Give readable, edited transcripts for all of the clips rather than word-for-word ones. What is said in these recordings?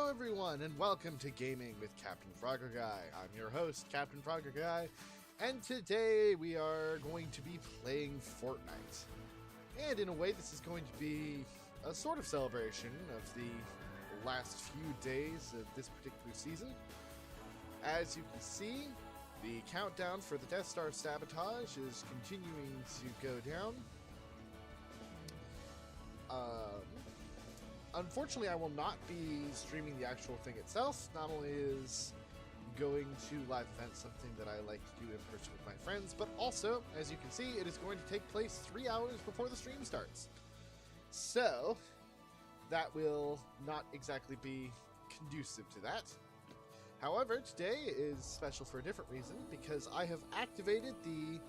Hello everyone, and welcome to Gaming with Captain Frogger Guy. I'm your host, Captain Frogger Guy, and today we are going to be playing Fortnite. And in a way, this is going to be a sort of celebration of the last few days of this particular season. As you can see, the countdown for the Death Star sabotage is continuing to go down. Unfortunately, I will not be streaming the actual thing itself. Not only is going to live events something that I like to do in person with my friends, but also, as you can see, it is going to take place 3 hours before the stream starts. So, that will not exactly be conducive to that. However, today is special for a different reason, because I have activated the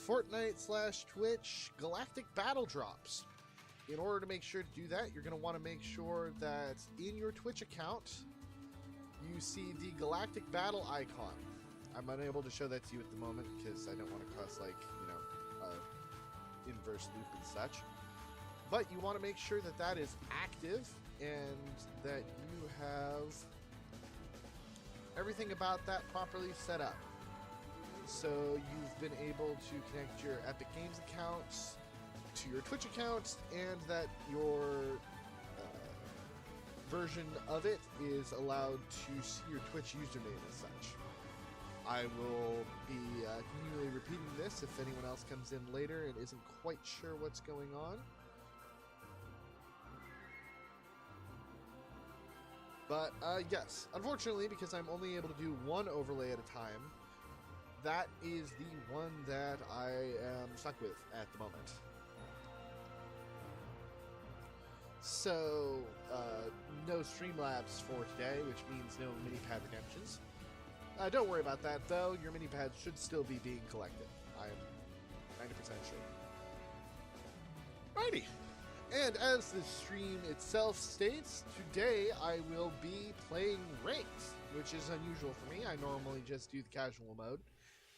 Fortnite/Twitch Galactic Battle Drops. In order to make sure to do that, you're going to want to make sure that in your Twitch account, you see the Galactic Battle icon. I'm unable to show that to you at the moment because I don't want to cause, inverse loop and such. But you want to make sure that that is active and that you have everything about that properly set up. So you've been able to connect your Epic Games accounts to your Twitch account, and that your version of it is allowed to see your Twitch username as such. I will be continually repeating this if anyone else comes in later and isn't quite sure what's going on. But yes, unfortunately, because I'm only able to do one overlay at a time, that is the one that I am stuck with at the moment. So, no Streamlabs for today, which means no mini-pad redemptions. Don't worry about that, though. Your mini-pads should still be being collected. I am 90% sure. Righty! And as the stream itself states, today I will be playing Ranked, which is unusual for me. I normally just do the casual mode.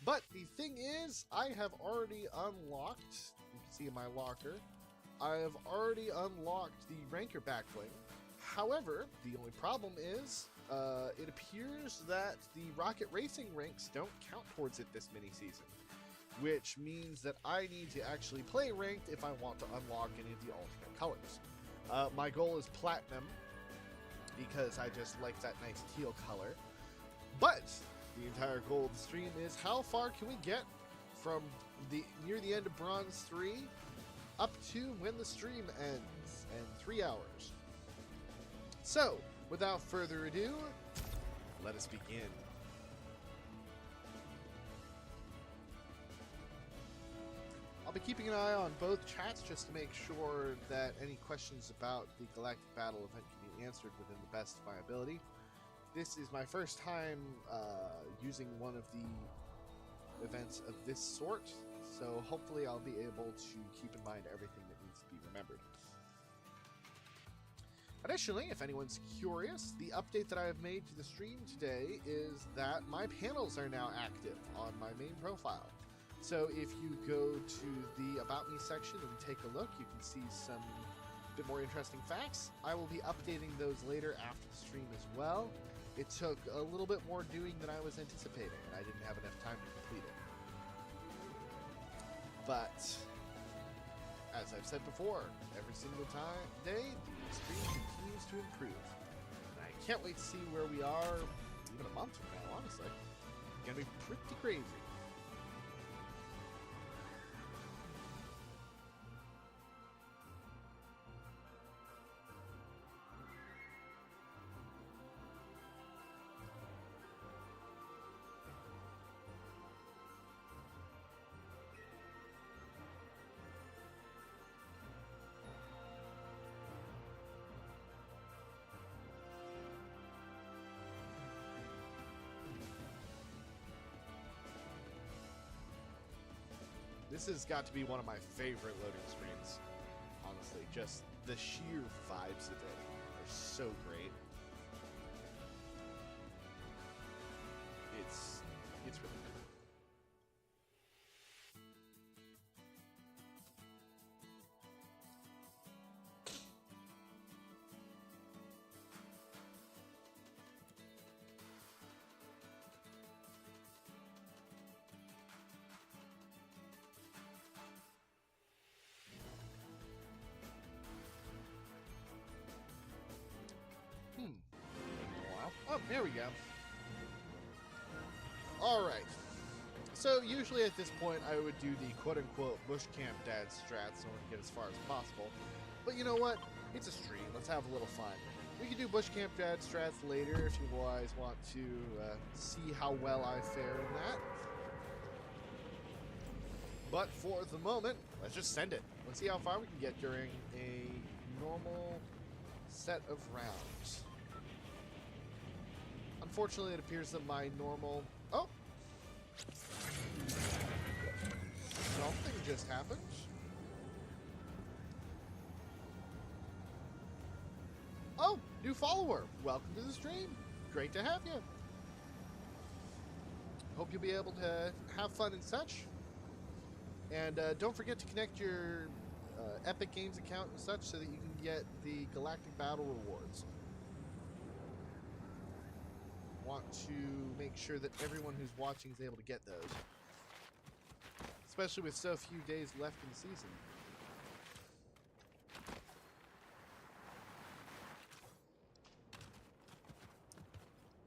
But the thing is, I have already unlocked, you can see in my locker, I have already unlocked the Ranker Backbling. However, the only problem is, it appears that the rocket racing ranks don't count towards it this mini-season. Which means that I need to actually play ranked if I want to unlock any of the alternate colors. My goal is platinum, because I just like that nice teal color. But the entire goal of the stream is how far can we get from near the end of Bronze 3 up to when the stream ends, and 3 hours. So, without further ado, let us begin. I'll be keeping an eye on both chats just to make sure that any questions about the Galactic Battle event can be answered within the best of my ability. This is my first time using one of the events of this sort, so hopefully I'll be able to keep in mind everything that needs to be remembered. Additionally, if anyone's curious, the update that I have made to the stream today is that my panels are now active on my main profile. So if you go to the About Me section and take a look, you can see some bit more interesting facts. I will be updating those later after the stream as well. It took a little bit more doing than I was anticipating, and I didn't have enough time to complete it. But, as I've said before, every single day, the stream continues to improve. And I can't wait to see where we are even a month from now, honestly. It's gonna be pretty crazy. This has got to be one of my favorite loading screens, honestly. Just the sheer vibes of it are so great. It's really good. Here we go. Alright. So usually at this point I would do the quote-unquote bush camp dad strats in order to get as far as possible. But you know what? It's a stream. Let's have a little fun. We can do bush camp dad strats later if you guys want to see how well I fare in that. But for the moment, let's just send it. Let's see how far we can get during a normal set of rounds. Unfortunately, it appears that my normal... Oh! Something just happened. Oh! New follower! Welcome to the stream. Great to have you. Hope you'll be able to have fun and such. And don't forget to connect your Epic Games account and such so that you can get the Galactic Battle rewards. Want to make sure that everyone who's watching is able to get those. Especially with so few days left in the season.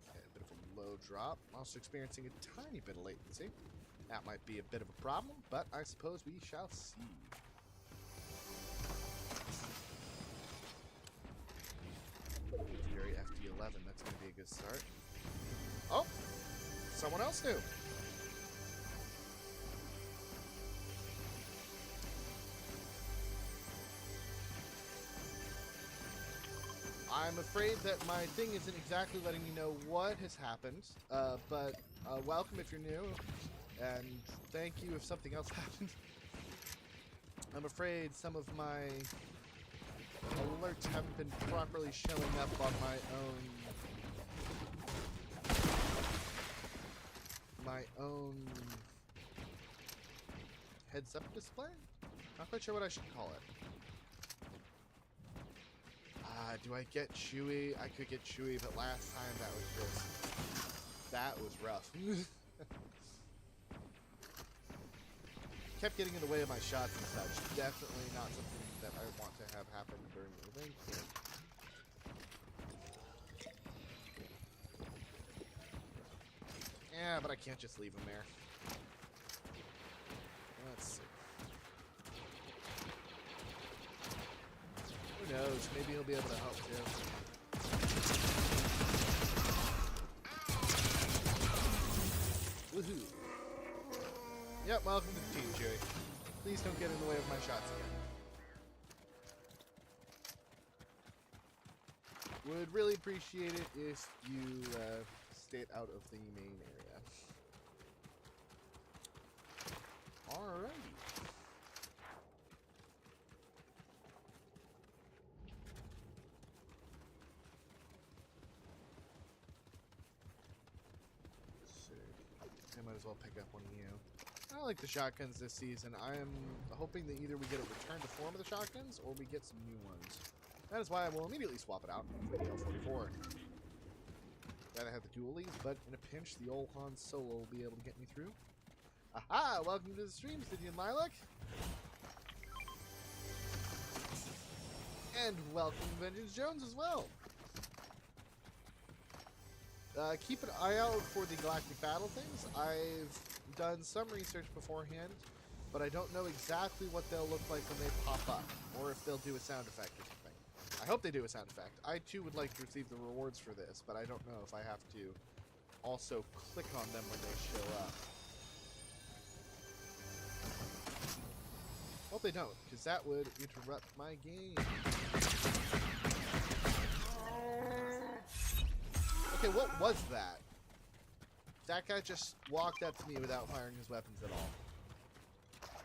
Okay, a bit of a low drop. I'm also experiencing a tiny bit of latency. That might be a bit of a problem, but I suppose we shall see. Fury FD11, that's going to be a good start. Oh! Someone else new! I'm afraid that my thing isn't exactly letting me know what has happened, but welcome if you're new. And thank you if something else happened. I'm afraid some of my alerts haven't been properly showing up on my own heads-up display? Not quite sure what I should call it. Do I get Chewy? I could get Chewy, but last time that was rough. Kept getting in the way of my shots and such. Definitely not something that I want to have happen during the event here. Yeah, but I can't just leave him there. Let's see. Who knows? Maybe he'll be able to help too. Woohoo! Yep, welcome to the team, Jerry. Please don't get in the way of my shots again. Would really appreciate it if you stayed out of the main area. Alrighty. I might as well pick up one of you. I like the shotguns this season. I am hoping that either we get a return to form of the shotguns or we get some new ones. That is why I will immediately swap it out for the L44. Glad I have the dualies, but in a pinch, the old Han Solo will be able to get me through. Aha! Welcome to the stream, Stydian Lilac. And welcome Vengeance Jones as well. Keep an eye out for the Galactic Battle things. I've done some research beforehand, but I don't know exactly what they'll look like when they pop up, or if they'll do a sound effect or something. I hope they do a sound effect. I too would like to receive the rewards for this, but I don't know if I have to also click on them when they show up. Hope they don't, because that would interrupt my game. Okay, what was that? That guy just walked up to me without firing his weapons at all.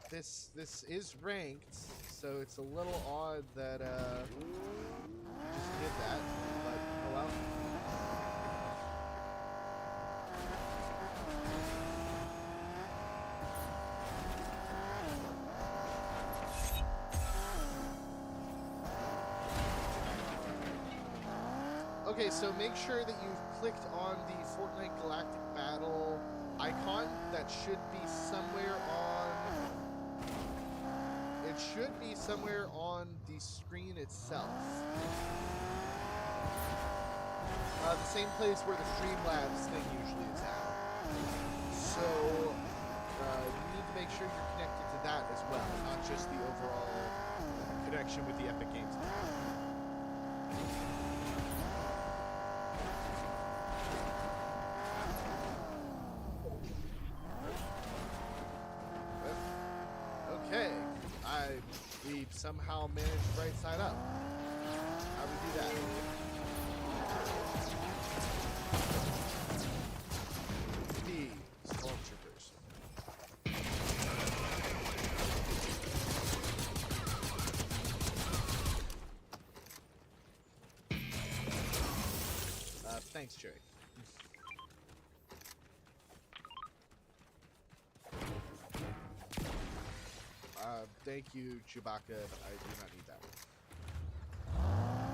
This is ranked, so it's a little odd that just did that, but oh well. Okay, so make sure that you've clicked on the Fortnite Galactic Battle icon. That should be somewhere on... It should be somewhere on the screen itself. The same place where the Streamlabs thing usually is at. So you need to make sure you're connected to that as well, not just the overall connection with the Epic Games. Okay, we somehow managed right side up. How do we do that? Stormtroopers. Thanks, Jerry. Thank you, Chewbacca. I do not need that.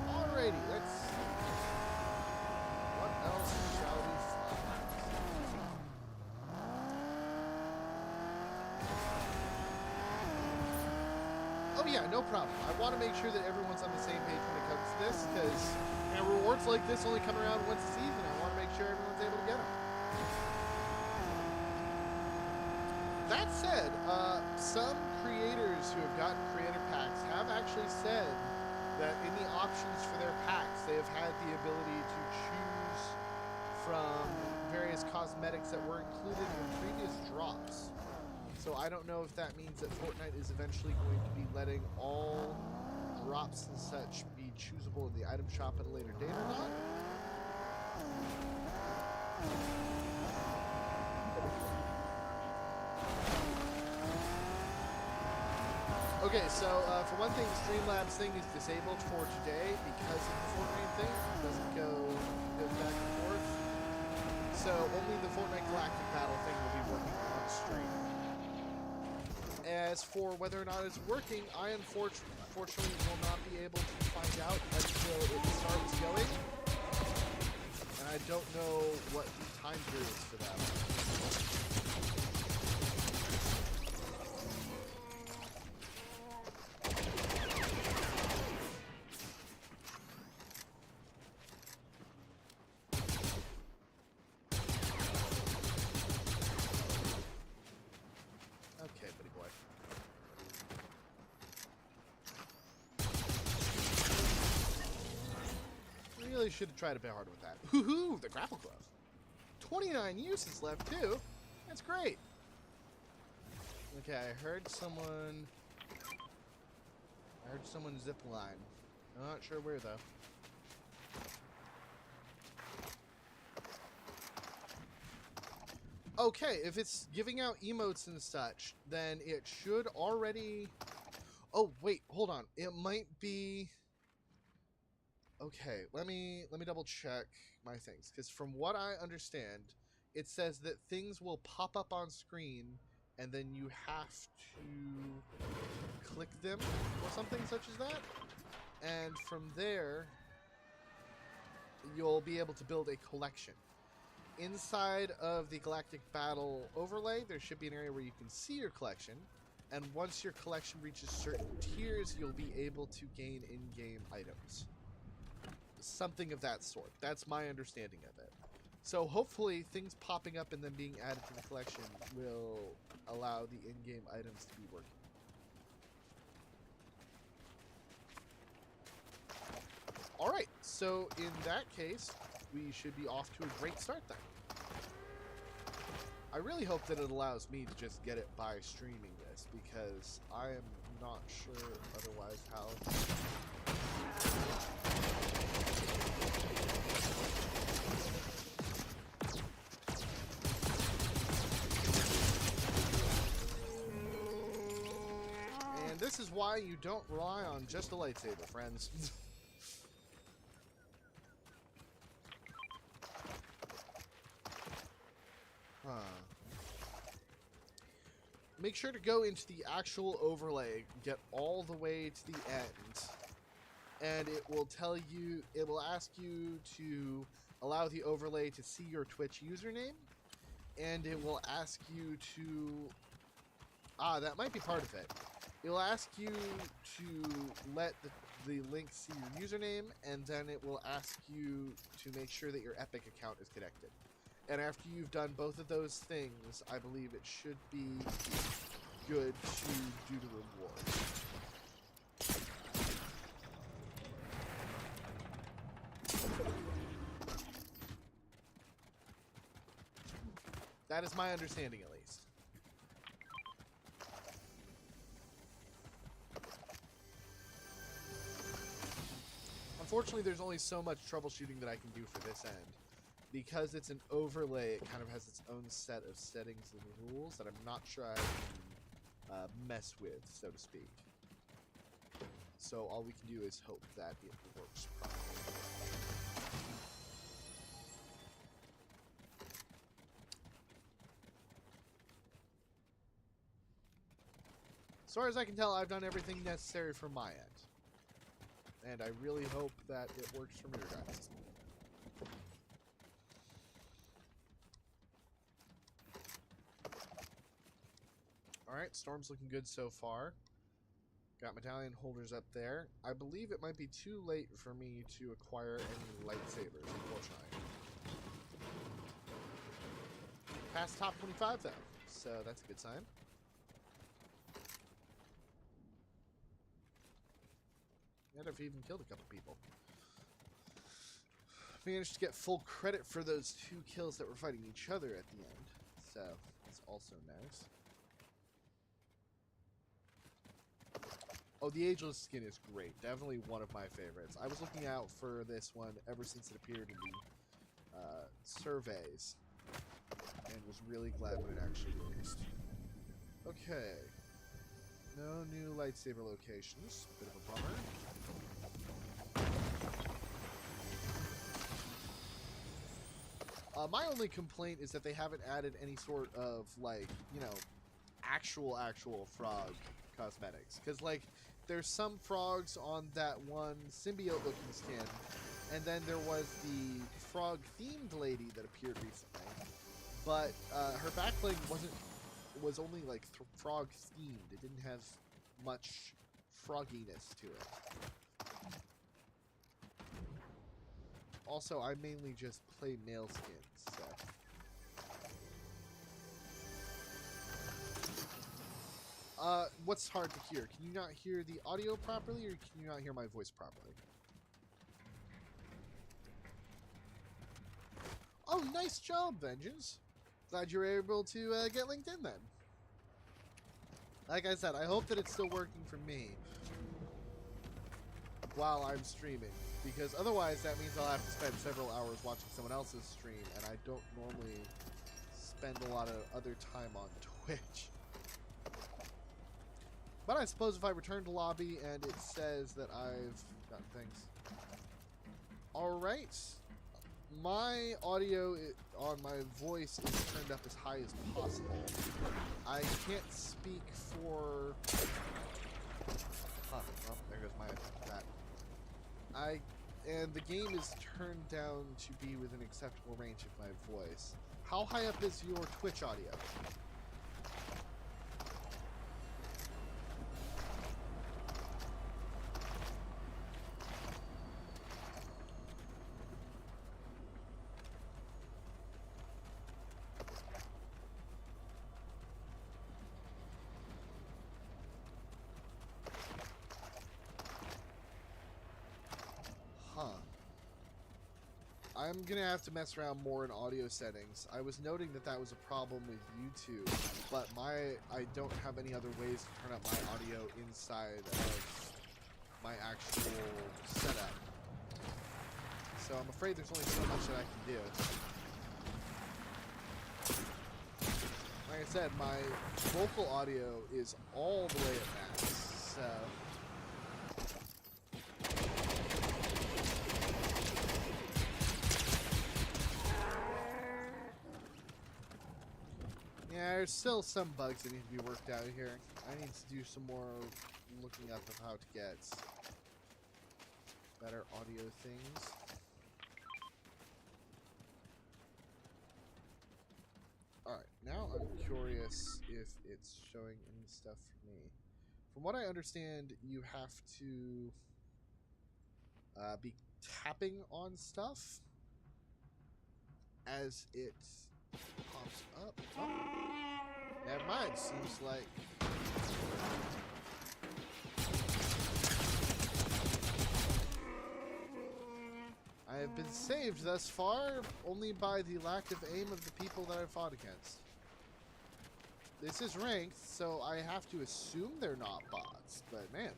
Alrighty, let's see. What else shall we find? Oh yeah, no problem. I want to make sure that everyone's on the same page when it comes to this, because rewards like this only come around once a season. I want to make sure everyone's able to get them. That said, some creators who have gotten creator packs have actually said that in the options for their packs, they have had the ability to choose from various cosmetics that were included in previous drops. So I don't know if that means that Fortnite is eventually going to be letting all drops and such be choosable in the item shop at a later date or not. Okay, so for one thing, the Streamlabs thing is disabled for today because of the Fortnite thing. It doesn't goes back and forth. So only the Fortnite Galactic Battle thing will be working on stream. As for whether or not it's working, I unfortunately will not be able to find out until it starts going. And I don't know what the time period is for that. Really should have tried a bit harder with that. Woohoo! The grapple glove. 29 uses left too. That's great. Okay, I heard someone zip line. I'm not sure where though. Okay, if it's giving out emotes and such, then it should already. Oh wait, hold on. It might be. Okay, let me double check my things, because from what I understand, it says that things will pop up on screen and then you have to click them or something such as that, and from there you'll be able to build a collection. Inside of the Galactic Battle overlay, there should be an area where you can see your collection, and once your collection reaches certain tiers, you'll be able to gain in-game items. Something of that sort. That's my understanding of it. So hopefully things popping up and then being added to the collection will allow the in-game items to be working. Alright, so in that case, we should be off to a great start then. I really hope that it allows me to just get it by streaming this, because I am not sure otherwise how... And this is why you don't rely on just a lightsaber, friends. Make sure to go into the actual overlay, get all the way to the end, and it will tell you, it will ask you to allow the overlay to see your Twitch username, and it will ask you to, that might be part of it. It will ask you to let the links to your username, and then it will ask you to make sure that your Epic account is connected. And after you've done both of those things, I believe it should be good to do the reward. That is my understanding, at least. Unfortunately, there's only so much troubleshooting that I can do for this end. Because it's an overlay, it kind of has its own set of settings and rules that I'm not sure I can mess with, so to speak. So all we can do is hope that it works properly. As far as I can tell, I've done everything necessary from my end. And I really hope that it works from your guys'. Alright, Storm's looking good so far. Got medallion holders up there. I believe it might be too late for me to acquire any lightsabers, unfortunately. Past top 25, though, so that's a good sign. And I've even killed a couple people. Managed to get full credit for those 2 kills that were fighting each other at the end, so that's also nice. Oh, the Ageless skin is great. Definitely one of my favorites. I was looking out for this one ever since it appeared in the surveys, and was really glad when it actually released. Okay. No new lightsaber locations. Bit of a bummer. My only complaint is that they haven't added any sort of, like, you know, actual frog cosmetics. Because, like, there's some frogs on that one symbiote-looking skin, and then there was the frog-themed lady that appeared recently. But her backbling was only, like, frog-themed. It didn't have much frogginess to it. Also, I mainly just play male skins, so. What's hard to hear? Can you not hear the audio properly, or can you not hear my voice properly? Oh, nice job, Vengeance. Glad you were able to get linked in then. Like I said, I hope that it's still working for me while I'm streaming, because otherwise that means I'll have to spend several hours watching someone else's stream, and I don't normally spend a lot of other time on Twitch. But I suppose if I return to lobby and it says that I've gotten things. Alright. My audio on my voice is turned up as high as possible. I can't speak for... Huh, well, there goes my that. And the game is turned down to be within acceptable range of my voice. How high up is your Twitch audio? I'm gonna have to mess around more in audio settings. I was noting that that was a problem with YouTube, but I don't have any other ways to turn up my audio inside of my actual setup. So I'm afraid there's only so much that I can do. Like I said, my vocal audio is all the way at max, so... Yeah, there's still some bugs that need to be worked out here. I need to do some more looking up of how to get better audio things. Alright, now I'm curious if it's showing any stuff for me. From what I understand, you have to be tapping on stuff as it pops up. Oh. Never mind. Seems like I have been saved thus far only by the lack of aim of the people that I've fought against. This is ranked, so I have to assume they're not bots, but man.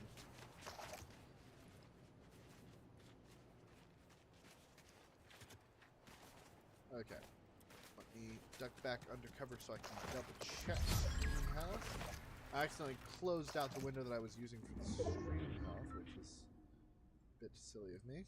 Okay. Let me duck back undercover so I can double check stream health. I accidentally closed out the window that I was using for the stream health, which is a bit silly of me.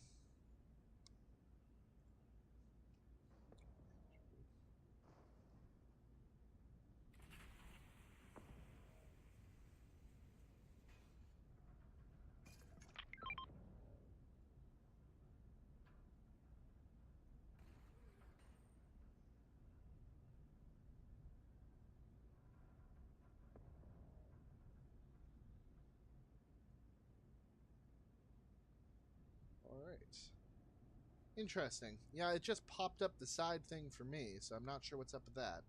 Alright. Interesting. Yeah, it just popped up the side thing for me, so I'm not sure what's up with that.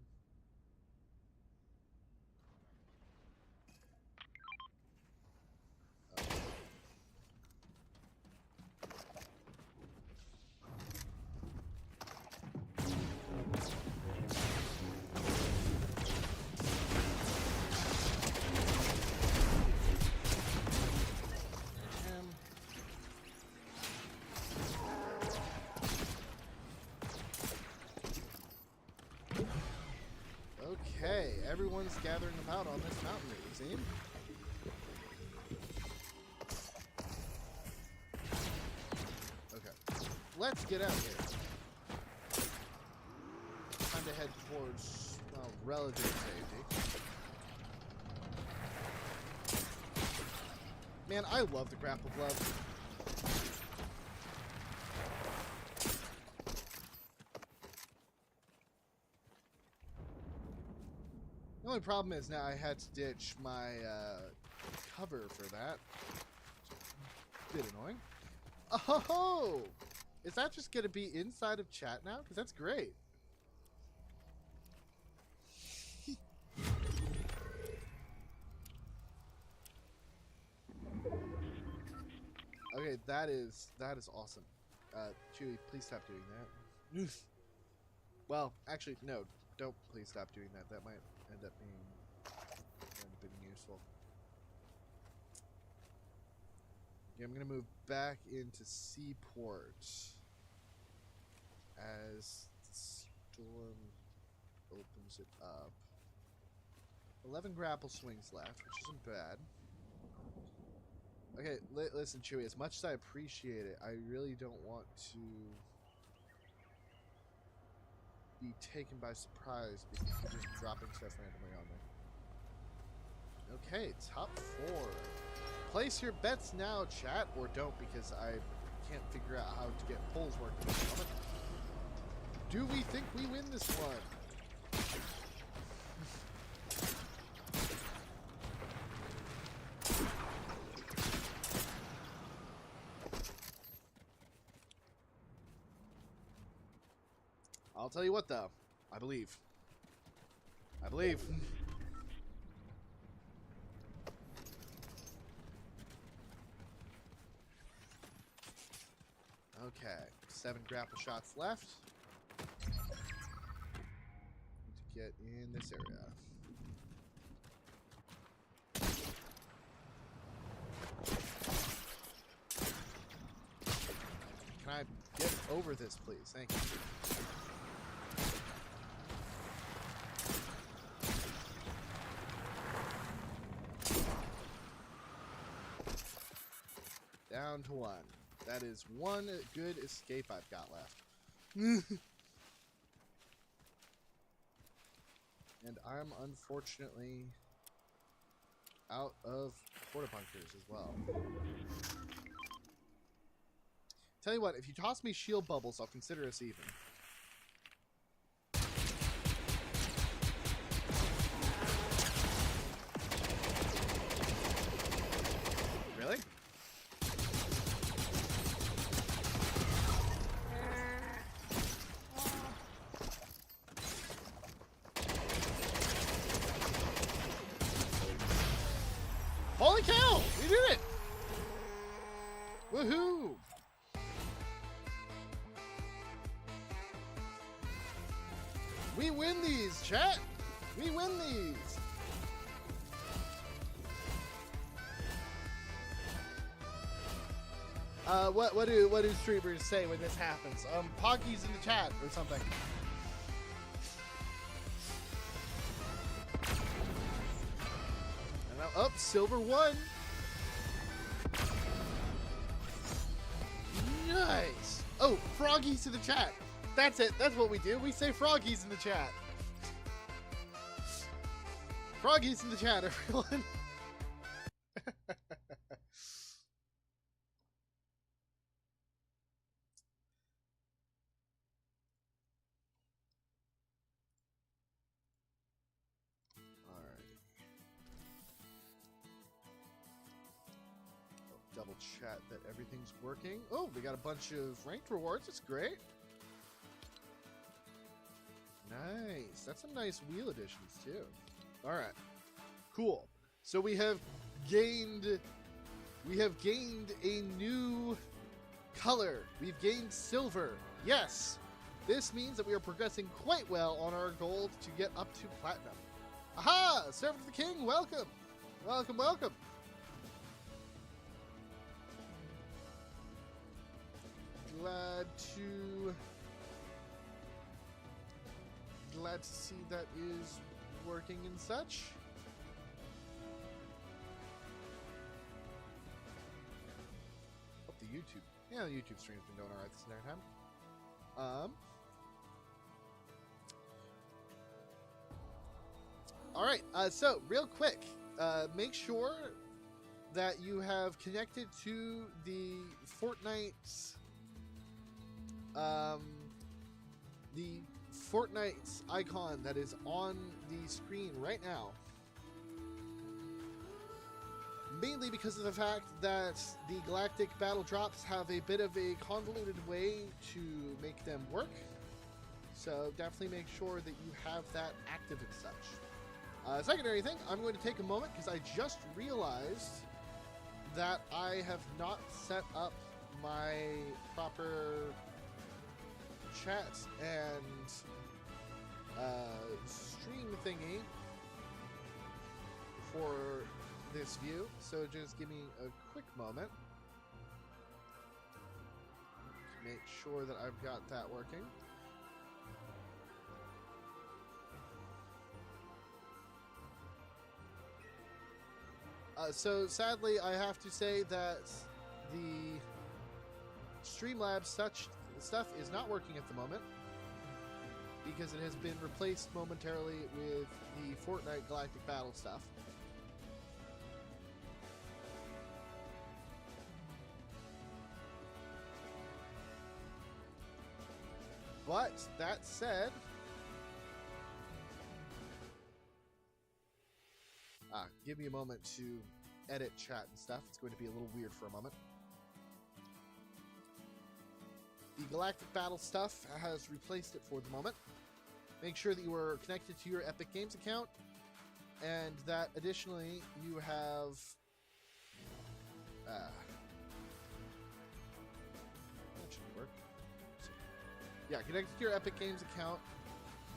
Okay, everyone's gathering about on this mountain, it would seem. Okay, let's get out here. Time to head towards, well, relative safety. Man, I love the grapple glove. The only problem is now I had to ditch my cover for that. It's a bit annoying. Oh! Is that just going to be inside of chat now? Because that's great. Okay, that is awesome. Chewie, please stop doing that. Well, actually, no. Don't please stop doing that. That might end up being useful. Yeah, I'm gonna move back into Seaport as the storm opens it up. 11 grapple swings left, which isn't bad. Okay, listen, Chewie. As much as I appreciate it, I really don't want to be taken by surprise because you're just dropping stuff randomly on me. Okay, top 4. Place your bets now, chat, or don't, because I can't figure out how to get polls working at the moment. Do we think we win this one? I'll tell you what, though. I believe. I believe. Okay. 7 grapple shots left. Need to get in this area. Can I get over this, please? Thank you. Down to 1. That is one good escape I've got left. And I'm unfortunately out of porta bunkers as well. Tell you what, if you toss me shield bubbles, I'll consider us even. Really? Holy cow! We did it! Woohoo! We win these, chat! We win these! What do streamers say when this happens? Poggy's in the chat or something. And now up, silver 1. Nice. Oh, Froggy's in the chat. That's it. That's what we do. We say Froggy's in the chat. Froggy's in the chat, everyone. Double chat that everything's working. Oh, we got a bunch of ranked rewards. That's great. Nice. That's some nice wheel additions too. All right. Cool. So we have gained a new color. We've gained silver. Yes. This means that we are progressing quite well on our goal to get up to platinum. Aha! Servant of the King, welcome. Welcome, welcome. Glad to see that is working and such. Hope the YouTube stream's been going alright this entire time. Alright, so real quick, make sure that you have connected to the Fortnite's icon that is on the screen right now. Mainly because of the fact that the Galactic Battle Drops have a bit of a convoluted way to make them work. So definitely make sure that you have that active and such. Secondary thing, I'm going to take a moment because I just realized that I have not set up my proper chat and stream thingy for this view, so just give me a quick moment to make sure that I've got that working. So sadly I have to say that the Streamlabs stuff is not working at the moment because it has been replaced momentarily with the Fortnite Galactic Battle stuff. But that said, give me a moment to edit chat and stuff. It's going to be a little weird for a moment. The Galactic Battle stuff has replaced it for the moment. Make sure that you are connected to your Epic Games account, and that additionally you have that should work. Yeah, connected to your Epic Games account,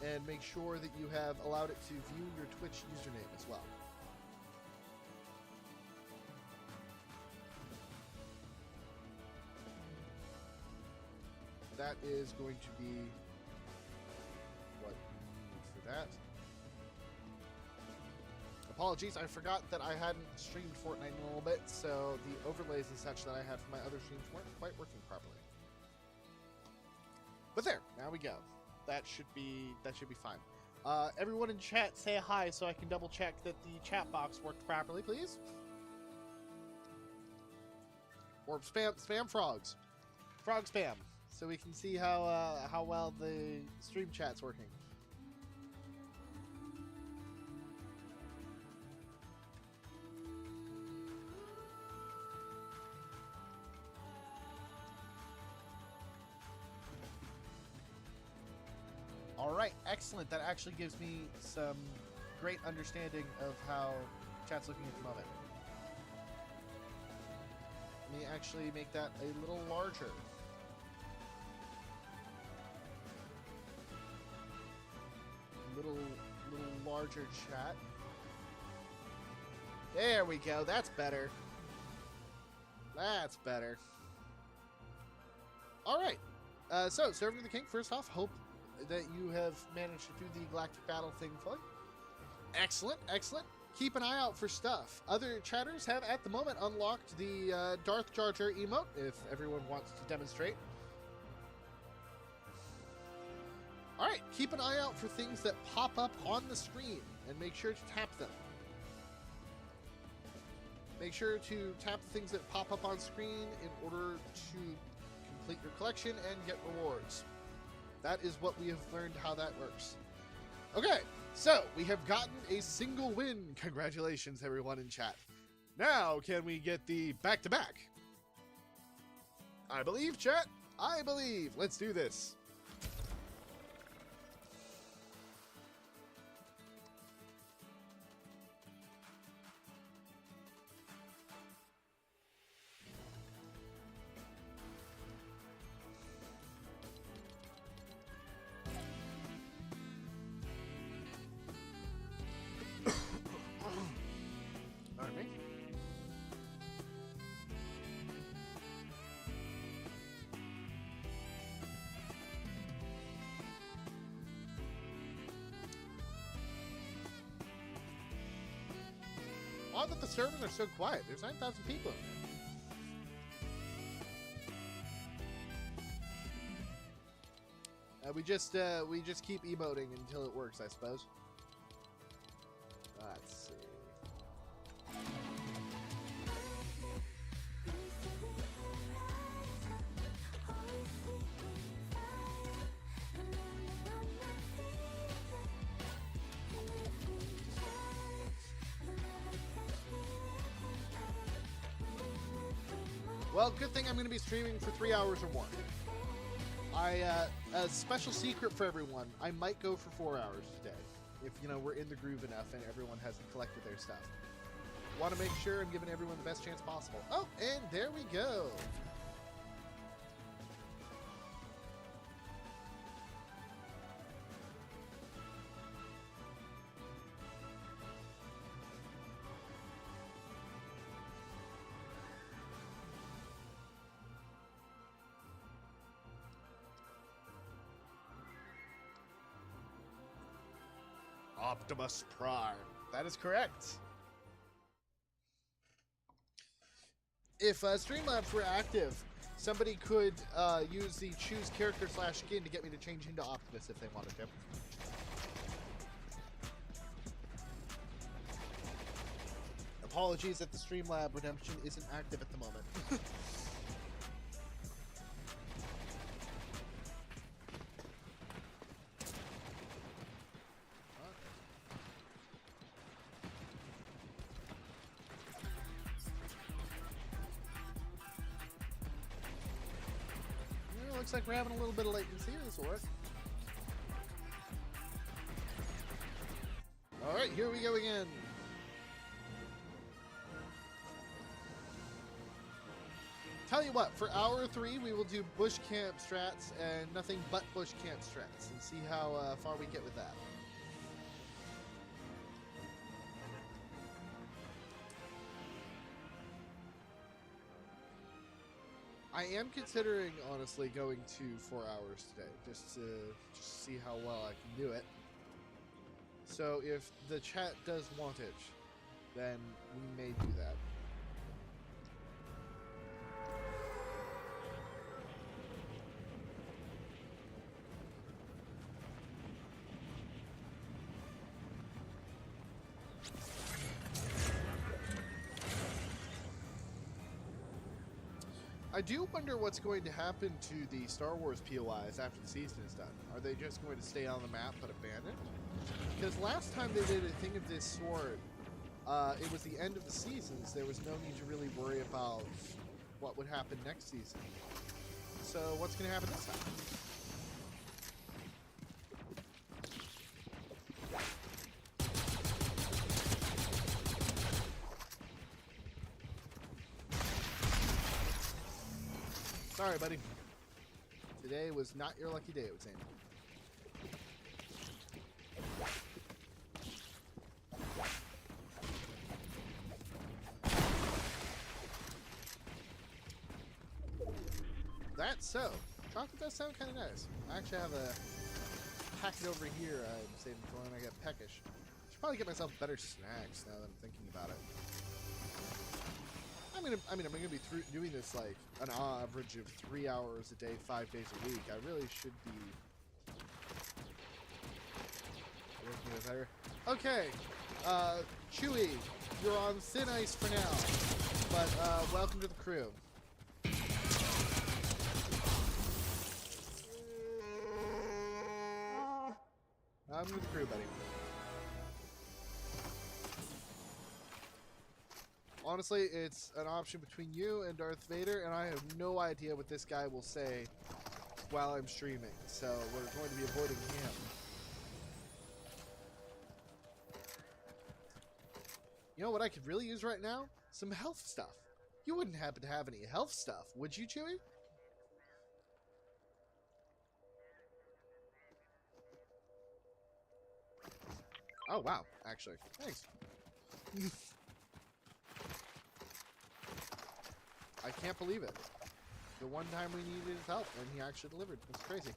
and make sure that you have allowed it to view your Twitch username as well. That is going to be what you need for that. Apologies, I forgot that I hadn't streamed Fortnite in a little bit, so the overlays and such that I had for my other streams weren't quite working properly. But there, now we go. That should be fine. Everyone in chat, say hi so I can double check that the chat box worked properly, please. Or spam frogs. Frog spam. So we can see how well the stream chat's working. All right, excellent. That actually gives me some great understanding of how chat's looking at the moment. me actually make that a little larger. Little larger, chat. There we go. That's better. That's better. All right. So, Servant of the King, first off, hope that you have managed to do the Galactic Battle thing fully. Excellent, excellent. Keep an eye out for stuff. Other chatters have, at the moment, unlocked the Darth Jar Jar emote, if everyone wants to demonstrate. All right, keep an eye out for things that pop up on the screen, and make sure to tap them. Make sure to tap the things that pop up on screen in order to complete your collection and get rewards. That is what we have learned how that works. Okay, so we have gotten a single win. Congratulations, everyone in chat. Now, can we get the back-to-back? I believe, chat. I believe. Let's do this. Odd that the servers are so quiet. There's 9,000 people in there. We just keep emoting until it works, I suppose. Let's see. Well, good thing I'm going to be streaming for 3 hours or more. A special secret for everyone, I might go for 4 hours today. If, you know, we're in the groove enough and everyone hasn't collected their stuff. Want to make sure I'm giving everyone the best chance possible. Oh, and there we go. Optimus Prime. That is correct. If Streamlabs were active, somebody could use the choose character / skin to get me to change into Optimus if they wanted to. Apologies that the Streamlab redemption isn't active at the moment. Looks like we're having a little bit of latency. This will work. Alright, here we go again. Tell you what, for hour 3, we will do bush camp strats and nothing but bush camp strats and see how far we get with that. I am considering, honestly, going to 4 hours today, just to see how well I can do it. So if the chat does want it, then we may do that. I do wonder what's going to happen to the Star Wars POIs after the season is done. Are they just going to stay on the map but abandoned? Because last time they did a thing of this sort, it was the end of the seasons. There was no need to really worry about what would happen next season. So what's going to happen this time? Sorry, buddy. Today was not your lucky day, it would seem. That's so. Chocolate does sound kind of nice. I actually have a packet over here I'm saving for when I get peckish. Should probably get myself better snacks now that I'm thinking about it. I'm gonna be doing this like an average of 3 hours a day, 5 days a week. I really should be working with her. Okay, Chewy, you're on thin ice for now, but welcome to the crew. I'm with the crew, buddy. Honestly, it's an option between you and Darth Vader, and I have no idea what this guy will say while I'm streaming, so we're going to be avoiding him. You know what I could really use right now? Some health stuff. You wouldn't happen to have any health stuff, would you, Chewie? Oh, wow, actually. Thanks. I can't believe it. The one time we needed his help, and he actually delivered. It's crazy.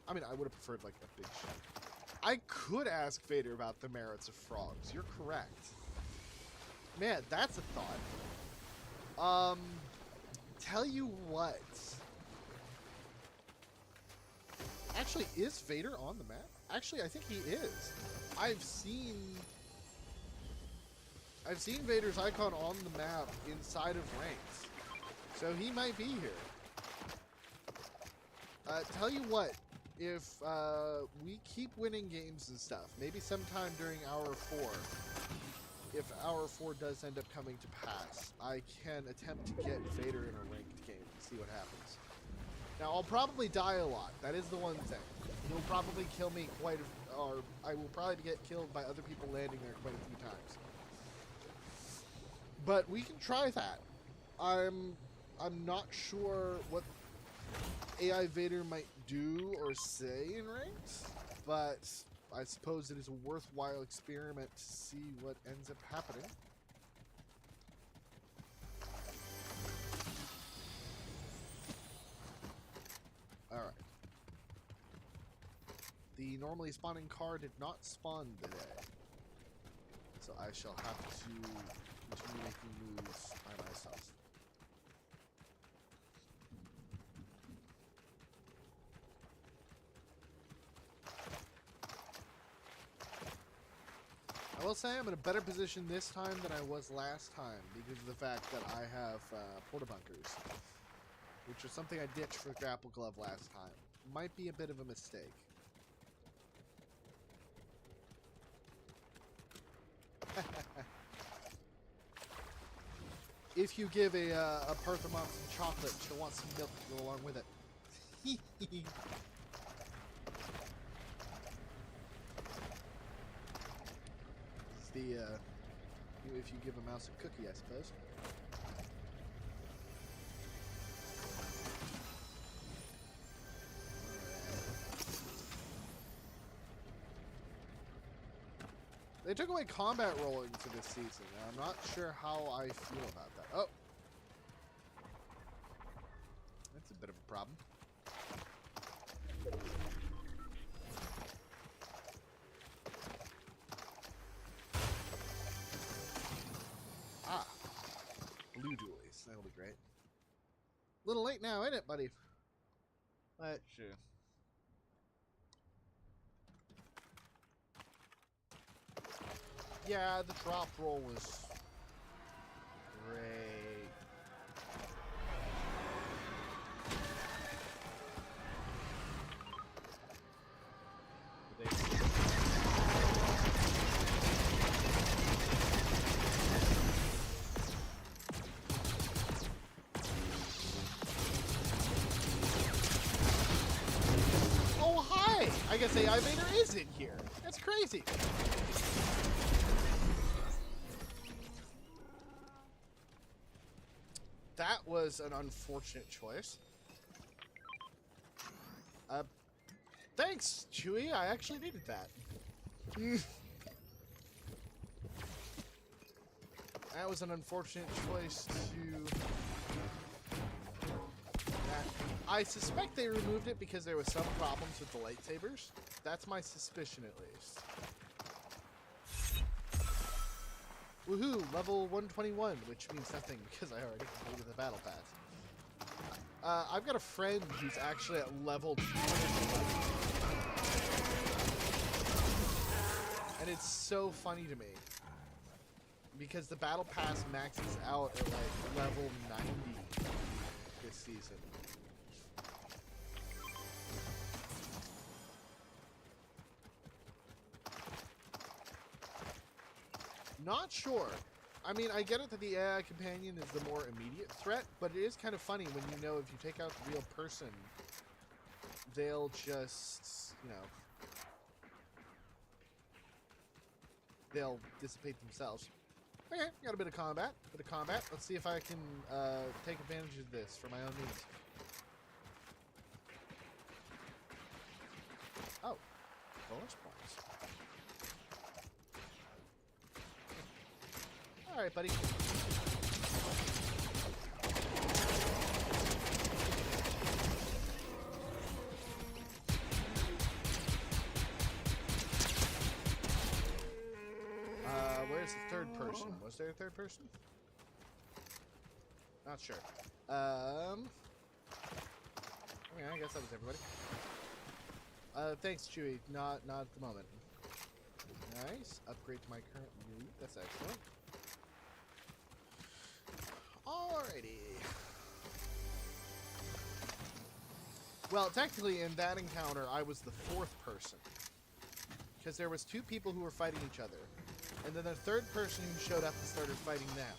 I mean, I would have preferred, like, a big shot. I could ask Vader about the merits of frogs. You're correct. Man, that's a thought. Tell you what. Actually, is Vader on the map? Actually, I think he is. I've seen Vader's icon on the map inside of ranks. So he might be here. Tell you what, if we keep winning games and stuff, maybe sometime during Hour 4, if Hour 4 does end up coming to pass, I can attempt to get Vader in a ranked game and see what happens. Now, I'll probably die a lot. That is the one thing. He'll probably kill me or I will probably get killed by other people landing there quite a few times. But we can try that. I'm not sure what AI Vader might do or say in ranks, but I suppose it is a worthwhile experiment to see what ends up happening. Alright. The normally spawning car did not spawn today, so I shall have to continue making moves by myself. I will say I'm in a better position this time than I was last time because of the fact that I have porta bunkers, which is something I ditched for Grapple Glove last time. Might be a bit of a mistake. If you give a Perthamon some chocolate, she'll want some milk to go along with it. It's the, if you give a mouse a cookie, I suppose. They took away combat rolling for this season, and I'm not sure how I feel about that. Oh! That's a bit of a problem. Ah! Blue dualies. That'll be great. A little late now, ain't it, buddy? But sure. Yeah, the drop roll was great. Oh, hi! I guess AI Vader is in here. That's crazy. That was an unfortunate choice. Thanks, Chewie. I actually needed that. That was an unfortunate choice to... I suspect they removed it because there was some problems with the lightsabers. That's my suspicion, at least. Woohoo! Level 121, which means nothing because I already completed the battle pass. I've got a friend who's actually at level 211. And it's so funny to me. Because the battle pass maxes out at like level 90 this season. Not sure. I mean, I get it that the AI companion is the more immediate threat, but it is kind of funny when you know if you take out the real person, they'll just, you know, they'll dissipate themselves. Okay, got a bit of combat. Let's see if I can take advantage of this for my own needs. Oh, bonus points. All right, buddy. Where's the third person? Was there a third person? Not sure. Okay, I guess that was everybody. Thanks, Chewie. Not at the moment. Nice. Upgrade to my current loot. That's excellent. Alrighty. Well, technically, in that encounter, I was the fourth person. Because there was two people who were fighting each other. And then the third person who showed up and started fighting them.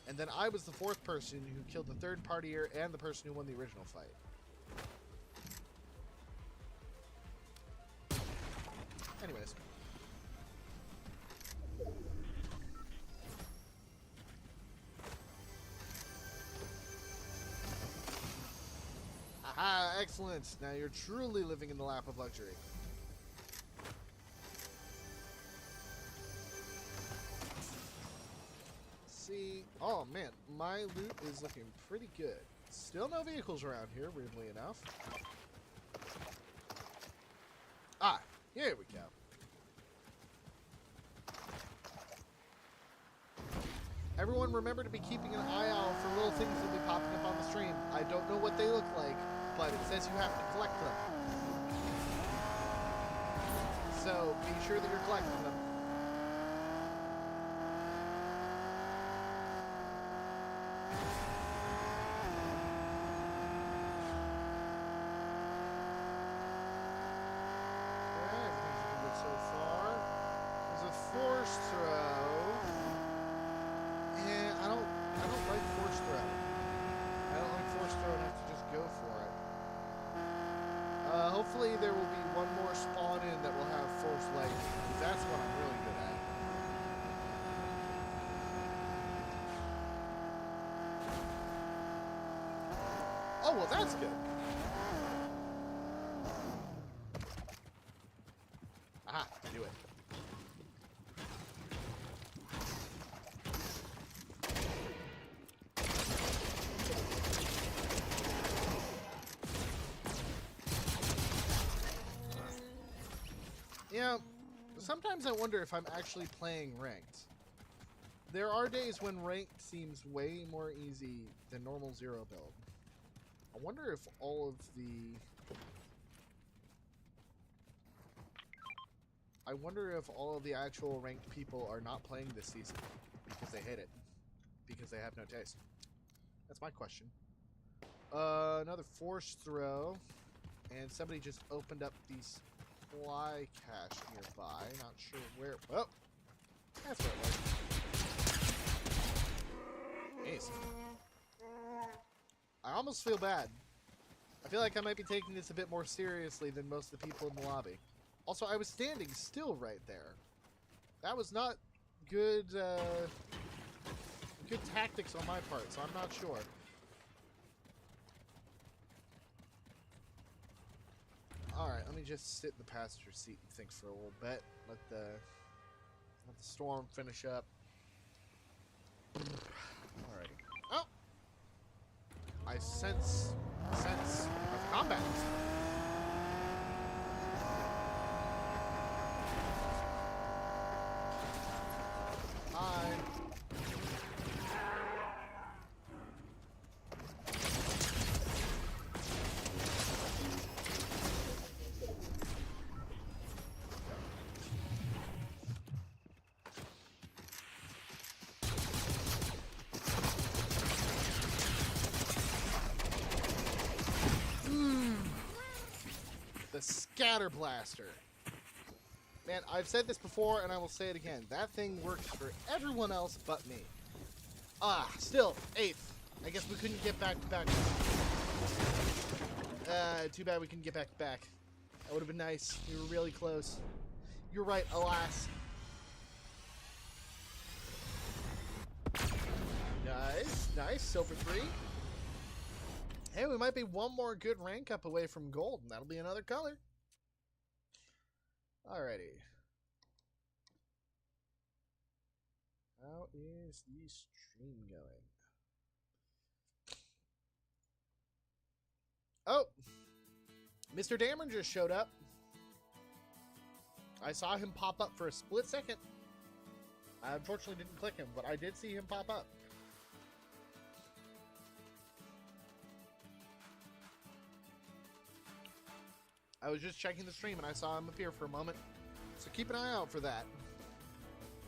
And then I was the fourth person who killed the third partier and the person who won the original fight. Anyways. Aha, excellent. Now you're truly living in the lap of luxury. See, oh man, my loot is looking pretty good. Still no vehicles around here, weirdly enough. Ah, here we go. Everyone remember to be keeping an eye out for little things that will be popping up on the stream. I don't know what they look like, but it says you have to collect them. So be sure that you're collecting them. Hopefully there will be one more spawn in that will have force leg. That's what I'm really good at. Oh, well that's good. Aha, I knew it. Yeah, sometimes I wonder if I'm actually playing ranked. There are days when ranked seems way more easy than normal zero build. I wonder if all of the... I wonder if all of the actual ranked people are not playing this season because they hate it. Because they have no taste. That's my question. Another force throw. And somebody just opened up these... fly cache nearby. Not sure where. Oh, that's where it was. Jeez. I almost feel bad. I feel like I might be taking this a bit more seriously than most of the people in the lobby. Also, I was standing still right there. That was not good. Good tactics on my part, so I'm not sure. Alright, let me just sit in the passenger seat and think for a little bit. Let the storm finish up. Alright. Oh! I sense of combat. Hi. The Scatter Blaster. Man, I've said this before and I will say it again. That thing works for everyone else but me. Ah, still, 8th. I guess we couldn't get back to back. Too bad we couldn't get back to back. That would have been nice. We were really close. You're right, alas. Nice, nice. Silver 3. Hey, we might be one more good rank up away from gold, and that'll be another color. Alrighty. How is the stream going? Oh! Mr. Dameron just showed up. I saw him pop up for a split second. I unfortunately didn't click him, but I did see him pop up. I was just checking the stream and I saw him appear for a moment. So keep an eye out for that.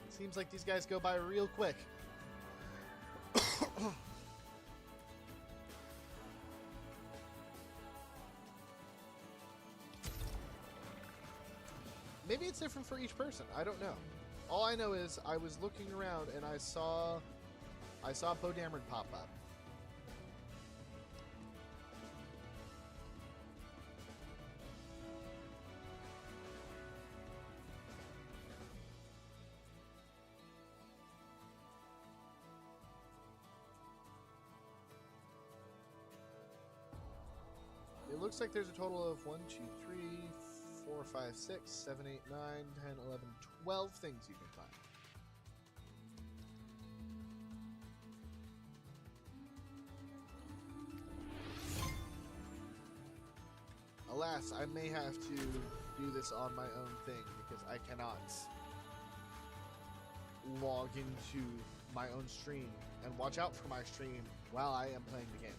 Seems like these guys go by real quick. Maybe it's different for each person. I don't know. All I know is I was looking around and I saw Poe Dameron pop up. It looks like there's a total of 1, 2, 3, 4, 5, 6, 7, 8, 9, 10, 11, 12 things you can find. Alas, I may have to do this on my own thing because I cannot log into my own stream and watch out for my stream while I am playing the game.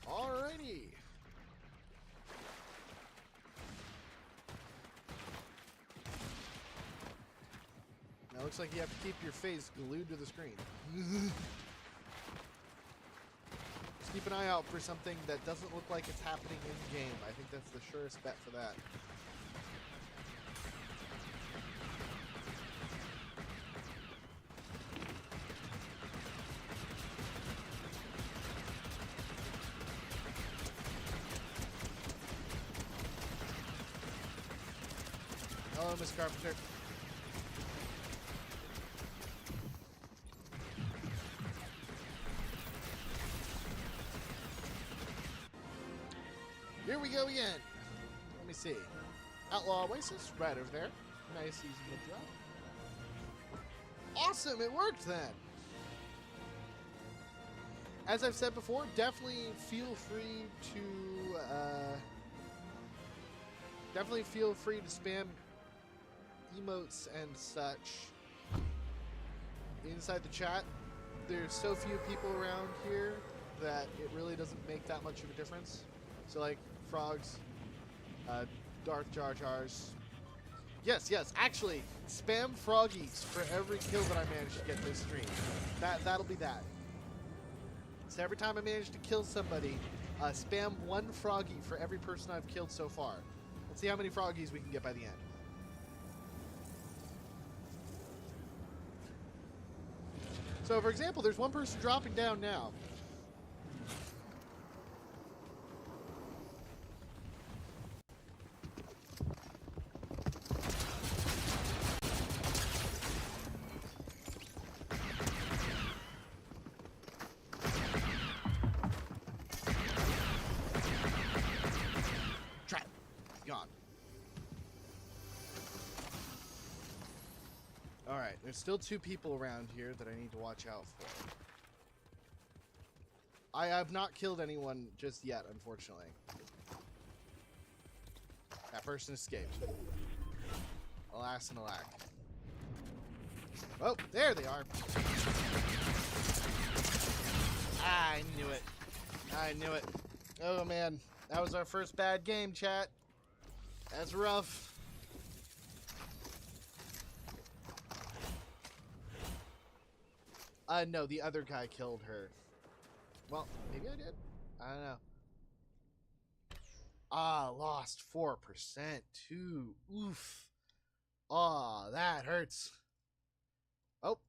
Alrighty. Now it looks like you have to keep your face glued to the screen. Just keep an eye out for something that doesn't look like it's happening in game. I think that's the surest bet for that. Hello, Miss Carpenter. Here we go again. Let me see. Outlaw Oasis, right over there. Nice, easy mid drop. Awesome, it worked then. As I've said before, definitely feel free to spam emotes and such inside the chat. There's so few people around here that it really doesn't make that much of a difference. So like frogs, Darth Jar Jars. Yes, actually, spam froggies for every kill that I manage to get this stream. That'll be that. So every time I manage to kill somebody, spam one froggy for every person I've killed so far. Let's see how many froggies we can get by the end. So, for example, there's one person dropping down now. Alright, there's still 2 people around here that I need to watch out for. I have not killed anyone just yet, unfortunately. That person escaped. Alas and alack. Oh, there they are. I knew it. I knew it. Oh, man. That was our first bad game, chat. That's rough. No, the other guy killed her. Well, maybe I did. I don't know. Ah, lost 4% too. Oof. Ah, that hurts. Oh.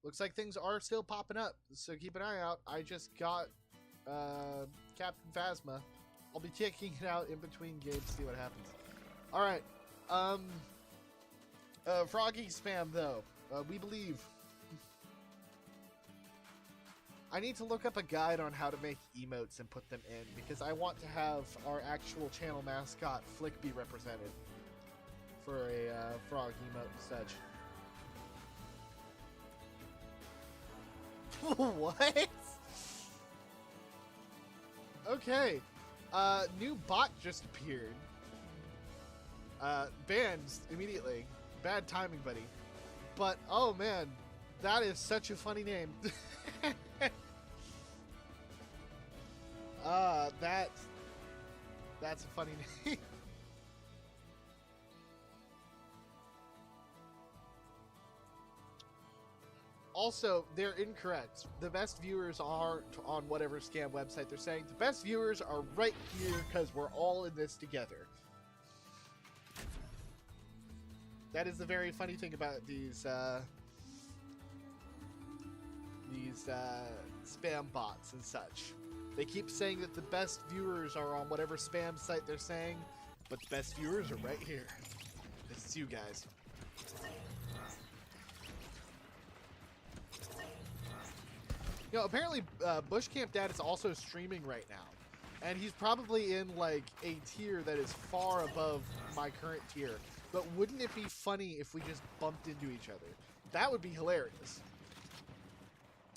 Looks like things are still popping up, so keep an eye out. I just got Captain Phasma. I'll be checking it out in between games, see what happens. Alright. Froggy spam, though. We believe. I need to look up a guide on how to make emotes and put them in, because I want to have our actual channel mascot, Flick, be represented for a frog emote and such. What? Okay. New bot just appeared. Banned immediately. Bad timing, buddy. But, oh man, that is such a funny name. That's a funny name. Also, they're incorrect. The best viewers aren't on whatever scam website they're saying. The best viewers are right here because we're all in this together. That is the very funny thing about these spam bots and such. They keep saying that the best viewers are on whatever spam site they're saying, but the best viewers are right here. This is you guys. You know, apparently Bushcamp Dad is also streaming right now. And he's probably in, like, a tier that is far above my current tier. But wouldn't it be funny if we just bumped into each other? That would be hilarious.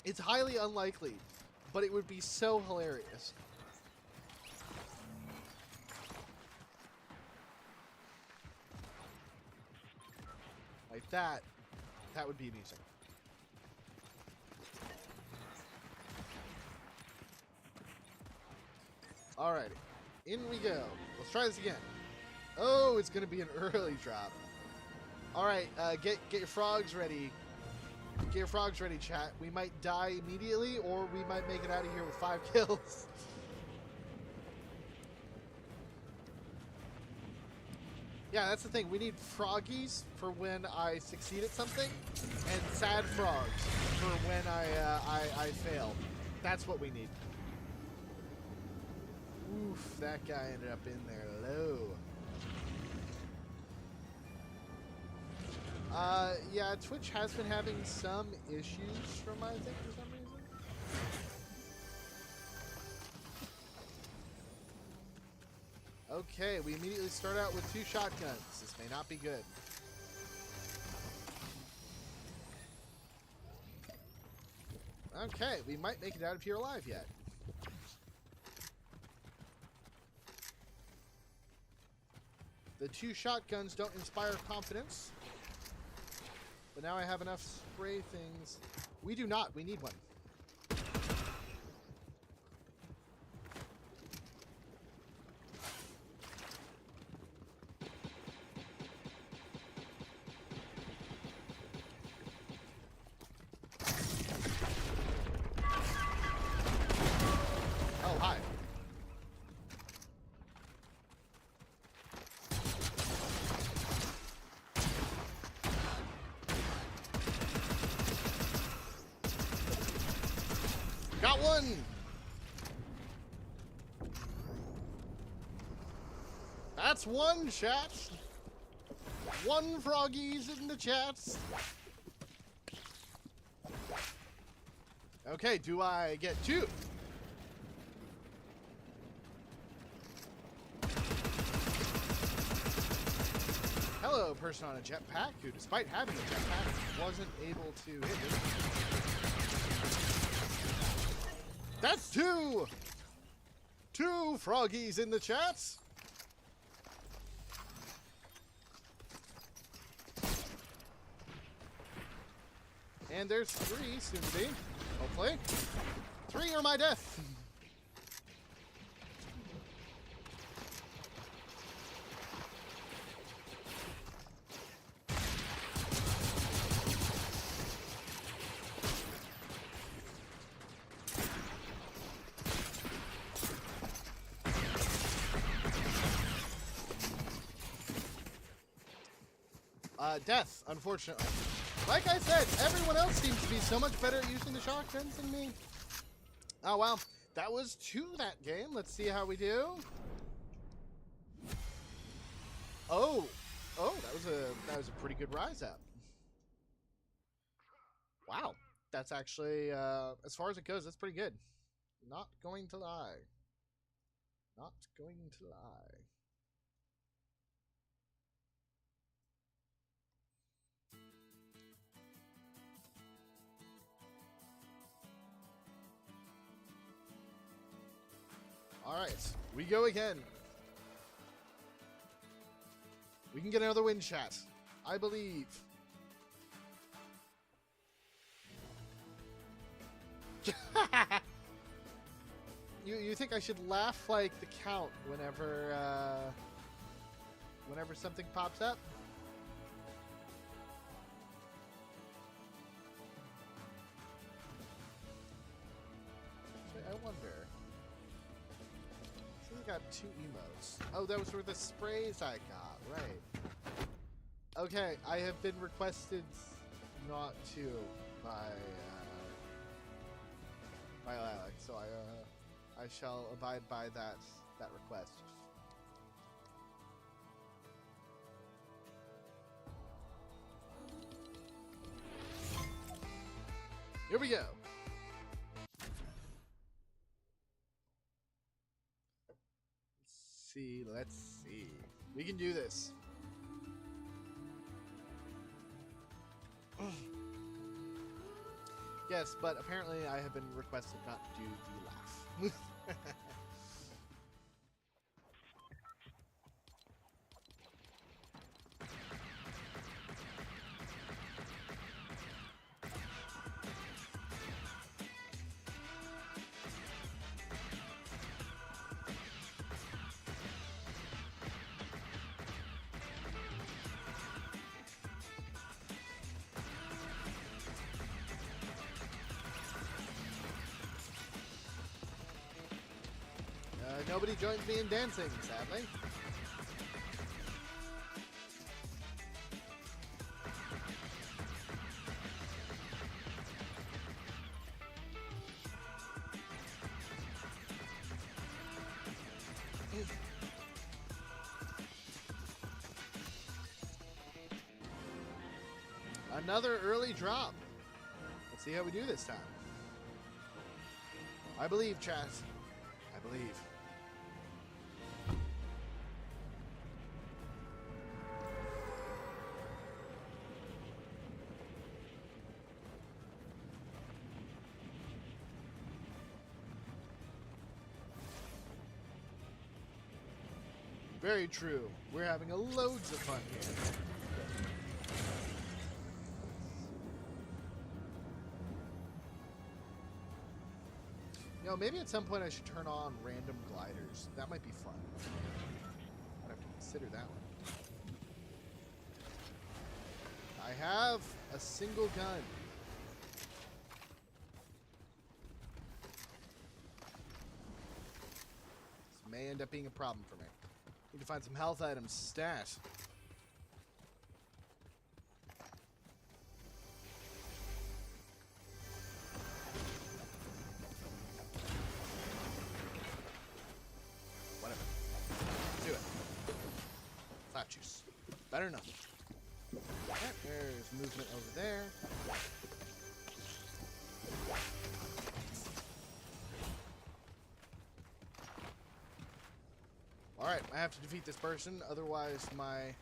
It's highly unlikely, but it would be so hilarious. Like that would be amusing. Alrighty, in we go. Let's try this again. Oh, it's gonna be an early drop. Alright, get your frogs ready. Get your frogs ready, chat. We might die immediately, or we might make it out of here with 5 kills. Yeah, that's the thing. We need froggies for when I succeed at something, and sad frogs for when I fail. That's what we need. Oof, that guy ended up in there low. Yeah, Twitch has been having some issues from I think for some reason. Okay, we immediately start out with 2 shotguns. This may not be good. Okay, we might make it out of here alive yet. The 2 shotguns don't inspire confidence. But now I have enough spray things. We do not. We need one. Oh, hi. Got one! That's one, chat! 1 froggies in the chats! Okay, do I get 2? person on a jetpack who, despite having a jetpack, wasn't able to hit me. That's two! Two froggies in the chat! And there's three soon to be, hopefully. Three or my death! Death, unfortunately. Like I said, everyone else seems to be so much better at using the shotguns than me. Oh, well. That was 2 that game. Let's see how we do. Oh. Oh, that was a pretty good rise up. Wow. That's actually, as far as it goes, that's pretty good. Not going to lie. Not going to lie. Alright, we go again. We can get another win, chat. I believe. You think I should laugh like the Count whenever whenever something pops up? Actually, I wonder. Got 2 emotes. Oh, those were the sprays I got, right. Okay, I have been requested not to by Lilac, so I shall abide by that request. Here we go. Let's see. We can do this. Yes, but apparently I have been requested not to do the laugh. Nobody joins me in dancing, sadly. Another early drop. Let's see how we do this time. I believe, chat. I believe. Very true. We're having loads of fun here. You know, maybe at some point I should turn on random gliders. That might be fun. I'd have to consider that one. I have a single gun. This may end up being a problem for me. Need to find some health items. Stat. Whatever. Do it. Flat juice. Better enough. Right, there's movement over there. Alright, I have to defeat this person, otherwise my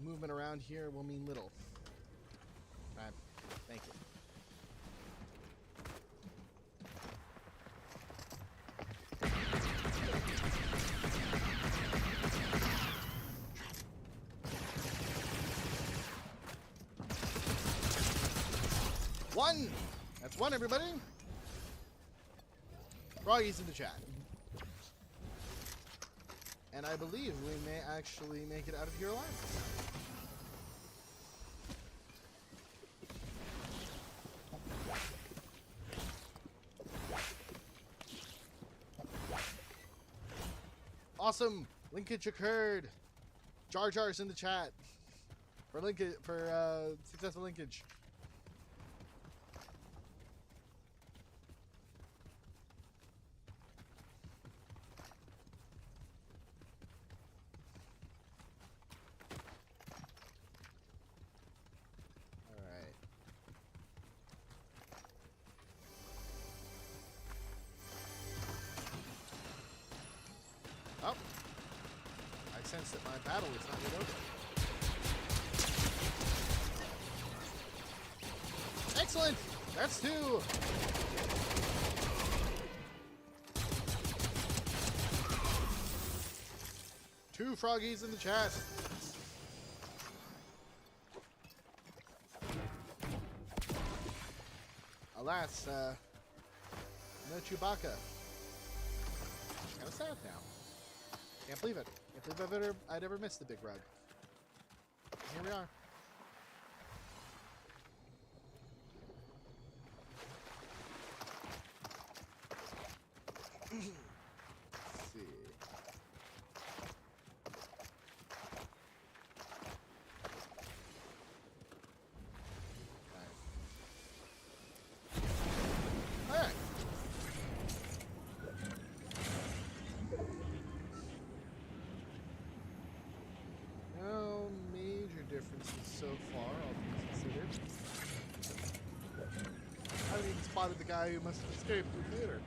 movement around here will mean little. Alright, thank you. One! That's one, everybody! Froggy's in the chat. And I believe we may actually make it out of here alive. Awesome! Linkage occurred! Jar Jar's in the chat. For successful linkage. Oh, I sense that my battle is not yet over. Excellent! That's two! Two froggies in the chat. Alas, no Chewbacca. Kinda sad now. Can't believe it. Can't believe I'd ever missed the big rug. Here we are. Let's see. All right. No major differences so far, all things considered. I haven't even spotted the guy who must have escaped the theater.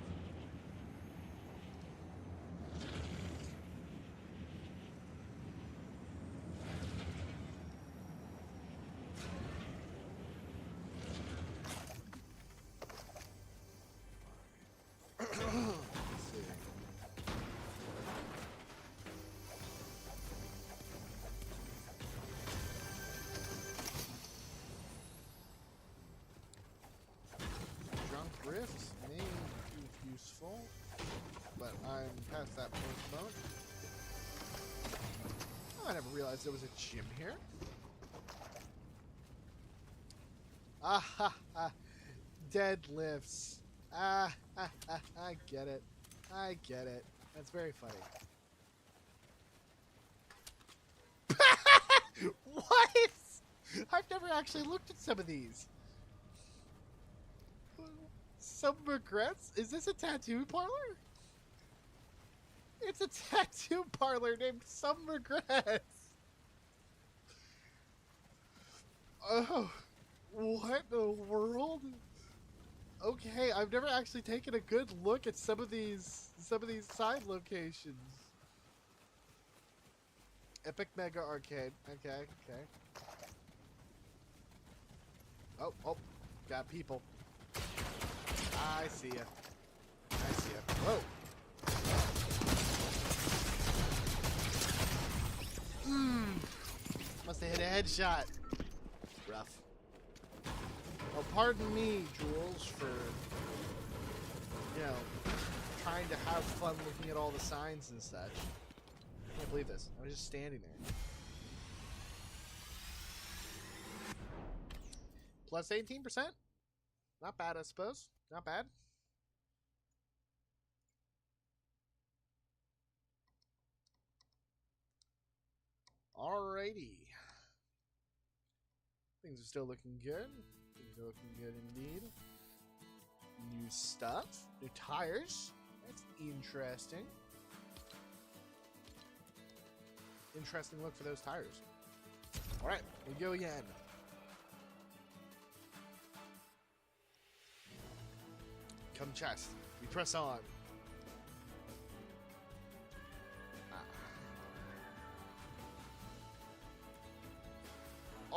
Rifts may be useful, but I'm past that point at the moment. Oh, I never realized there was a gym here. Ah ha ha! Deadlifts. Ah ha ha! I get it. I get it. That's very funny. What? I've never actually looked at some of these. Some regrets? Is this a tattoo parlor? It's a tattoo parlor named Some Regrets. Oh, what in the world? Okay, I've never actually taken a good look at some of these side locations. Epic Mega Arcade. Okay, okay. Oh, got people. I see ya. I see ya. Whoa. Must have hit a headshot. Rough. Oh, pardon me, Jules, for, trying to have fun looking at all the signs and such. I can't believe this. I was just standing there. Plus 18%? Not bad, I suppose. Not bad. Alrighty. Things are still looking good. Things are looking good indeed. New stuff. New tires. That's interesting. Interesting look for those tires. Alright, we go again. Come chest. We press on.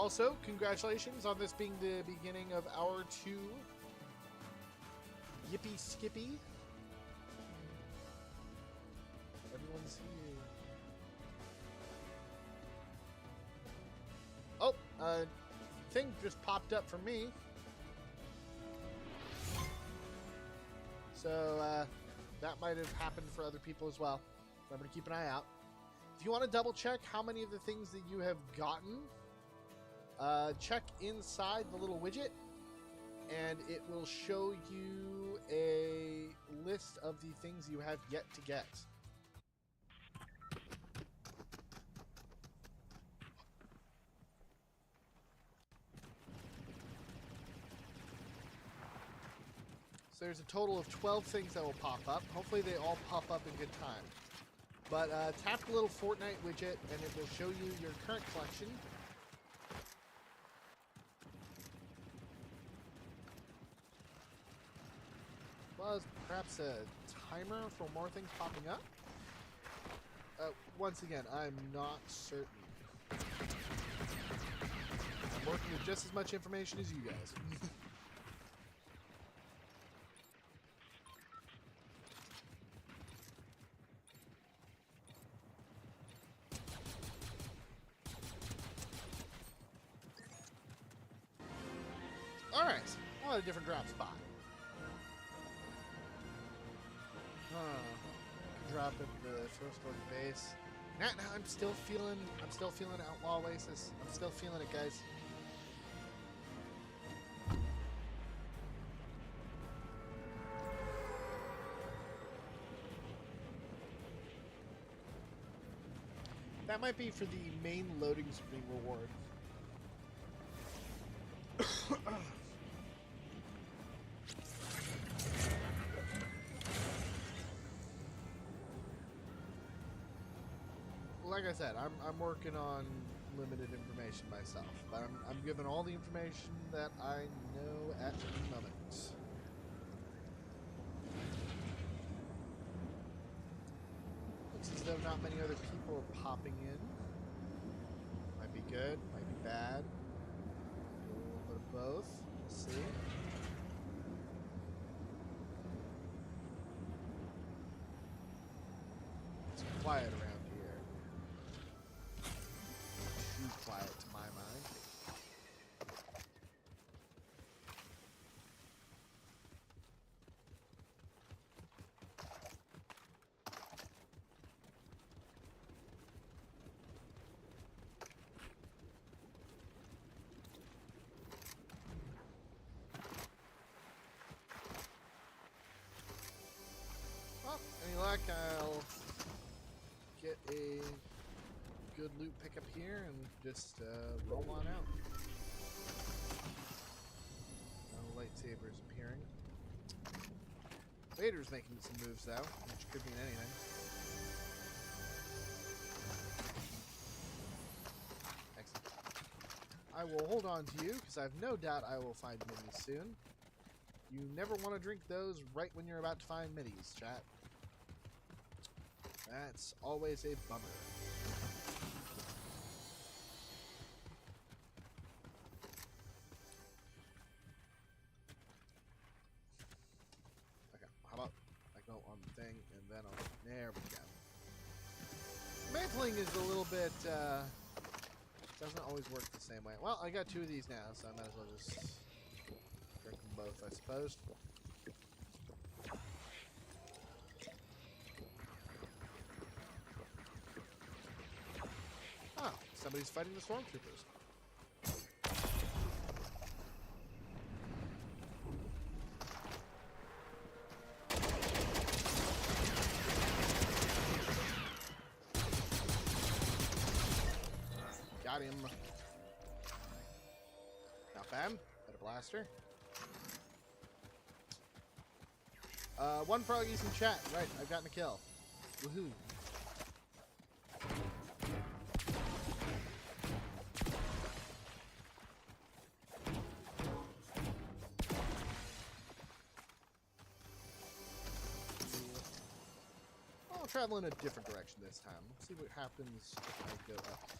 Also, congratulations on this being the beginning of Hour 2. Yippee Skippy. Everyone's here. Oh, thing just popped up for me. So, that might have happened for other people as well. Remember to keep an eye out. If you want to double check how many of the things that you have gotten, check inside the little widget, and it will show you a list of the things you have yet to get. So there's a total of 12 things that will pop up. Hopefully they all pop up in good time. But tap the little Fortnite widget and it will show you your current collection. Plus perhaps a timer for more things popping up. Once again, I'm not certain. I'm working with just as much information as you guys. Alright, a lot of different drop spot. Drop at the first floor base. Now I'm still feeling Outlaw Oasis. I'm still feeling it, guys. That might be for the main loading screen reward. Like I said, I'm working on limited information myself, but I'm giving all the information that I know at the moment. Looks as though not many other people are popping in. Might be good, might be bad. A little bit of both. Let's see. It's quiet around. Quiet to my mind. Well, any luck, I'll get a good loot pickup here and just roll on out. No lightsabers appearing. Vader's making some moves though, which could mean anything. Excellent. I will hold on to you because I have no doubt I will find minis soon. You never want to drink those right when you're about to find minis, chat. That's always a bummer. On the thing, and then I'll... There we go. Mantling is a little bit, doesn't always work the same way. Well, I got two of these now, so I might as well just drink them both, I suppose. Oh, somebody's fighting the stormtroopers. Got him. Not bad. Better blaster. One froggy's in chat. Right, I've gotten a kill. Woohoo. I'll travel in a different direction this time. Let's see what happens if I go up.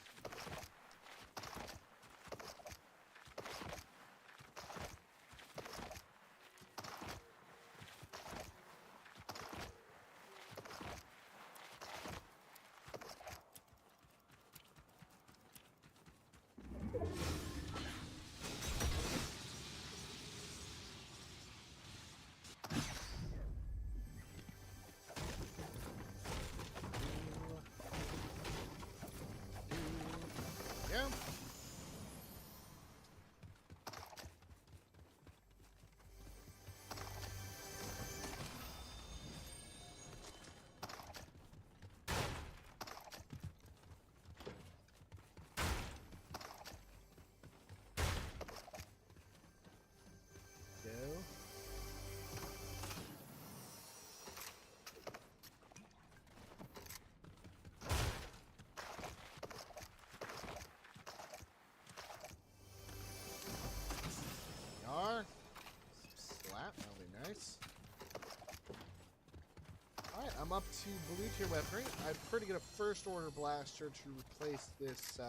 I'm up to blue tier weaponry. I prefer to get a first order blaster to replace this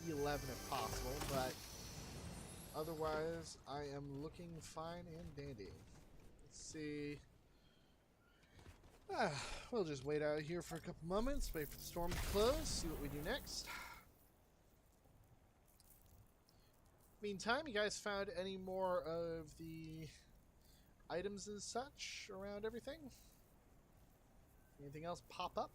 E11 if possible, but otherwise I am looking fine and dandy. Let's see. We'll just wait out here for a couple moments, wait for the storm to close, see what we do next. Meantime, you guys found any more of the items and such around everything? Anything else pop up?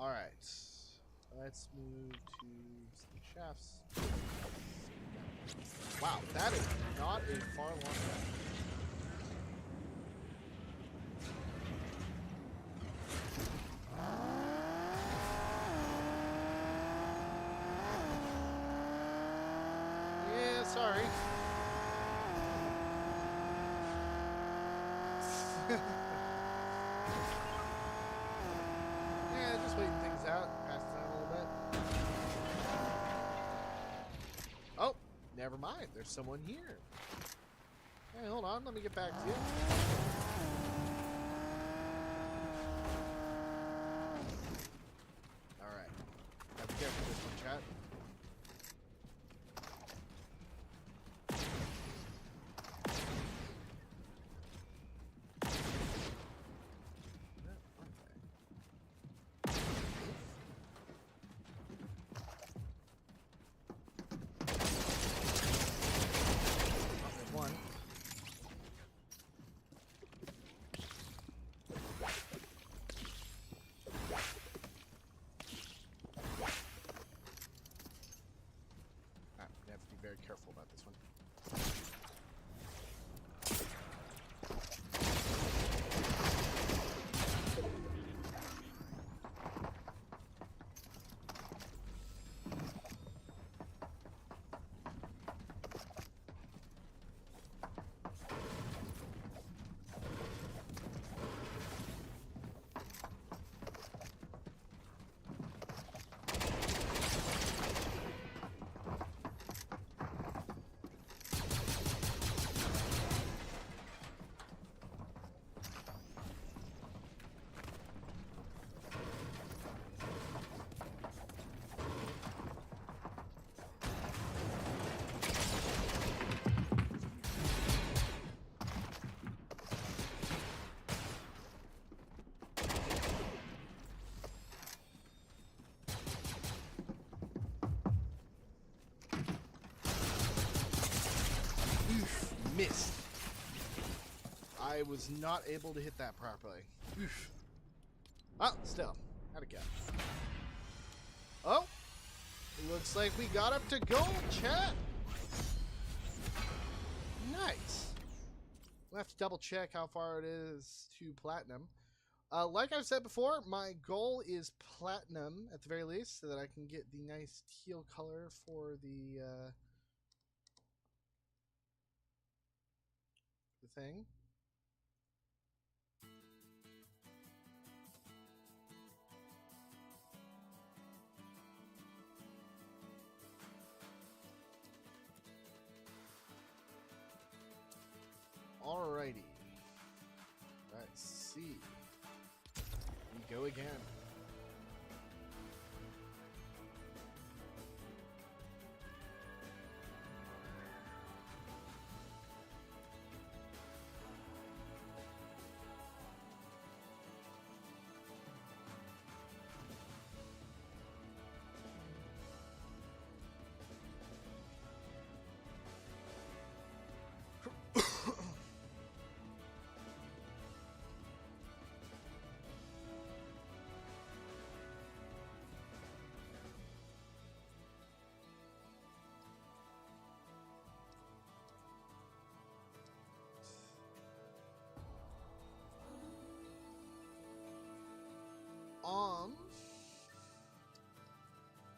Alright, let's move to some shafts. Wow, that is not a far long way. Yeah, sorry. Yeah, just waiting things out. Pass it down a little bit. Oh, never mind. There's someone here. Hey, hold on. Let me get back to you. Alright. Now be careful with this one, chat. Very careful about this one. Missed. I was not able to hit that properly. Oof. Oh, still. How'd it go? Oh! Looks like we got up to gold, chat! Nice. We'll have to double check how far it is to platinum. Like I've said before, my goal is platinum at the very least, so that I can get the nice teal color for the thing. Alrighty. Let's see. We go again.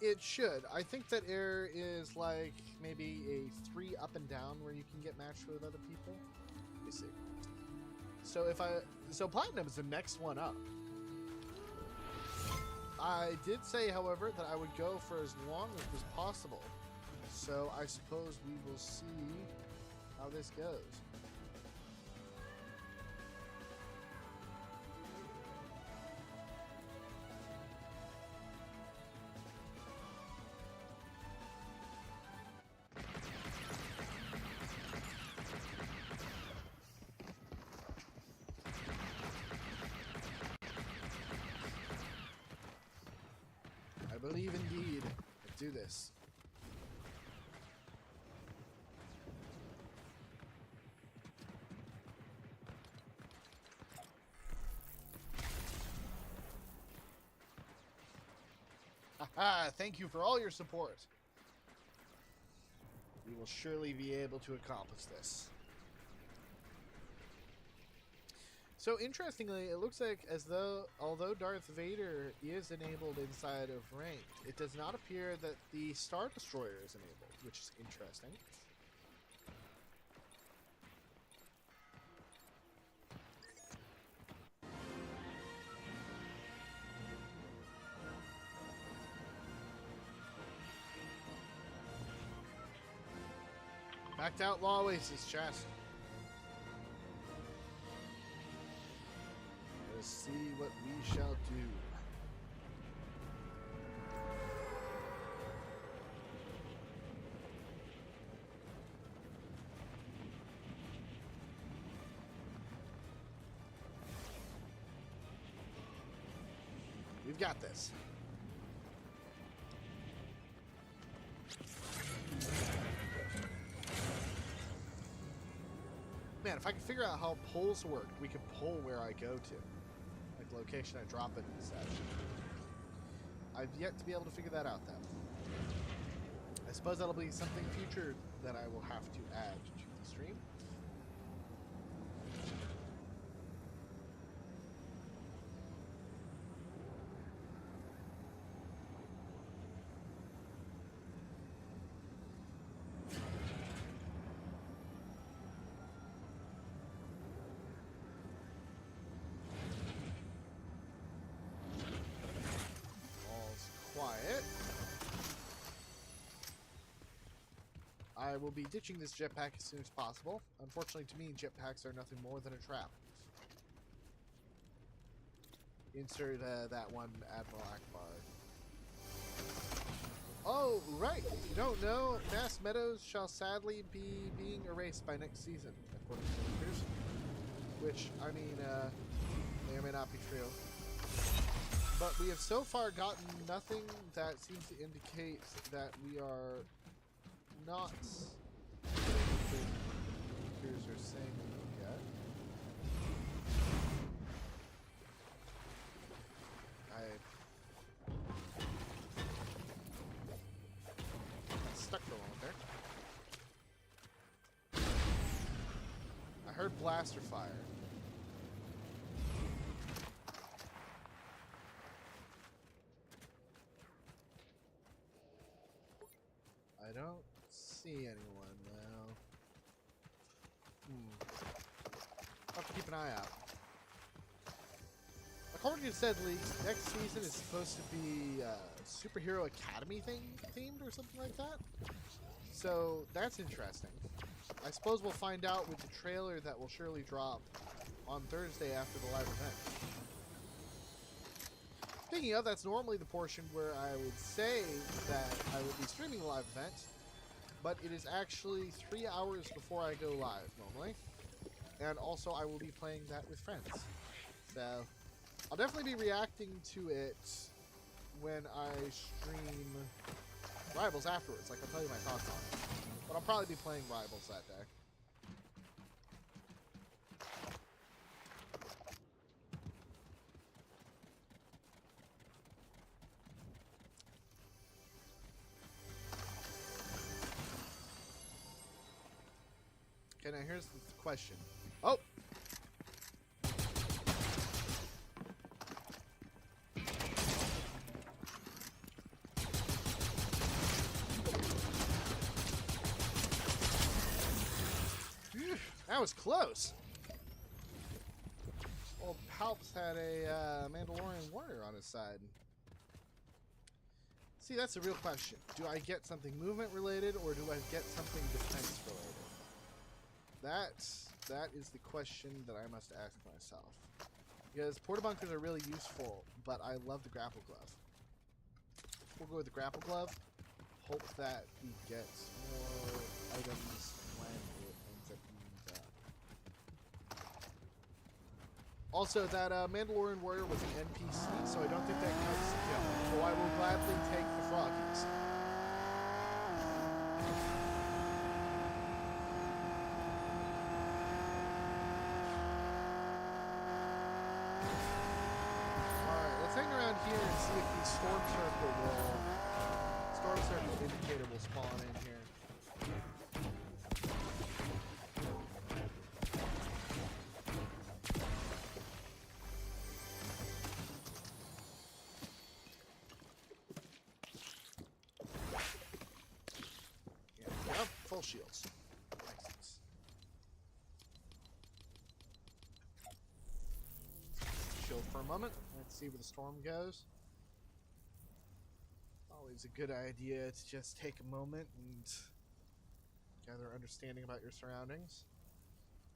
It should. I think that air is like maybe a 3 up and down where you can get matched with other people. Let me see. So platinum is the next one up. I did say, however, that I would go for as long as was possible. So I suppose we will see how this goes. I believe indeed. Let's do this. Haha, thank you for all your support. We will surely be able to accomplish this. So interestingly, it looks like as though, although Darth Vader is enabled inside of Ranked, it does not appear that the Star Destroyer is enabled, which is interesting. Backed Outlaw Oasis, chat. Let's see what we shall do. We've got this. Man, if I could figure out how polls work, we could poll where I go to. Like the location I drop it and such. I've yet to be able to figure that out, though. I suppose that'll be something future that I will have to add to the stream. Quiet. I will be ditching this jetpack as soon as possible. Unfortunately to me, jetpacks are nothing more than a trap. Insert that one, Admiral Akbar. Oh, right. If you don't know, Mass Meadows shall sadly be being erased by next season, according to the leakers. Which, I mean, may or may not be true. But we have so far gotten nothing that seems to indicate that we are not what the leakers are saying yet. Got stuck for a moment there. I heard blaster fire. I don't see anyone now. I'll have to keep an eye out. According to said leaks, next season is supposed to be Superhero Academy themed or something like that. So that's interesting. I suppose we'll find out with the trailer that will surely drop on Thursday after the live event. Speaking of, that's normally the portion where I would say that I will be streaming a live event, but it is actually 3 hours before I go live normally. And also I will be playing that with friends. So I'll definitely be reacting to it when I stream Rivals afterwards. Like, I'll tell you my thoughts on it. But I'll probably be playing Rivals that day. Okay, now here's the question. Oh! That was close. Old Palps had a Mandalorian warrior on his side. See, that's a real question. Do I get something movement related, or do I get something defense related? That is the question that I must ask myself. Because porta bunkers are really useful, but I love the grapple glove. We'll go with the grapple glove. Hope that we get more items when it ends up being done. Also, that Mandalorian warrior was an NPC, so I don't think that counts as a kill. So I will gladly take the froggies. Hang around here and see if the storm circle indicator will spawn in here. Yeah, yep, full shields. Shield for a moment. Let's see where the storm goes. Always a good idea to just take a moment and gather understanding about your surroundings.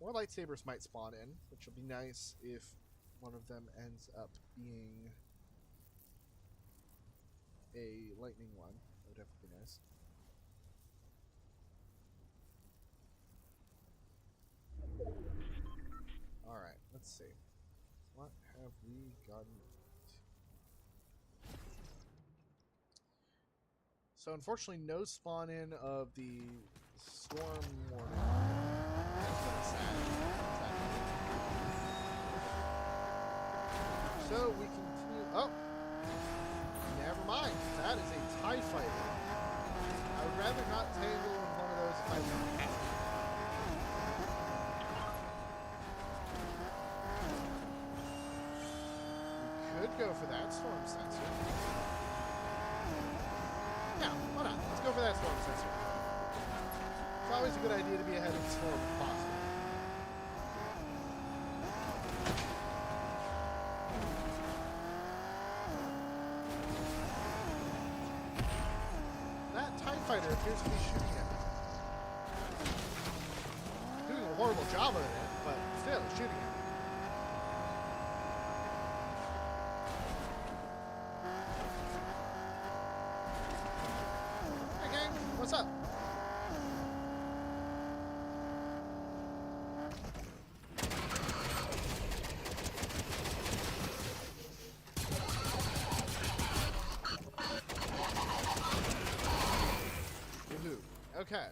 More lightsabers might spawn in, which will be nice if one of them ends up being a lightning one. That would definitely be nice. Alright, let's see. What have we gotten? So unfortunately, no spawn in of the storm warning. That's sad. So we continue. Oh, never mind. That is a TIE fighter. I would rather not tangle in one of those if I don't have to. We could go for that storm sensor. Yeah, why not? Let's go for that storm sensor. It's always a good idea to be ahead of the storm if possible. That TIE fighter appears to be shooting at me. Doing a horrible job of it, but still shooting at me. What's up? Woohoo. Okay.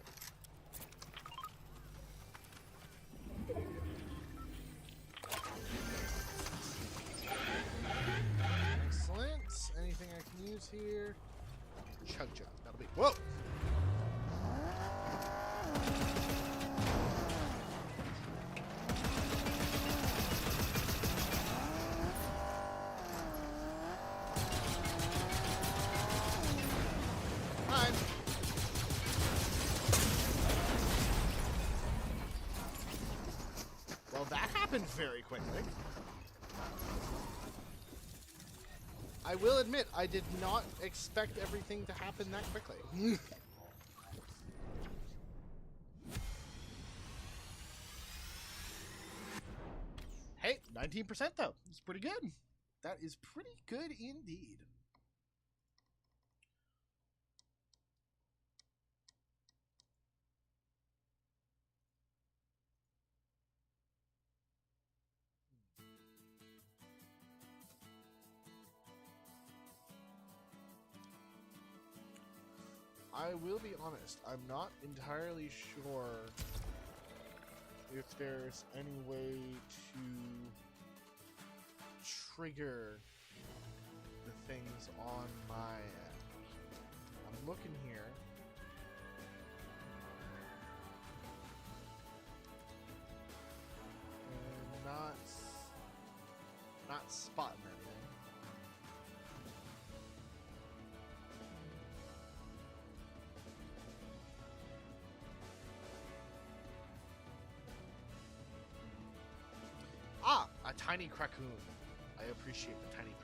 Excellent. Anything I can use here? Chug chug. That'll be. Whoa! Well, that happened very quickly. I will admit, I did not expect everything to happen that quickly. Hey, 19% though. It's pretty good. That is pretty good indeed. I will be honest, I'm not entirely sure if there's any way to trigger the things on my end. I'm looking here. And not spotting anything. A tiny raccoon. I appreciate the tiny raccoon.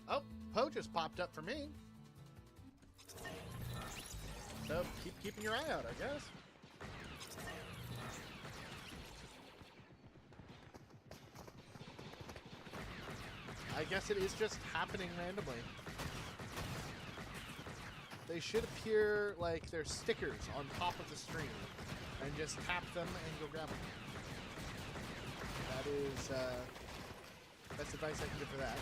Oh, Poe just popped up for me. So keep keeping your eye out, I guess. I guess it is just happening randomly. They should appear like they're stickers on top of the stream, and just tap them and go grab them. That is best advice I can give for that.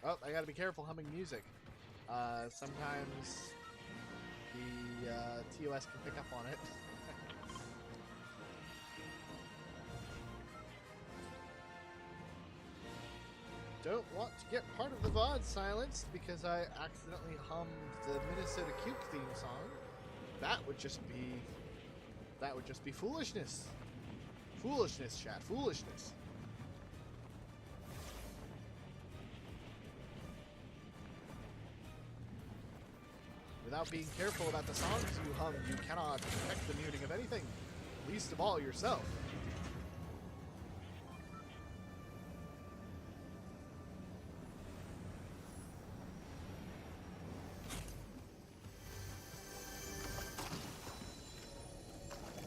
Oh, I gotta be careful humming music. Sometimes the TOS can pick up on it. Don't want to get part of the VOD silenced because I accidentally hummed the Minnesota Cuke theme song. That would just be foolishness. Foolishness, chat. Foolishness. Without being careful about the songs you hum, you cannot protect the muting of anything. Least of all yourself.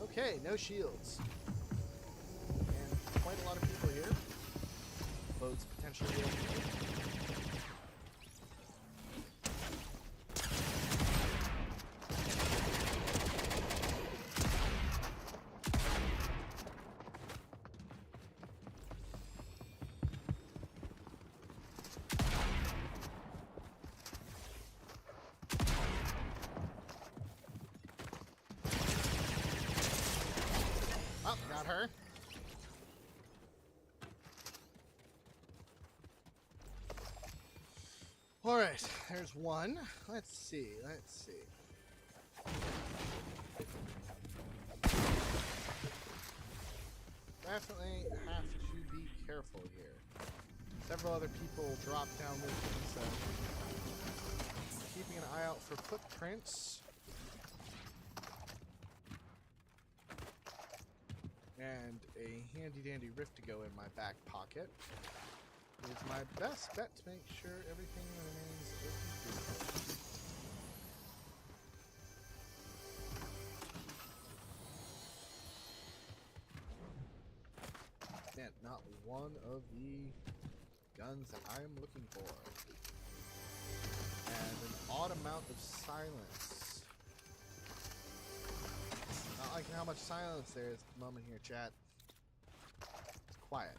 Okay, no shields. And quite a lot of people here. Boats potentially will. Oh, got her. All right, there's one. Let's see. Definitely have to be careful here. Several other people drop down with me, so keeping an eye out for footprints. And a handy-dandy rift to go in my back pocket is my best bet to make sure everything remains open. Man, not one of the guns that I'm looking for. And an odd amount of silence. Not liking how much silence there is at the moment here, chat. It's quiet.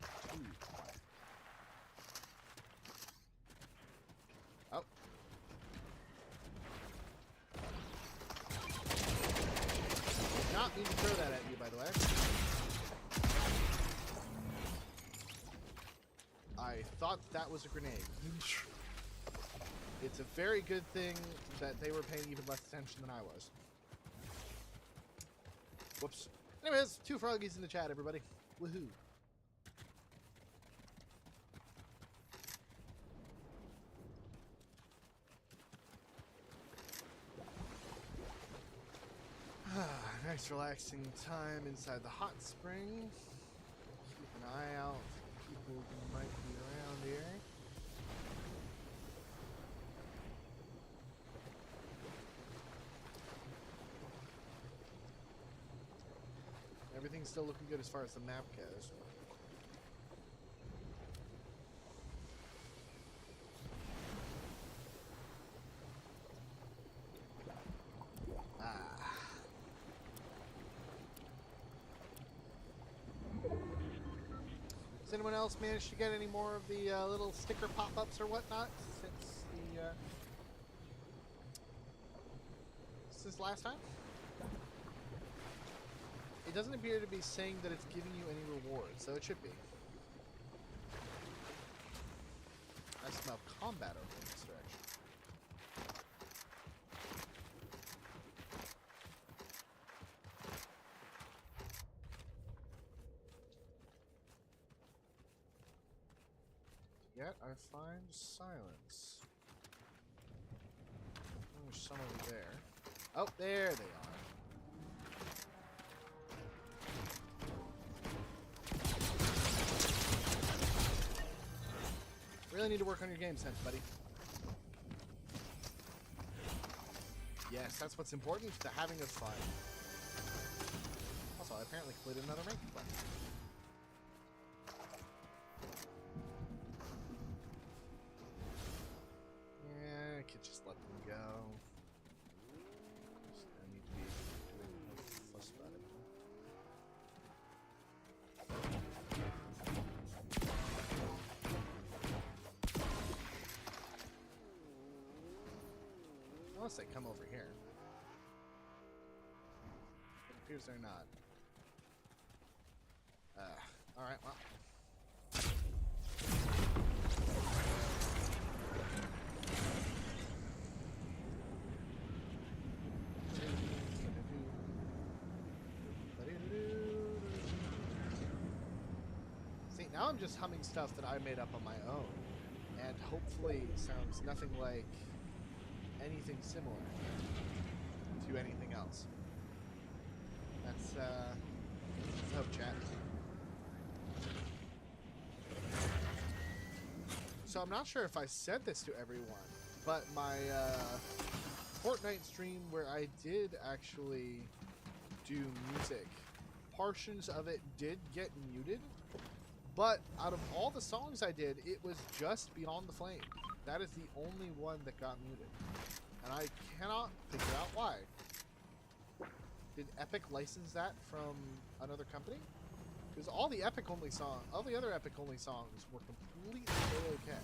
Too quiet. Oh. Did not mean to throw that at you, by the way. I thought that was a grenade. It's a very good thing that they were paying even less attention than I was. Whoops. Anyways, 2 froggies in the chat, everybody. Woohoo. Nice relaxing time inside the hot spring. Keep an eye out for people who might be around here. Everything's still looking good as far as the map goes. Does anyone else managed to get any more of the little sticker pop-ups or whatnot since last time? It doesn't appear to be saying that it's giving you any rewards, so it should be. I smell combat over in this direction. Yet I find silence. Oh, there's some over there. Oh, there they are. Really need to work on your game sense, buddy. Yes, that's what's important to having a fight. Also, I apparently completed another rank button. Yeah, I could just let them go. I need to be doing no fuss about it. Unless they come over here. It appears they're not. Alright, well. See, now I'm just humming stuff that I made up on my own. And hopefully it sounds nothing like anything similar to anything else. That's hope, chat. So I'm not sure if I said this to everyone, but my Fortnite stream where I did actually do music, portions of it did get muted, but out of all the songs I did, it was just Beyond the Flame. That is the only one that got muted. And I cannot figure out why. Did Epic license that from another company? Because all the other Epic only songs were completely okay.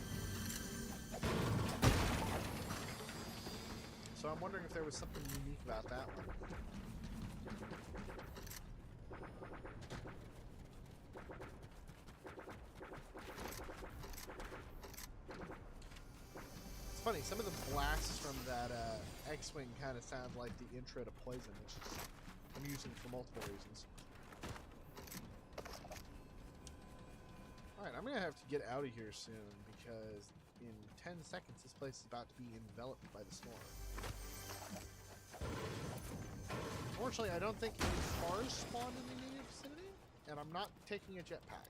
So I'm wondering if there was something unique about that one. It's funny, some of the blasts from that X-Wing kind of sound like the intro to Poison, which is amusing for multiple reasons. Alright, I'm going to have to get out of here soon, because in 10 seconds this place is about to be enveloped by the storm. Unfortunately, I don't think any cars spawned in the immediate vicinity, and I'm not taking a jetpack.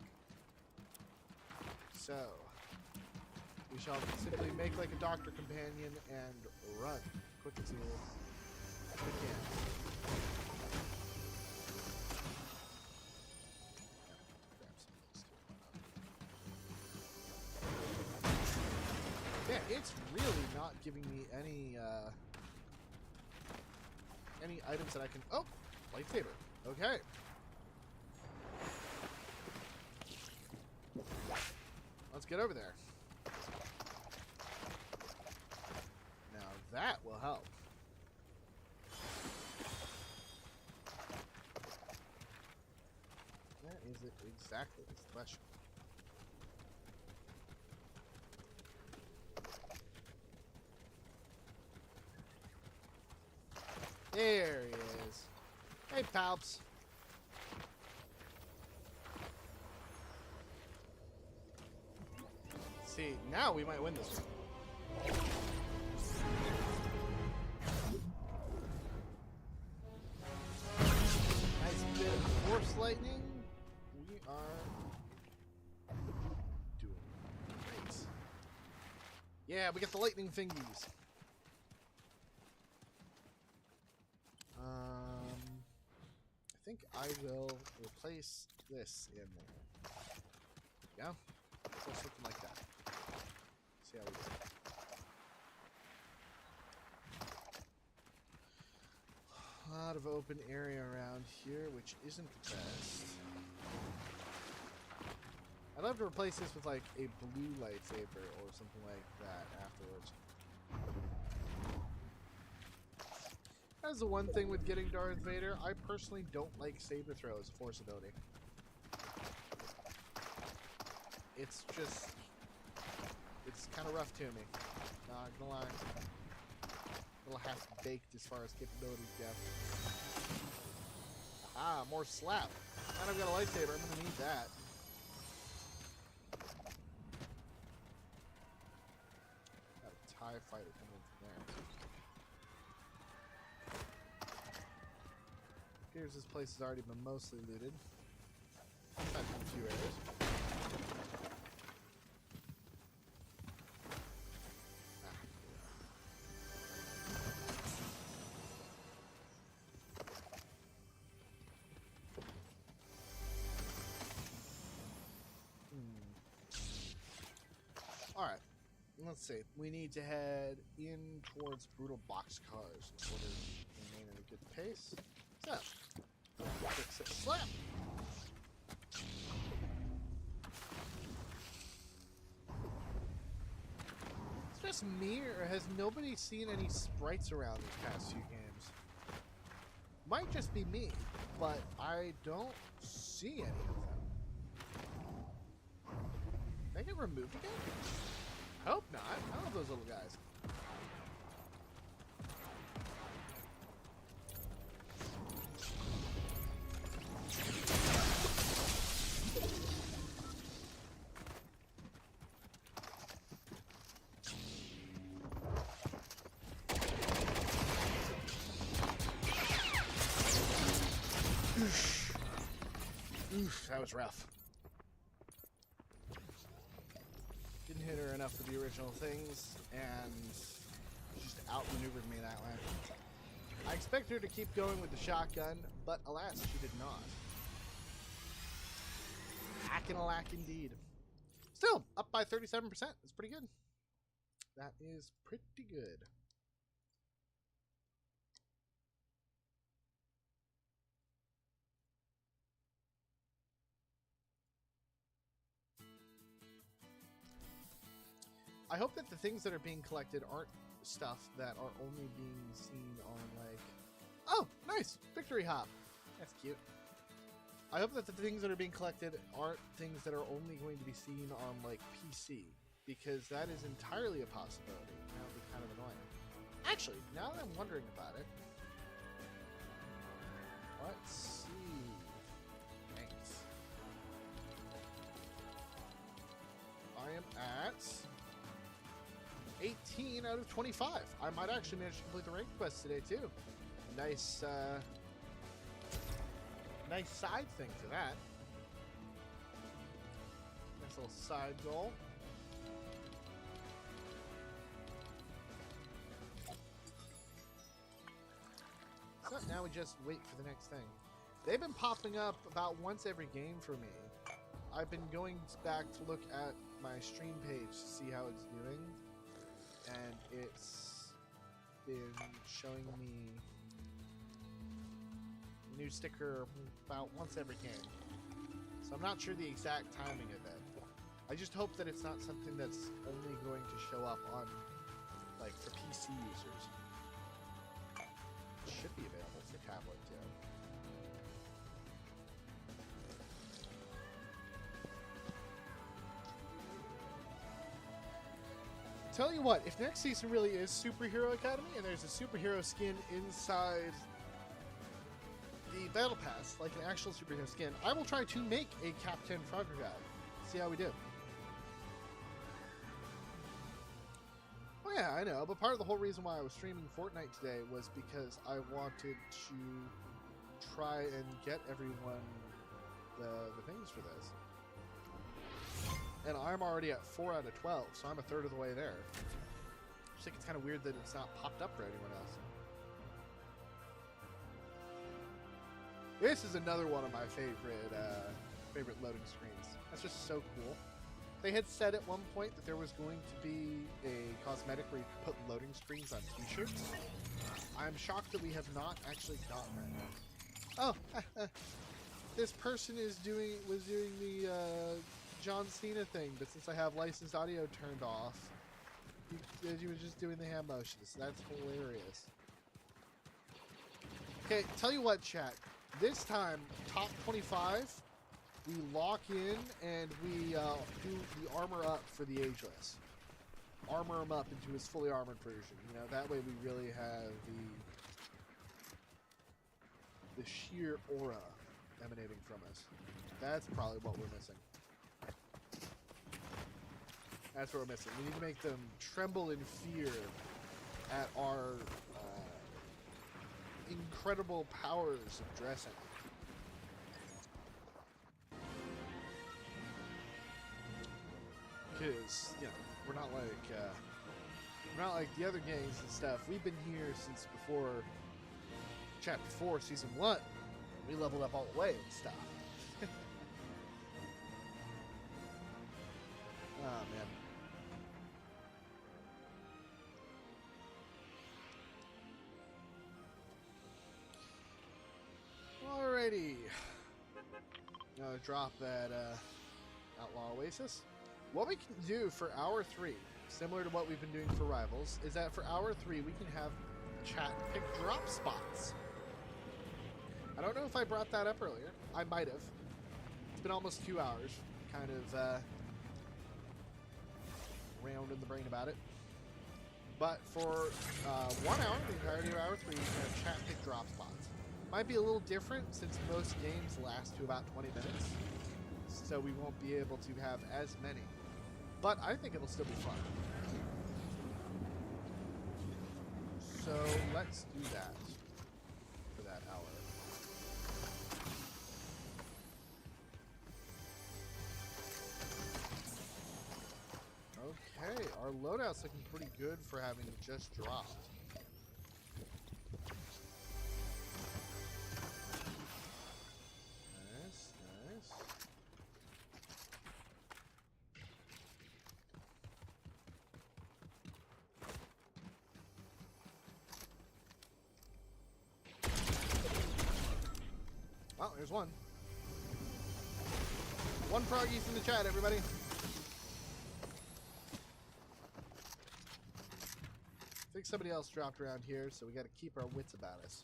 So, we shall simply make like a doctor companion and run quick as we can. Yeah, it's really not giving me any items that I can... Oh! Lightsaber. Okay. Let's get over there. Now that will help. Where is it exactly is the question. There he is. Hey, Palps. See, now we might win this one. Nice bit of force lightning. We are doing great. Yeah, we get the lightning fingies. I think I will replace this in there. Yeah, so something like that. See how we do. A lot of open area around here, which isn't the best. I I'd love to replace this with like a blue lightsaber or something like that afterwards. That's the one thing with getting Darth Vader. I personally don't like saber throw as a force ability. It's just, it's kind of rough to me. Not gonna lie. A little half-baked as far as capabilities go. Aha, more slap. And I've got a lightsaber. I'm gonna need that. Got a TIE fighter coming from there. Appears this place has already been mostly looted. Aside from 2 areas. Alright, let's see. We need to head in towards brutal boxcars in order to remain at a good pace. So, quick sit slap. It's just me, or has nobody seen any sprites around these past few games? Might just be me, but I don't see any of them. Did they get removed again? Hope not. I love those little guys. Oof, that was rough. Didn't hit her enough for the original things, and just outmaneuvered me that way. I expect her to keep going with the shotgun, but alas, she did not. Hack and a lack indeed. Still, up by 37%. That's pretty good. That is pretty good. I hope that the things that are being collected aren't stuff that are only being seen on, like... Oh, nice! Victory hop! That's cute. I hope that the things that are being collected aren't things that are only going to be seen on, like, PC. Because that is entirely a possibility. That would be kind of annoying. Actually, now that I'm wondering about it... Let's see... Thanks. I am at... 18 out of 25. I might actually manage to complete the rank quest today too. Nice, nice side thing to that. Nice little side goal. So now we just wait for the next thing. They've been popping up about once every game for me. I've been going back to look at my stream page to see how it's doing. And it's been showing me a new sticker about once every game. So I'm not sure the exact timing of it. I just hope that it's not something that's only going to show up on, like, for PC users. It should be available for tablet too. Tell you what, if next season really is Superhero Academy and there's a superhero skin inside the Battle Pass, like an actual superhero skin, I will try to make a Captain Frogger guy. See how we do. Oh yeah, I know, but part of the whole reason why I was streaming Fortnite today was because I wanted to try and get everyone the things for this. And I'm already at 4 out of 12, so I'm a third of the way there. I just think it's kind of weird that it's not popped up for anyone else. This is another one of my favorite loading screens. That's just so cool. They had said at one point that there was going to be a cosmetic where you could put loading screens on t-shirts. I'm shocked that we have not actually gotten that. Oh, this person was doing the John Cena thing, but since I have licensed audio turned off, he was just doing the hand motions. That's hilarious. Okay, tell you what, chat. This time, top 25, we lock in and we do the armor up for the Ageless. Armor him up into his fully armored version. You know, that way we really have the sheer aura emanating from us. That's probably what we're missing. That's what we're missing. We need to make them tremble in fear at our incredible powers of dressing. Because, you know, we're not like the other games and stuff. We've been here since before Chapter 4, Season 1. We leveled up all the way and stuff. Oh, man. Alrighty. Drop that Outlaw Oasis. What we can do for Hour 3, similar to what we've been doing for Rivals, is that for Hour 3 we can have chat pick drop spots. I don't know if I brought that up earlier. I might have. It's been almost 2 hours. Kind of round in the brain about it. But for 1 hour, the entirety of Hour 3, we can have chat pick drop spots. Might be a little different since most games last to about 20 minutes. So we won't be able to have as many. But I think it'll still be fun. So let's do that for that hour. Okay, our loadout's looking pretty good for having just dropped. Nice, nice. Well, there's one. One froggies in the chat, everybody. I think somebody else dropped around here, so we got to keep our wits about us.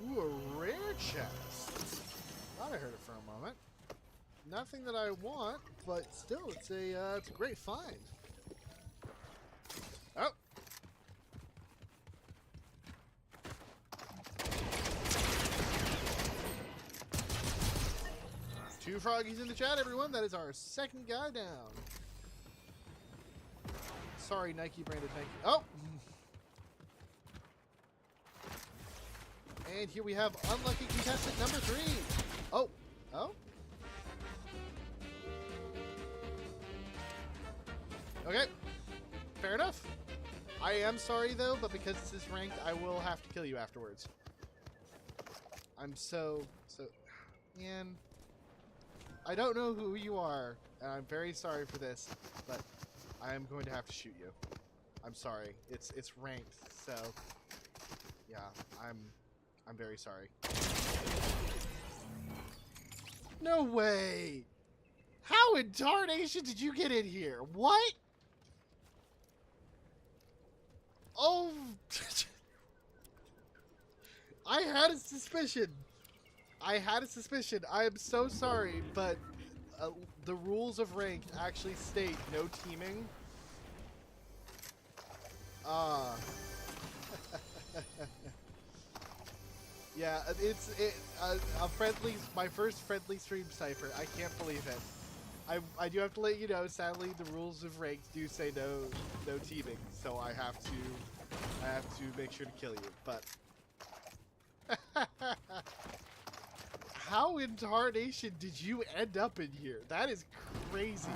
Ooh, a rare chest. Thought I heard it for a moment. Nothing that I want, but still, it's a great find. Oh. Two froggies in the chat, everyone. That is our second guy down. Sorry, Nike branded Nike. Oh. And here we have unlucky contestant number 3. Oh. Oh. Okay. Fair enough. I am sorry, though, but because this is ranked, I will have to kill you afterwards. I'm so... Man. I don't know who you are, and I'm very sorry for this, but I am going to have to shoot you. I'm sorry. It's ranked, so... Yeah, I'm very sorry. No way! How in tarnation did you get in here? What? Oh! I had a suspicion. I am so sorry, but the rules of ranked actually state no teaming. Yeah, my first friendly stream cipher. I can't believe it. I do have to let you know. Sadly, the rules of ranked do say no teaming, so I have to make sure to kill you. But how in tarnation did you end up in here? That is crazy.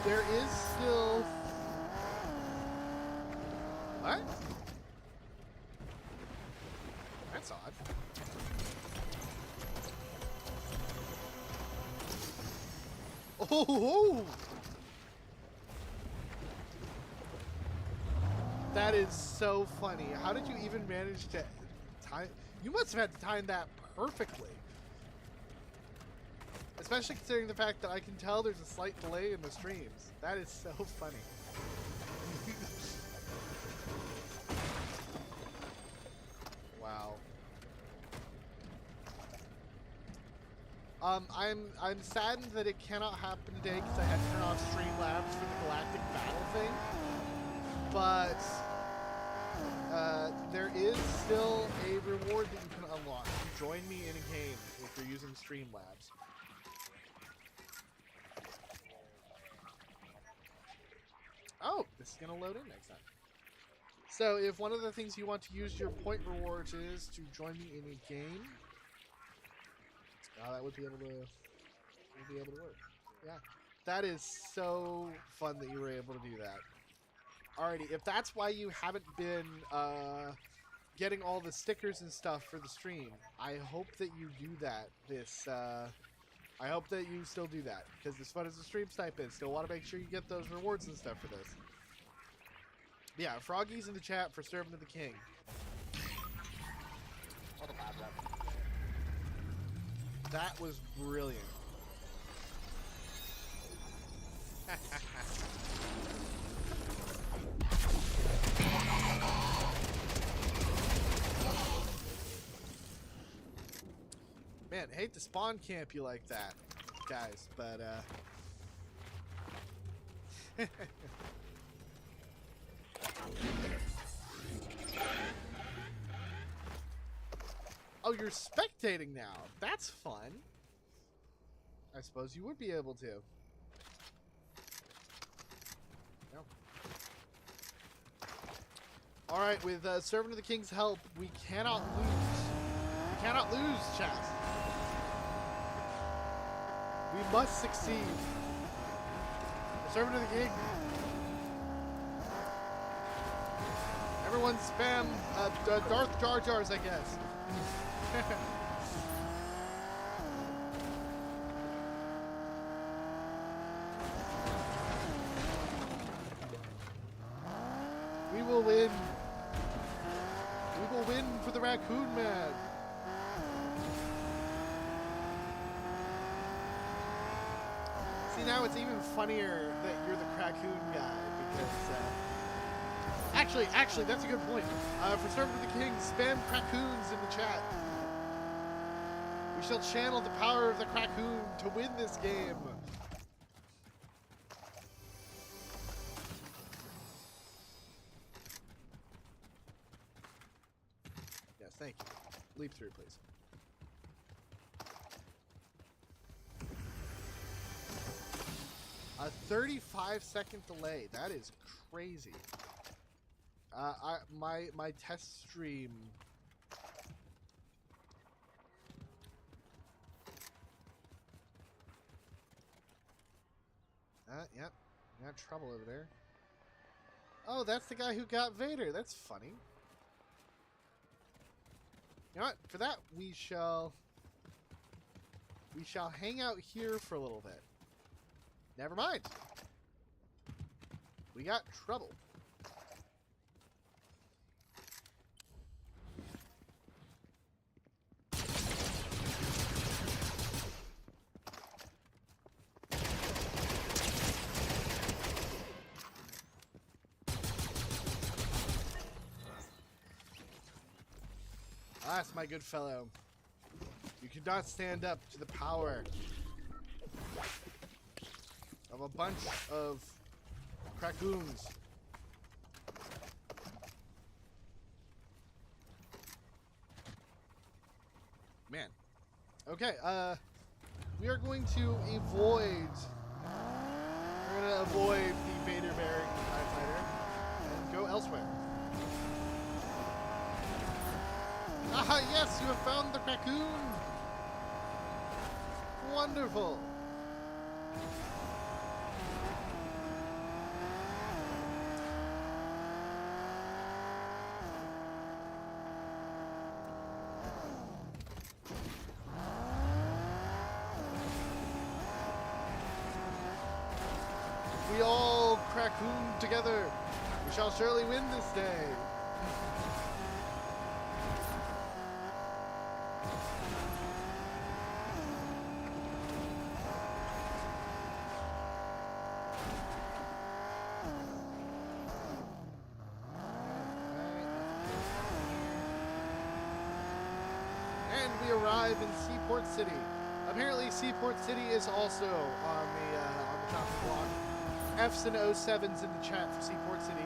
there is still... What? That's odd. Oh! That is so funny. How did you even manage to time? You must have had to time that perfectly. Especially considering the fact that I can tell there's a slight delay in the streams. That is so funny. Wow. I'm saddened that it cannot happen today because I had to turn off Streamlabs for the Galactic Battle thing. But there is still a reward that you can unlock. Join me in a game if you're using Streamlabs. Oh, this is going to load in next time. So if one of the things you want to use your point rewards is to join me in a game, that would be able to work. Yeah. That is so fun that you were able to do that. Alrighty, if that's why you haven't been getting all the stickers and stuff for the stream, I hope that you do that I hope that you still do that, because as fun as the stream snipe is, still want to make sure you get those rewards and stuff for this. Yeah, Froggy's in the chat for Servant of the King. That was brilliant. Man, hate to spawn camp you like that, guys, but oh, you're spectating now. That's fun. I suppose you would be able to. No. Alright, with Servant of the King's help, we cannot lose. We cannot lose, chat. We must succeed. Servant of the King. Everyone spam Darth Jar Jars, I guess. We will win. We will win for the Raccoon Man. See, now it's even funnier that you're the Raccoon guy, because actually, that's a good point. For Servant of the King, spam Raccoons in the chat. We shall channel the power of the Raccoon to win this game. Yes, thank you. Leap through, please. A 35-second delay. That is crazy. My test stream. Yep. Got trouble over there. Oh, that's the guy who got Vader. That's funny. You know what? For that, we shall hang out here for a little bit. Never mind. We got trouble. Alas, my good fellow, you could not stand up to the power of a bunch of Raccoons. Man. Okay, we are going to avoid the Vader bearing TIE fighter and go elsewhere. Ah, yes, you have found the Raccoon! raccoon together. We shall surely win this day. And we arrive in Seaport City. Apparently, Seaport City is also on the top of the block. F's and 07s in the chat for Seaport City.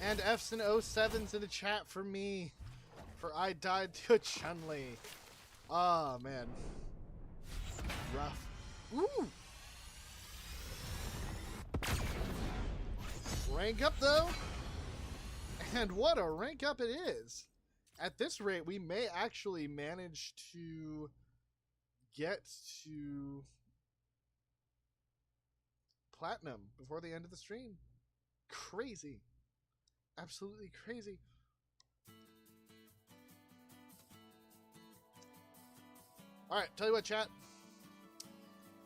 And F's and 07s in the chat for me. For I died to a Chun-Li. Oh, man. Rough. Ooh! Rank up, though. And what a rank up it is. At this rate, we may actually manage to get to Platinum before the end of the stream. Crazy. Absolutely crazy. Alright, tell you what, chat.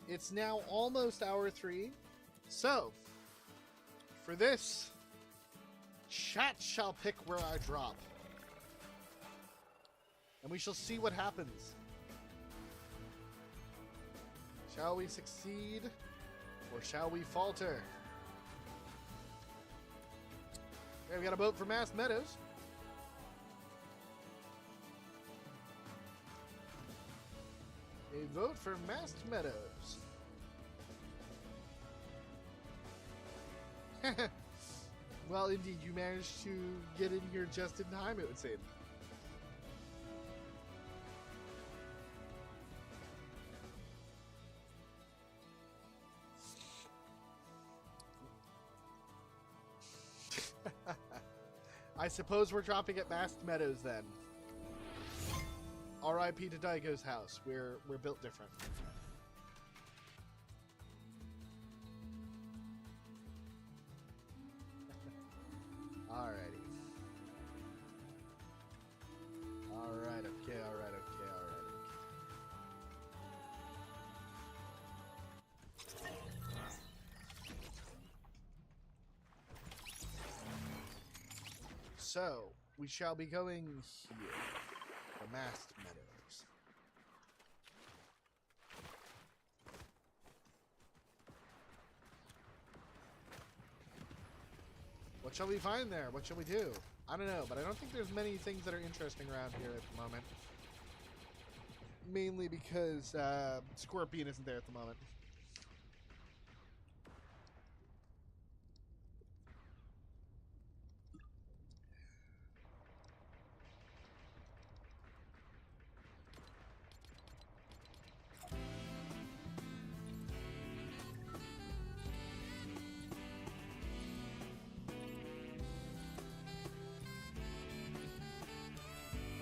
It's now almost hour 3. So, for this, chat shall pick where I drop. And we shall see what happens. Shall we succeed, or shall we falter? Okay, we got a vote for Mass Meadows. A vote for Masked Meadows. Well, indeed, you managed to get in here just in time, it would seem. I suppose we're dropping at Masked Meadows then. R.I.P. to Daigo's house. We're built different. Alrighty. Alright, okay, alright, okay, alright. So, we shall be going here. The Masked Meadows. What shall we find there? What shall we do? I don't know, but I don't think there's many things that are interesting around here at the moment. Mainly because Scorpion isn't there at the moment.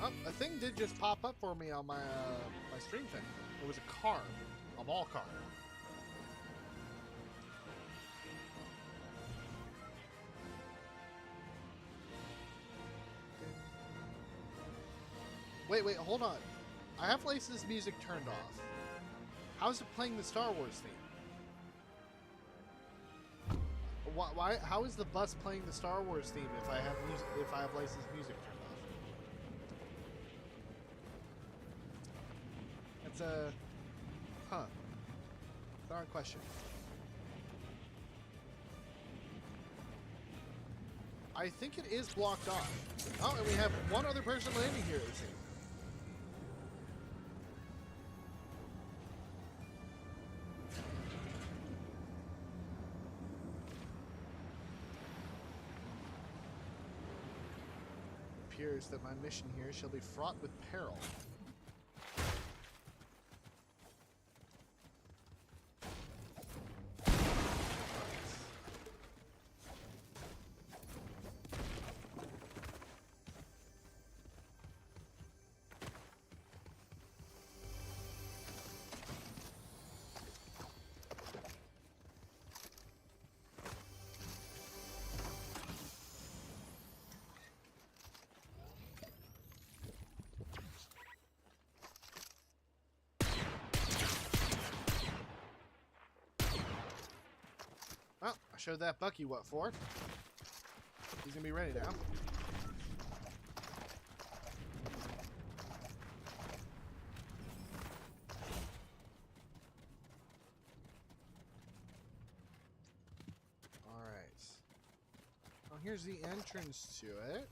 Oh, a thing did just pop up for me on my my stream thing. It was a card, a mall card. Wait, hold on. I have Lace's music turned off. How is it playing the Star Wars theme? Why? How is the bus playing the Star Wars theme if I have music? If I have Lace's music turned off? That's a darn question. I think it is blocked off. Oh, and we have one other person landing here, it seems. It appears that my mission here shall be fraught with peril. showed that Bucky what for. He's gonna be ready now. Alright. Well, here's the entrance to it.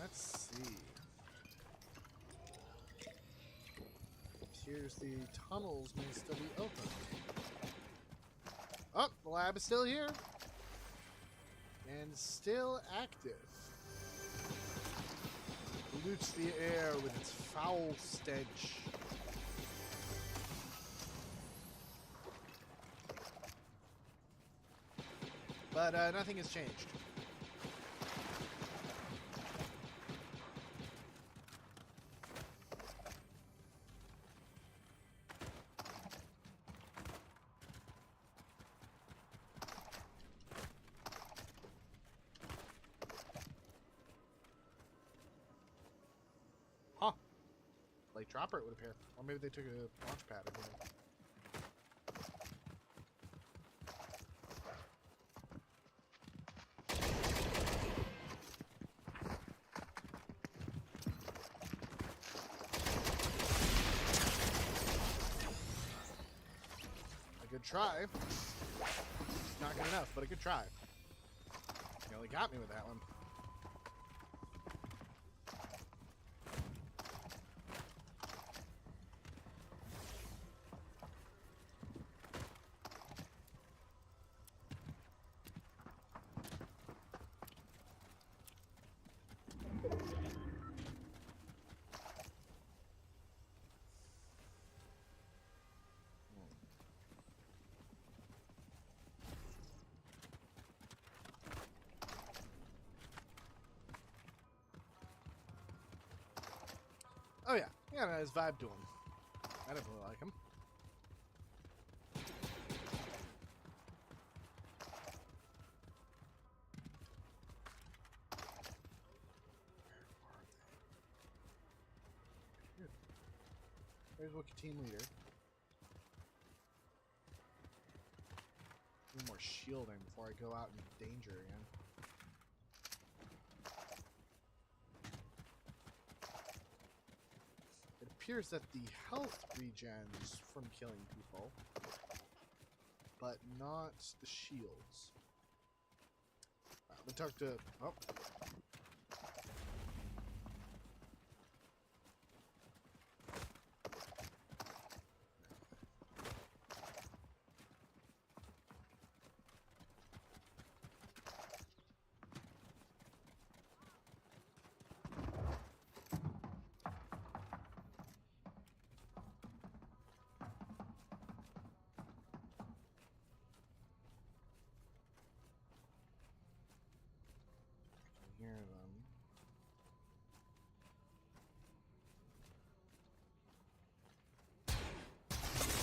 Let's see. Here's the tunnels may still be open. Oh, the lab is still here. And still active. Pollutes the air with its foul stench. But nothing has changed. Huh. Like dropper it would appear. Or maybe they took a launch pad or something. A good try. Not good enough, but a good try. You only got me with that one. Oh yeah, he got a nice vibe to him. I don't really like him. There's Wookiee team leader. A little more shielding before I go out in danger again. It appears that the health regens from killing people, but not the shields. I'm gonna talk to... Oh. Hear them.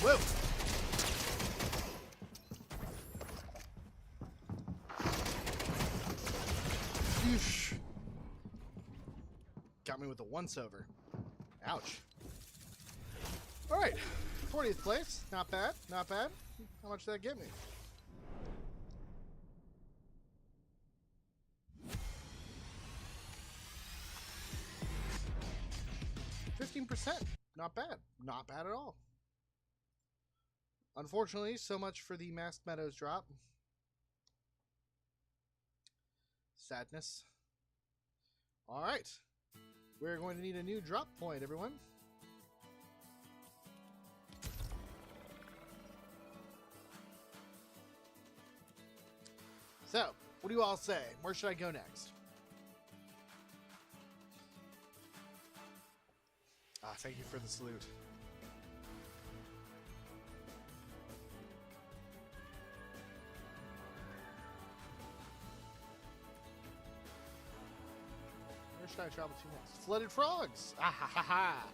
Whoa! Yeesh. Got me with a once-over. Ouch. Alright, 40th place. Not bad, not bad. How much did that get me? 15%. Not bad. Not bad at all. Unfortunately, so much for the Masked Meadows drop. Sadness. Alright. We're going to need a new drop point, everyone. So, what do you all say? Where should I go next? Ah, thank you for the salute. Where should I travel to next? Flooded frogs! Ah ha ha ha!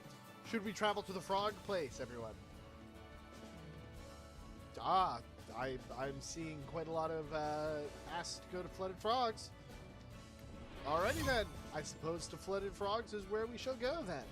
Should we travel to the frog place, everyone? Ah, I'm seeing quite a lot of asks to go to Flooded Frogs. Alrighty then, I suppose to Flooded Frogs is where we shall go then.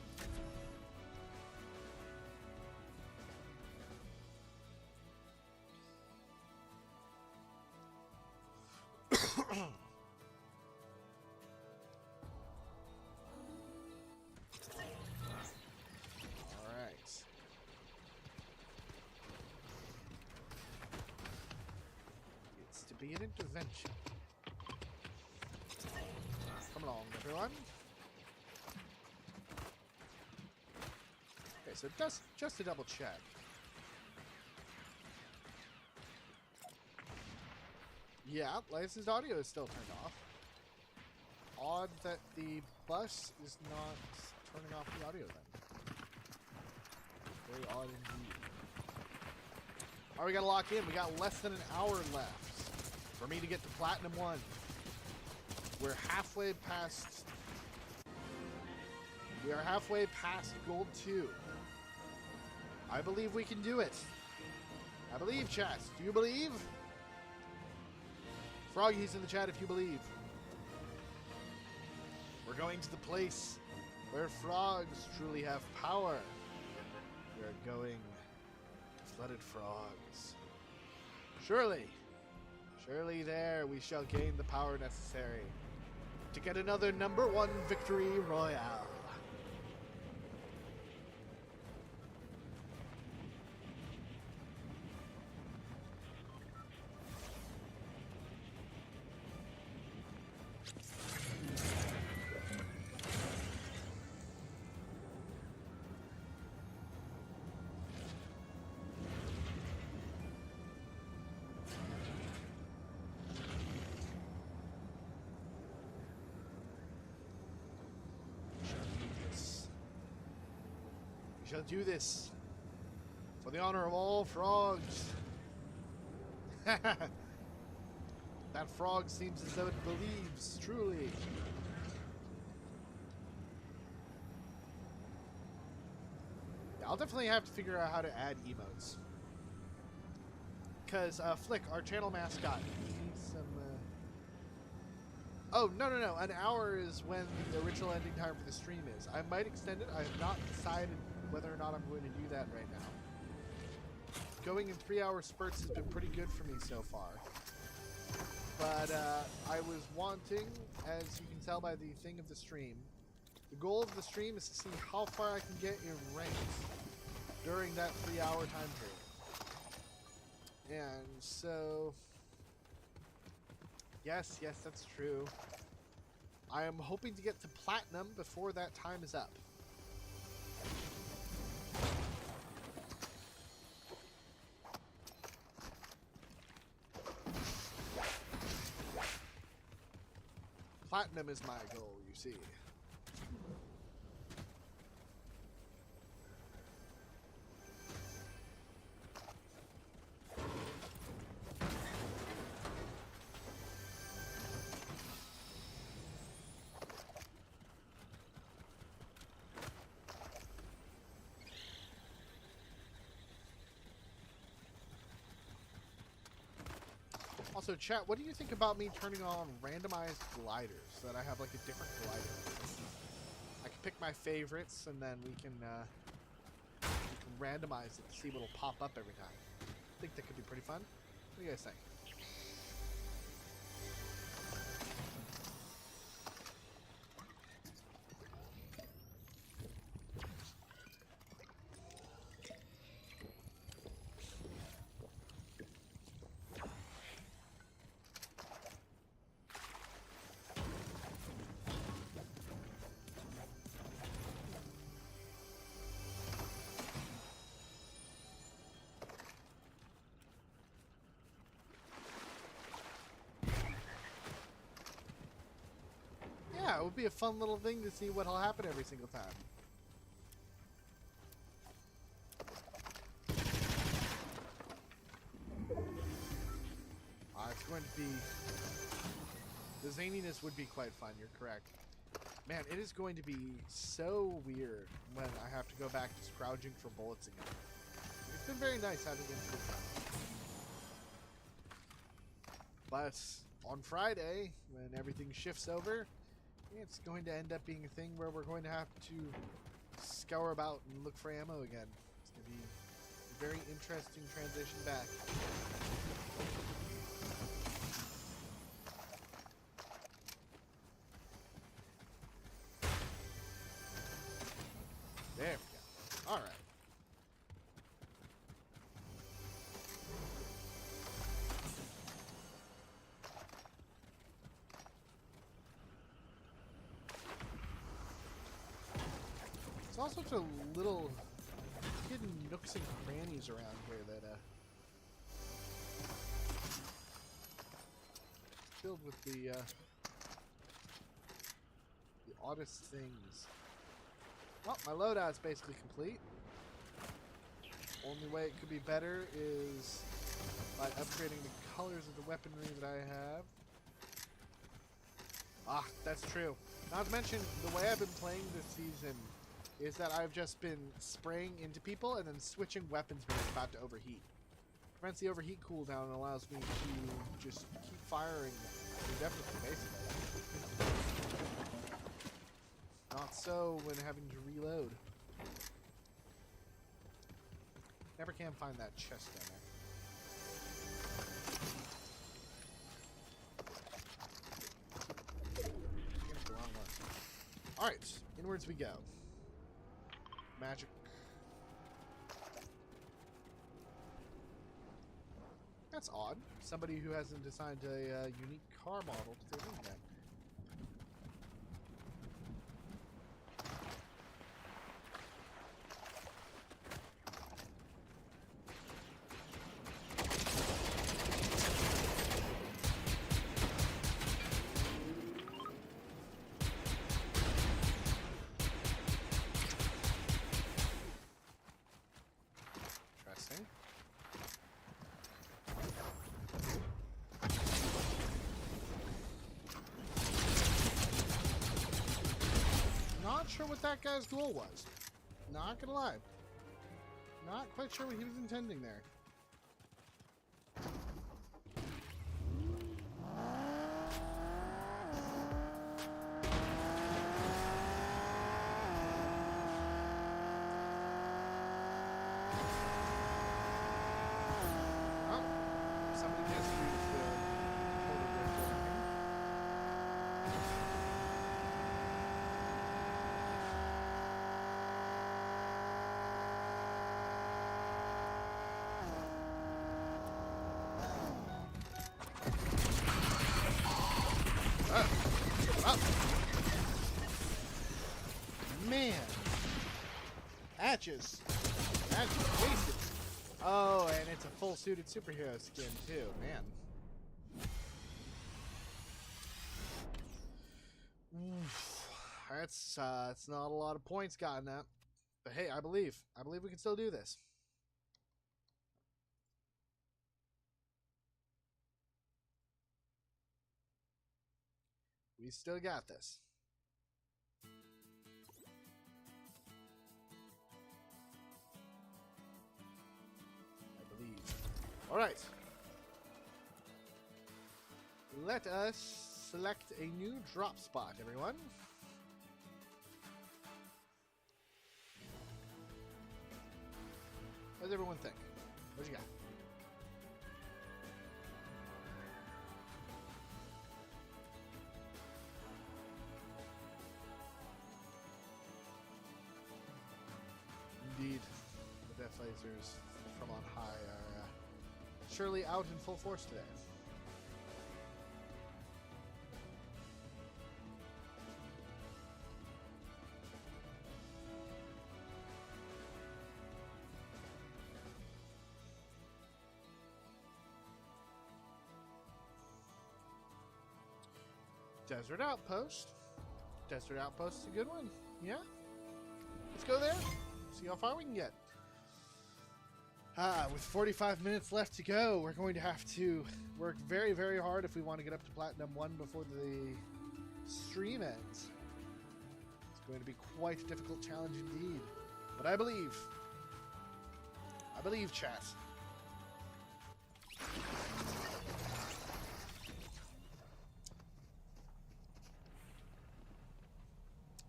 Be an intervention. Come along, everyone. Okay, so just to double check. Yeah, licensed audio is still turned off. Odd that the bus is not turning off the audio then. Very odd indeed. Alright, we gotta lock in. We got less than an hour left for me to get to Platinum 1. We're halfway past... We are halfway past Gold 2. I believe we can do it. I believe, chat. Do you believe? Froggy's in the chat if you believe. We're going to the place where frogs truly have power. We're going to Flooded Frogs. Surely there we shall gain the power necessary to get another #1 victory royale. We shall do this for the honor of all frogs. That frog seems as though it believes, truly. Yeah, I'll definitely have to figure out how to add emotes. Because, Flick, our channel mascot, needs some, Oh, no. An hour is when the original ending time for the stream is. I might extend it. I have not decided whether or not I'm going to do that right now. Going in 3-hour spurts has been pretty good for me so far. But I was wanting, as you can tell by the thing of the stream, the goal of the stream is to see how far I can get in ranks during that 3-hour time period. And so... Yes, that's true. I am hoping to get to Platinum before that time is up. Platinum is my goal, you see. Also, chat, what do you think about me turning on randomized gliders so that I have like a different glider? I can pick my favorites and then we can randomize it to see what'll pop up every time. I think that could be pretty fun. What do you guys think? Yeah, it would be a fun little thing to see what'll happen every single time. It's going to be... The zaniness would be quite fun, you're correct. Man, it is going to be so weird when I have to go back to scrounging for bullets again. It's been very nice having it to this time. But on Friday, when everything shifts over, it's going to end up being a thing where we're going to have to scour about and look for ammo again. It's going to be a very interesting transition back. There we go. All right. There's all sorts of little hidden nooks and crannies around here that filled with the oddest things. Well, my loadout's basically complete. Only way it could be better is by upgrading the colors of the weaponry that I have. Ah, that's true. Not to mention, the way I've been playing this season is that I've just been spraying into people and then switching weapons when it's about to overheat. Prevents the overheat cooldown and allows me to just keep firing indefinitely, basically. Not so when having to reload. Never can find that chest down there. The wrong one. Alright, inwards we go. Magic. That's odd. Somebody who hasn't designed a unique car model to their wing. Not sure what that guy's goal was. Not gonna lie. Not quite sure what he was intending there. Oh, somebody just used the portal there. Oh. Man. Hatches. Hatches wasted. Oh, and it's a full-suited superhero skin, too. Man. Oof. That's not a lot of points gotten that. But hey, I believe. I believe we can still do this. We still got this. I believe. All right. Let us select a new drop spot, everyone. What does everyone think? What you got? Indeed, the death lasers from on high are surely out in full force today. Desert Outpost. Desert Outpost is a good one. Yeah? Let's go there. See how far we can get. With 45 minutes left to go, we're going to have to work very, very hard if we want to get up to Platinum 1 before the stream ends. It's going to be quite a difficult challenge indeed. But I believe, chat.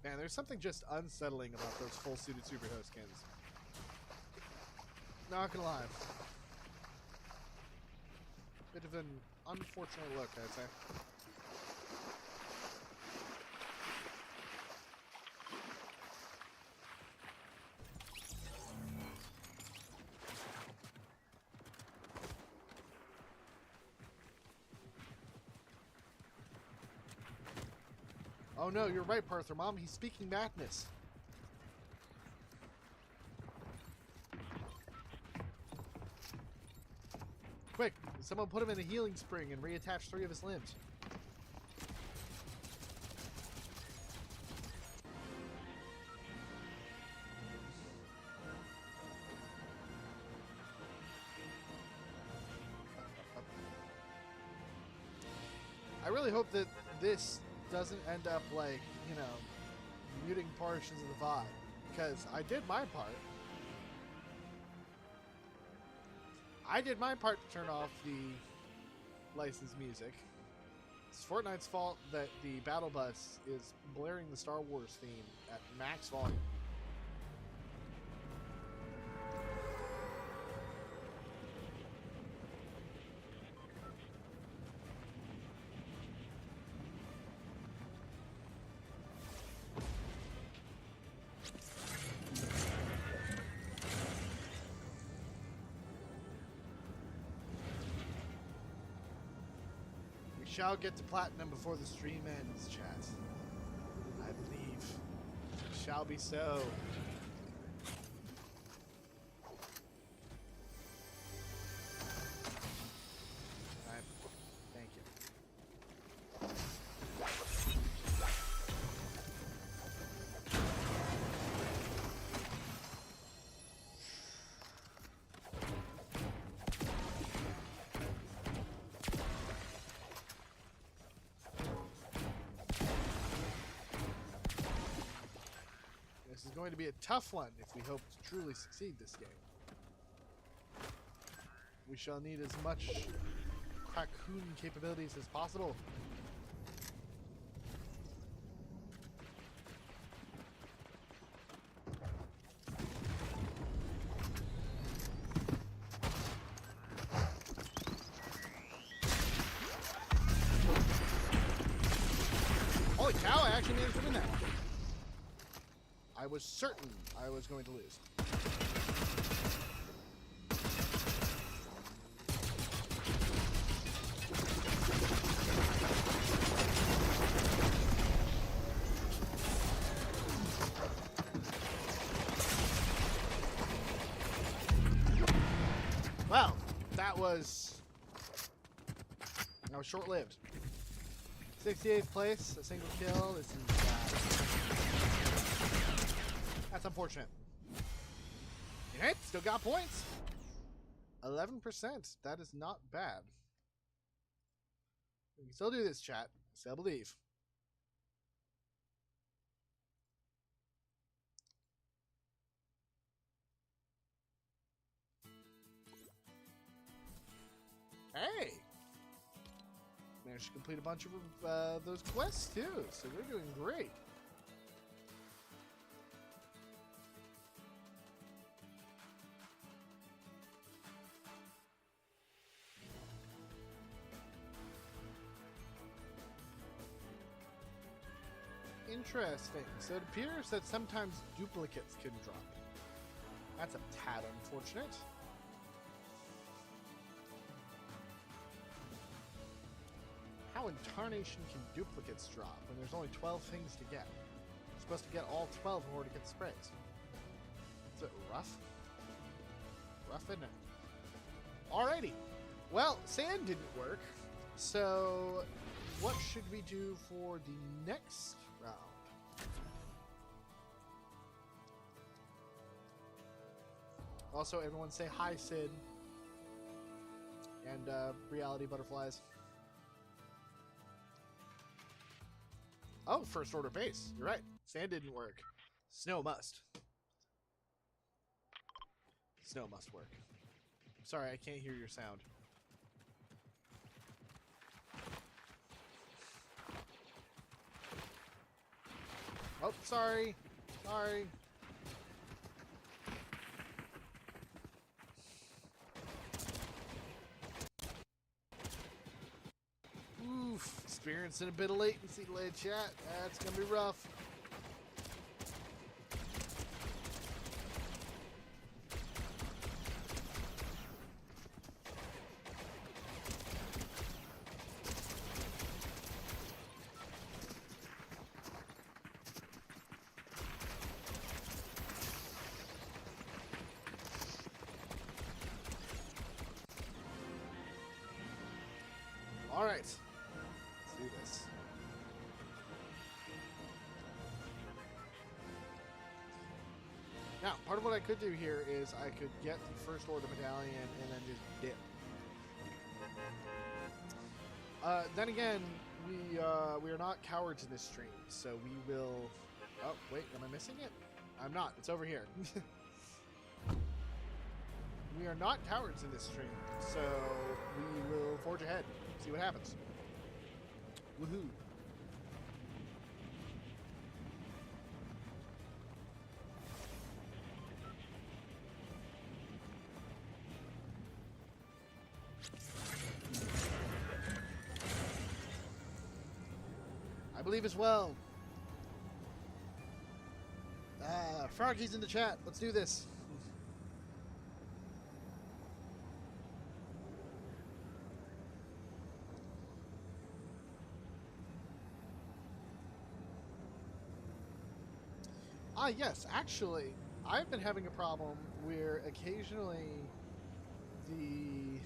Man, there's something just unsettling about those full-suited superhero skins. Not gonna lie. Bit of an unfortunate look, I'd say. Oh no, you're right, Parther Mom. He's speaking madness. Quick, someone put him in a healing spring and reattach 3 of his limbs. I really hope that this doesn't end up like, you know, muting portions of the VOD, because I did my part. I did my part to turn off the licensed music. It's Fortnite's fault that the battle bus is blaring the Star Wars theme at max volume. Shall get to platinum before the stream ends, chat. I believe it shall be so. Alright, thank you. This is going to be a tough one if we hope to truly succeed this game. We shall need as much raccoon capabilities as possible. Holy cow, I actually managed to win that one. I was certain I was going to lose. Well, that was short-lived. 68th place, a single kill. This is that's unfortunate. Hey, still got points. 11%. That is not bad. We can still do this, chat. Still believe. Hey! Managed to complete a bunch of those quests too, so we're doing great. Interesting. So it appears that sometimes duplicates can drop. That's a tad unfortunate. How in tarnation can duplicates drop when there's only 12 things to get? You're supposed to get all 12 in order to get the sprays. Is it rough? Rough, isn't it? Alrighty. Well, sand didn't work. So what should we do for the next round? Also, everyone say hi, Sid. And reality butterflies. Oh, first order base. You're right. Sand didn't work. Snow must. Snow must work. Sorry, I can't hear your sound. Oh, Oh, sorry. Sorry. Oof. Experiencing a bit of latency, late chat. That's gonna be rough. All right, let's do this. Now, part of what I could do here is I could get the First Order Medallion and then just dip. Then again, we are not cowards in this stream, so we will... Oh, wait, am I missing it? I'm not. It's over here. We are not cowards in this stream, so we will forge ahead. See what happens. Woohoo. I believe as well. Froggy's in the chat. Let's do this. Yes, actually, I've been having a problem where occasionally the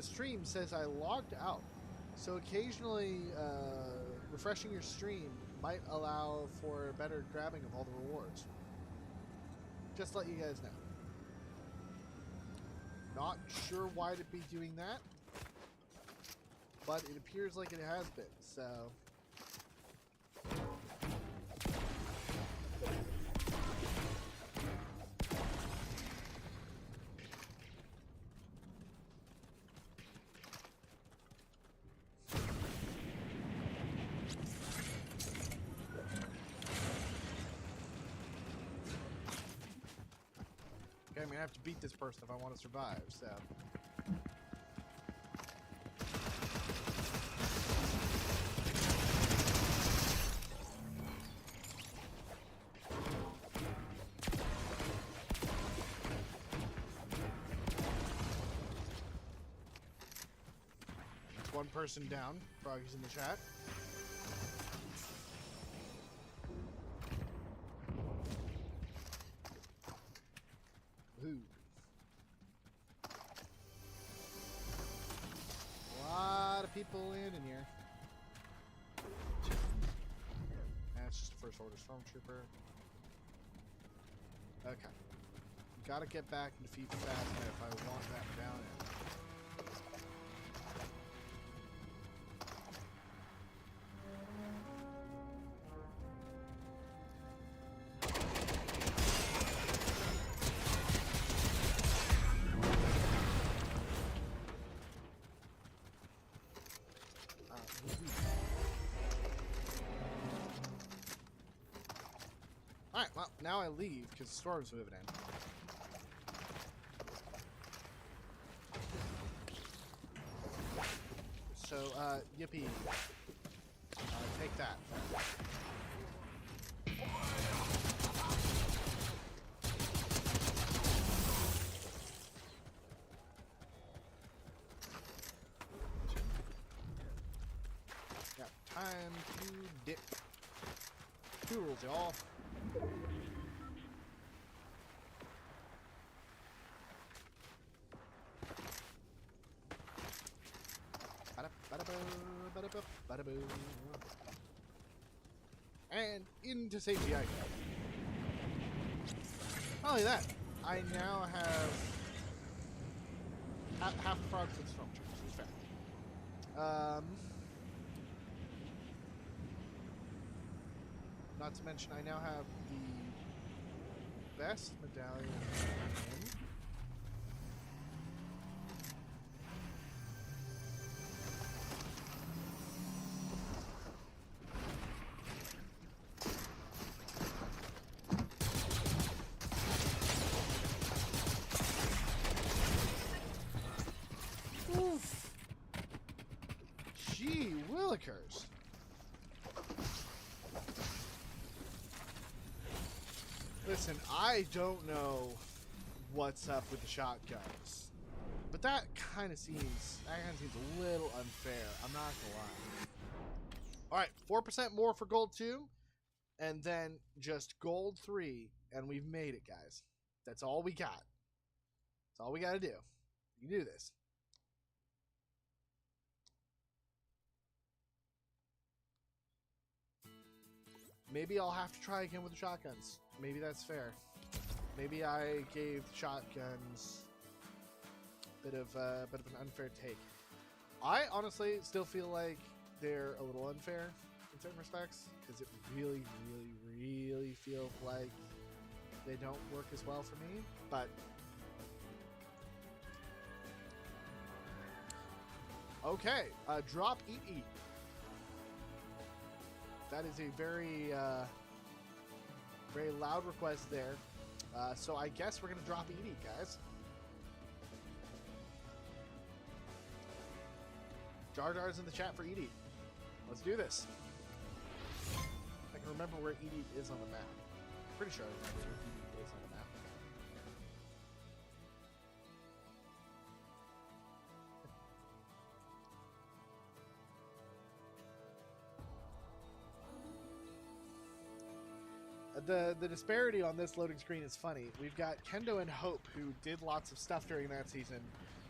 stream says I logged out. So occasionally refreshing your stream might allow for better grabbing of all the rewards. Just to let you guys know. Not sure why it'd be doing that, but it appears like it has been, so... I'm gonna have to beat this person if I want to survive, so. That's one person down. Froggy's in the chat. People in here. That's just the First Order Stormtrooper. Okay. Gotta get back and defeat the fast guy if I want that medallion. Alright, well, now I leave because the storm's moving in. So, yippee. Take that. Got time to dip. Two rules, y'all. And into safety I go. Not only that, I now have half the frogs with stormtroopers. It's fair. Not to mention, I now have the best medallion in. Rankers. Listen, I don't know what's up with the shotguns, but that kind of seems a little unfair. I'm not gonna lie. All right, 4% more for gold 2, and then just gold 3, and we've made it, guys. That's all we got. That's all we got to do. You can do this. Maybe I'll have to try again with the shotguns. Maybe that's fair. Maybe I gave shotguns a bit of an unfair take. I honestly still feel like they're a little unfair in certain respects because it really, really, really feels like they don't work as well for me. But okay, drop, eat. That is a very, very loud request there. So I guess we're gonna drop eat, guys. Jar Jar's in the chat for eat. Let's do this. I can remember where eat is on the map. Pretty sure I remember where eat is on the map. The disparity on this loading screen is funny. We've got Kendo and Hope, who did lots of stuff during that season,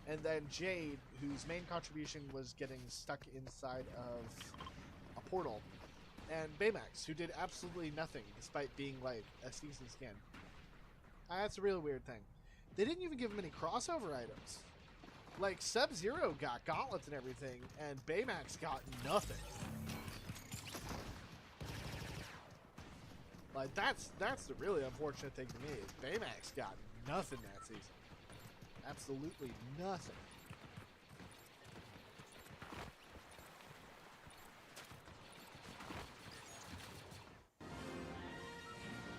and then Jade, whose main contribution was getting stuck inside of a portal, and Baymax, who did absolutely nothing despite being like a season skin. That's a really weird thing. They didn't even give him any crossover items. Like Sub-Zero got gauntlets and everything, and Baymax got nothing. Like, that's the really unfortunate thing to me. Is Baymax got nothing that season. Absolutely nothing.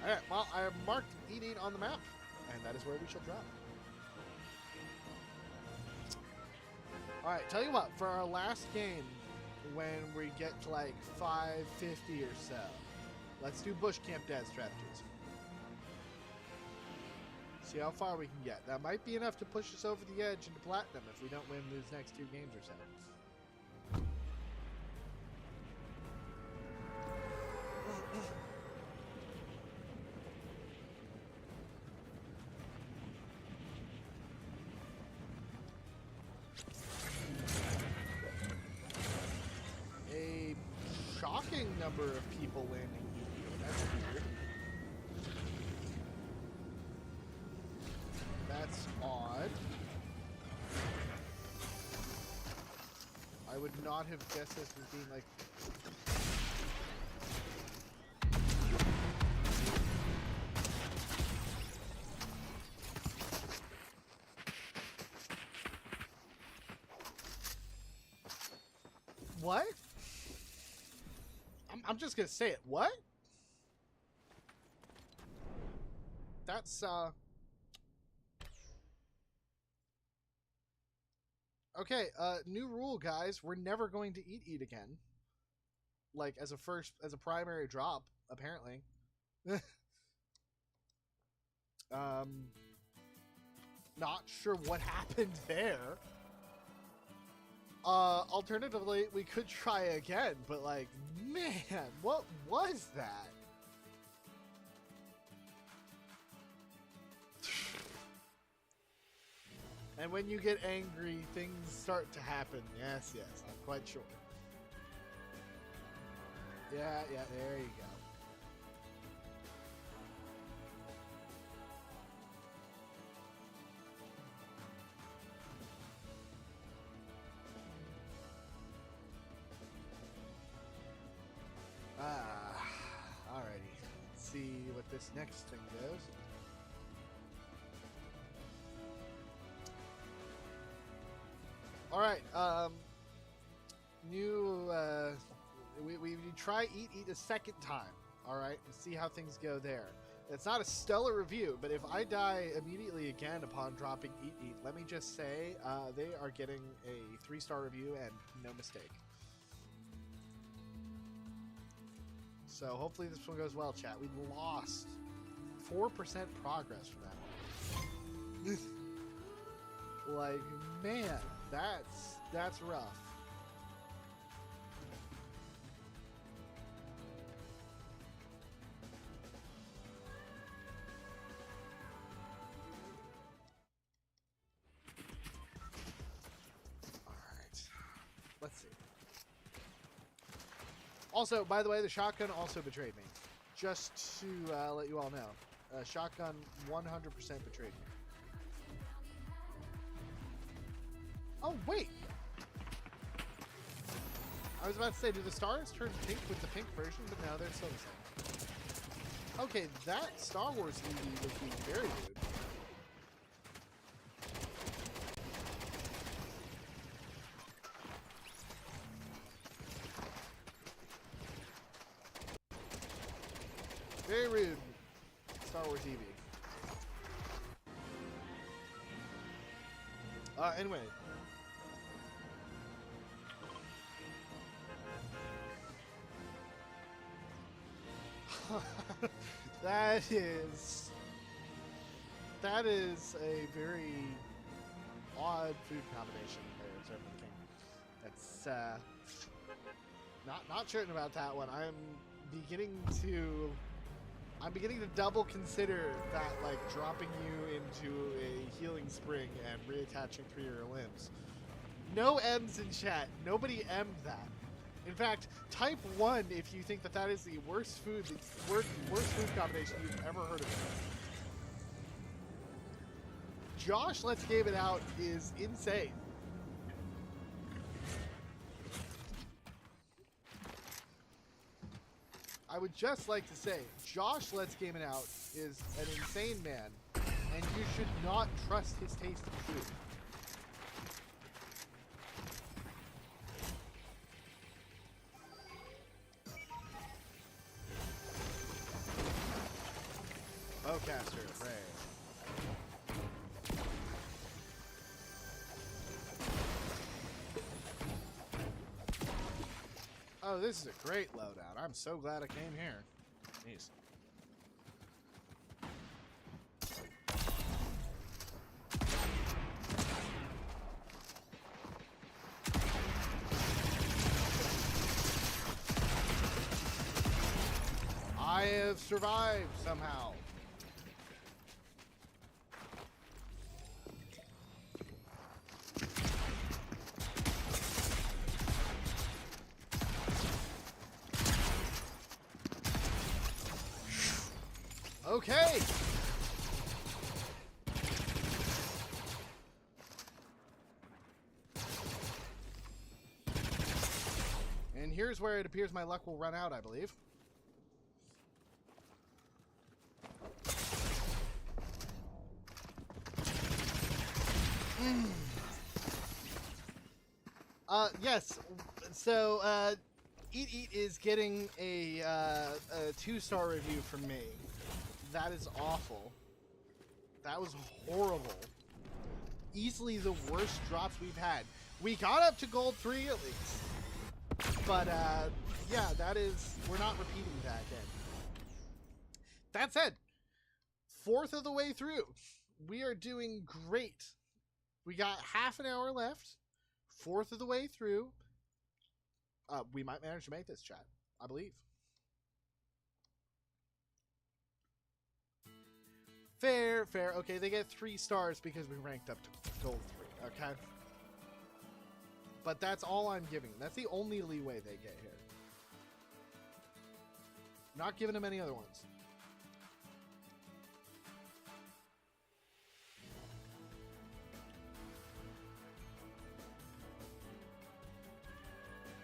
Alright, well, I have marked eating on the map, and that is where we shall drop. Alright, tell you what, for our last game, when we get to like 550 or so, let's do bush camp dad strategies. See how far we can get. That might be enough to push us over the edge into platinum if we don't win these next 2 games or so. A shocking number of people landing. That's weird. That's odd. I would not have guessed this as being like... What? I'm just gonna say it. What? That's, okay, new rule, guys. We're never going to eat again. Like, as a primary drop, apparently. Not sure what happened there. Alternatively, we could try again, but like, man, what was that? And when you get angry, things start to happen. Yes, I'm quite sure. Yeah, there you go. Alrighty. Let's see what this next thing goes. Alright, we try eat a second time, alright, and see how things go there. It's not a stellar review, but if I die immediately again upon dropping eat, let me just say, they are getting a 3-star review and no mistake. So hopefully this one goes well, chat. We lost 4% progress from that one. Like, man, that's rough. All right, let's see. Also, by the way, the shotgun also betrayed me. Just to let you all know, shotgun 100% betrayed me. Oh, wait! I was about to say, do the stars turn pink with the pink version? But no, they're still the same. Okay, that Star Wars movie was being very rude. Very rude, Star Wars Eevee. Anyway. That is a very odd food combination there, Servant of the King. That's not certain about that one. I'm beginning to double consider that, like, dropping you into a healing spring and reattaching 3 of your limbs. No M's in chat. Nobody M'd that. In fact, type 1 if you think that is the worst food combination you've ever heard of. Josh Let's Game It Out is insane. I would just like to say, Josh Let's Game It Out is an insane man, and you should not trust his taste in food. Bowcaster, Ray. Oh, this is a great loadout. I'm so glad I came here. Jeez. I have survived somehow. Okay. And here's where it appears my luck will run out, I believe. Yes. So, Eat is getting a 2-star review from me. That is awful. That was horrible. Easily the worst drops we've had. We got up to gold 3 at least. But, yeah, we're not repeating that again. That said, 4th of the way through. We are doing great. We got half an hour left. 4th of the way through. We might manage to make this, chat. I believe. Fair. Okay, they get 3 stars because we ranked up to gold 3, okay? But that's all I'm giving them. That's the only leeway they get here. Not giving them any other ones.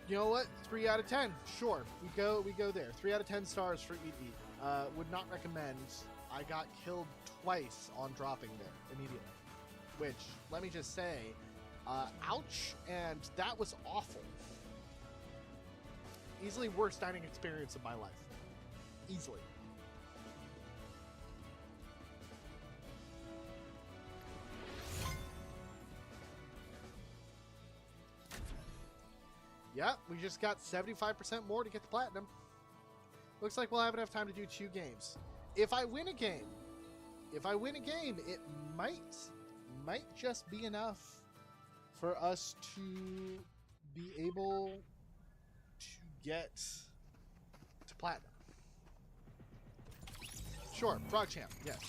You know what? 3 out of 10. Sure, we go there. 3 out of 10 stars for Eat. Would not recommend. I got killed twice on dropping there immediately. Which, let me just say, ouch, and that was awful. Easily worst dining experience of my life. Easily. Yep, we just got 75% more to get the platinum. Looks like we'll have enough time to do 2 games. If I win a game, it might just be enough for us to be able to get to platinum. Sure, Frog Champ, yes.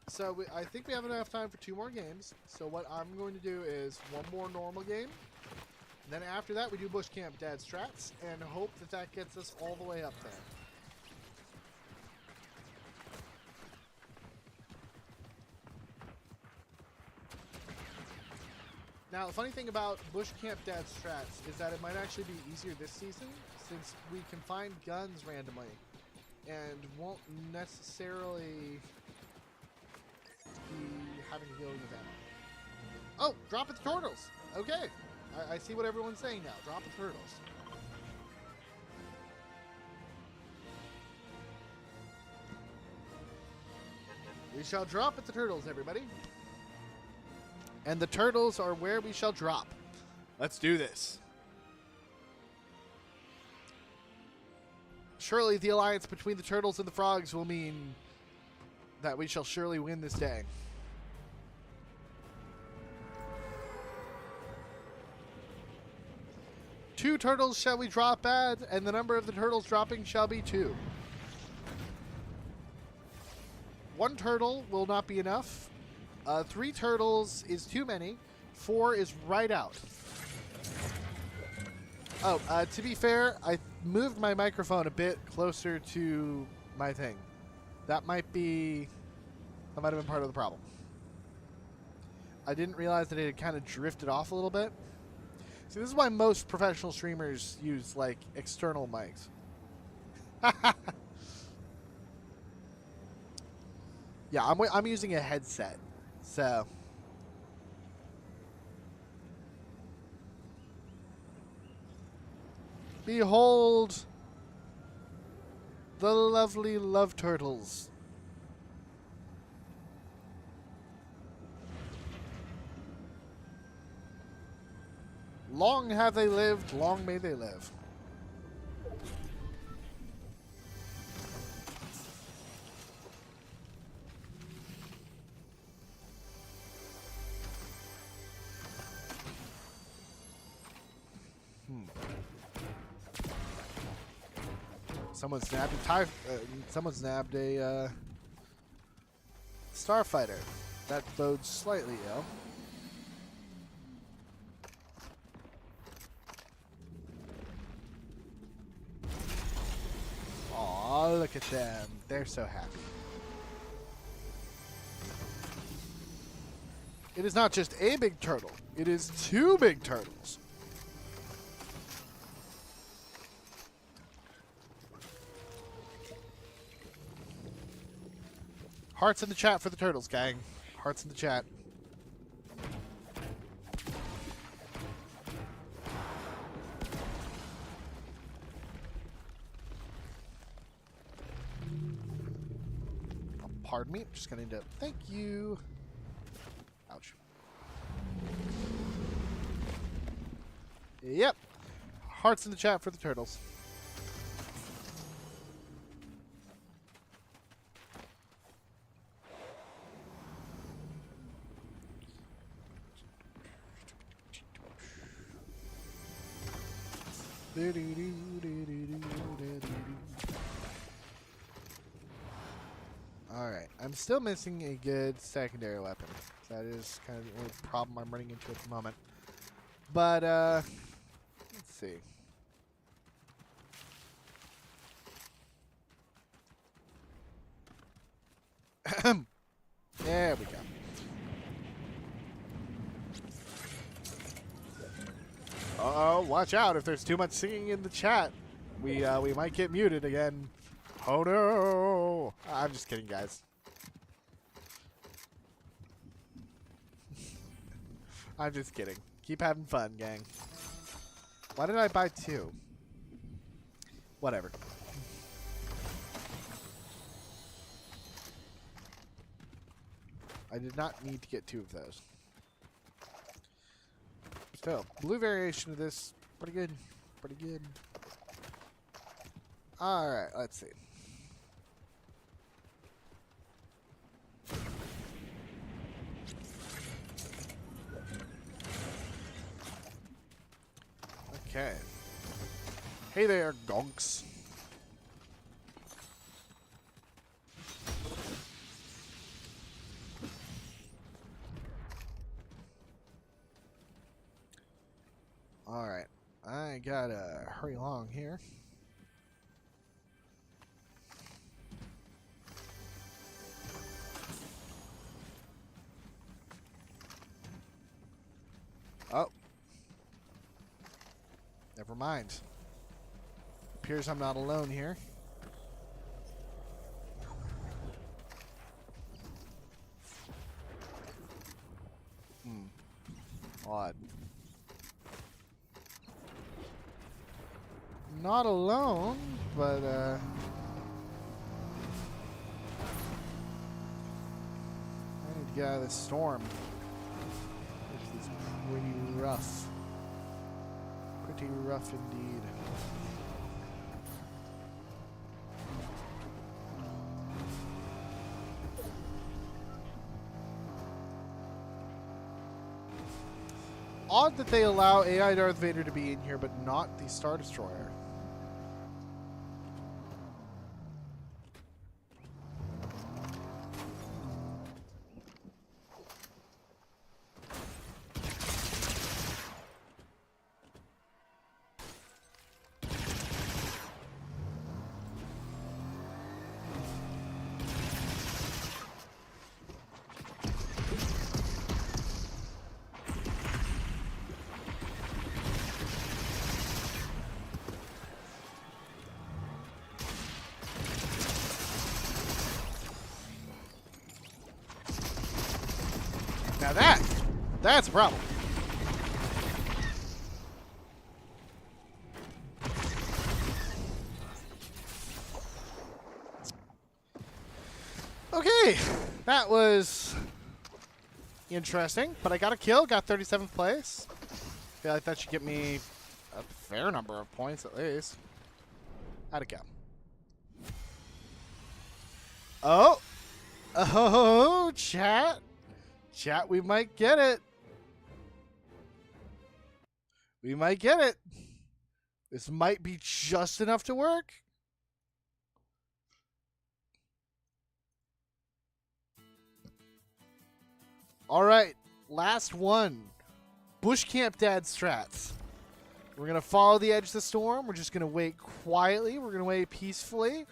So I think we have enough time for 2 more games. So what I'm going to do is 1 more normal game. And then after that, we do Bush Camp Dad Strats and hope that that gets us all the way up there. Now, the funny thing about Bush Camp Dad Strats is that it might actually be easier this season since we can find guns randomly and won't necessarily be having to deal with them. Oh, drop at the turtles. Okay. I see what everyone's saying now. Drop at the turtles. We shall drop at the turtles, everybody. And the turtles are where we shall drop. Let's do this. Surely the alliance between the turtles and the frogs will mean that we shall surely win this day. Two turtles shall we drop at, and the number of the turtles dropping shall be 2. 1 turtle will not be enough. 3 turtles is too many. 4 is right out. Oh, to be fair, I moved my microphone a bit closer to my thing. That might have been part of the problem. I didn't realize that it had kind of drifted off a little bit. See, this is why most professional streamers use, like, external mics. Yeah, I'm using a headset, so... Behold the lovely love turtles. Long have they lived, long may they live. Someone snapped a starfighter. That bodes slightly ill. Aw, look at them. They're so happy. It is not just a big turtle. It is 2 big turtles. Hearts in the chat for the turtles, gang. Hearts in the chat. Pardon me. I'm just going to end up. Thank you. Ouch. Yep. Hearts in the chat for the turtles. Alright, I'm still missing a good secondary weapon. That is kind of the only problem I'm running into at the moment. But, let's see. There we go. Uh-oh, watch out. If there's too much singing in the chat, we might get muted again. Oh, no. I'm just kidding, guys. I'm just kidding. Keep having fun, gang. Why did I buy 2? Whatever. I did not need to get 2 of those. Still, blue variation of this, pretty good. Pretty good. Alright, let's see. Okay. Hey there, gonks. Alright. I gotta hurry along here. Oh. Never mind. Appears I'm not alone here. Odd. Not alone, but I need to get out of this storm. This is pretty rough. Pretty rough indeed. Odd that they allow AI Darth Vader to be in here, but not the Star Destroyer. Now that's a problem. Okay, that was interesting, but I got a kill, got 37th place. Feel like that should get me a fair number of points at least. How'd it go? Oh, chat. Chat, we might get it. We might get it. This might be just enough to work. All right, last one. Bush Camp Dad strats. We're going to follow the edge of the storm. We're just going to wait quietly. We're going to wait peacefully.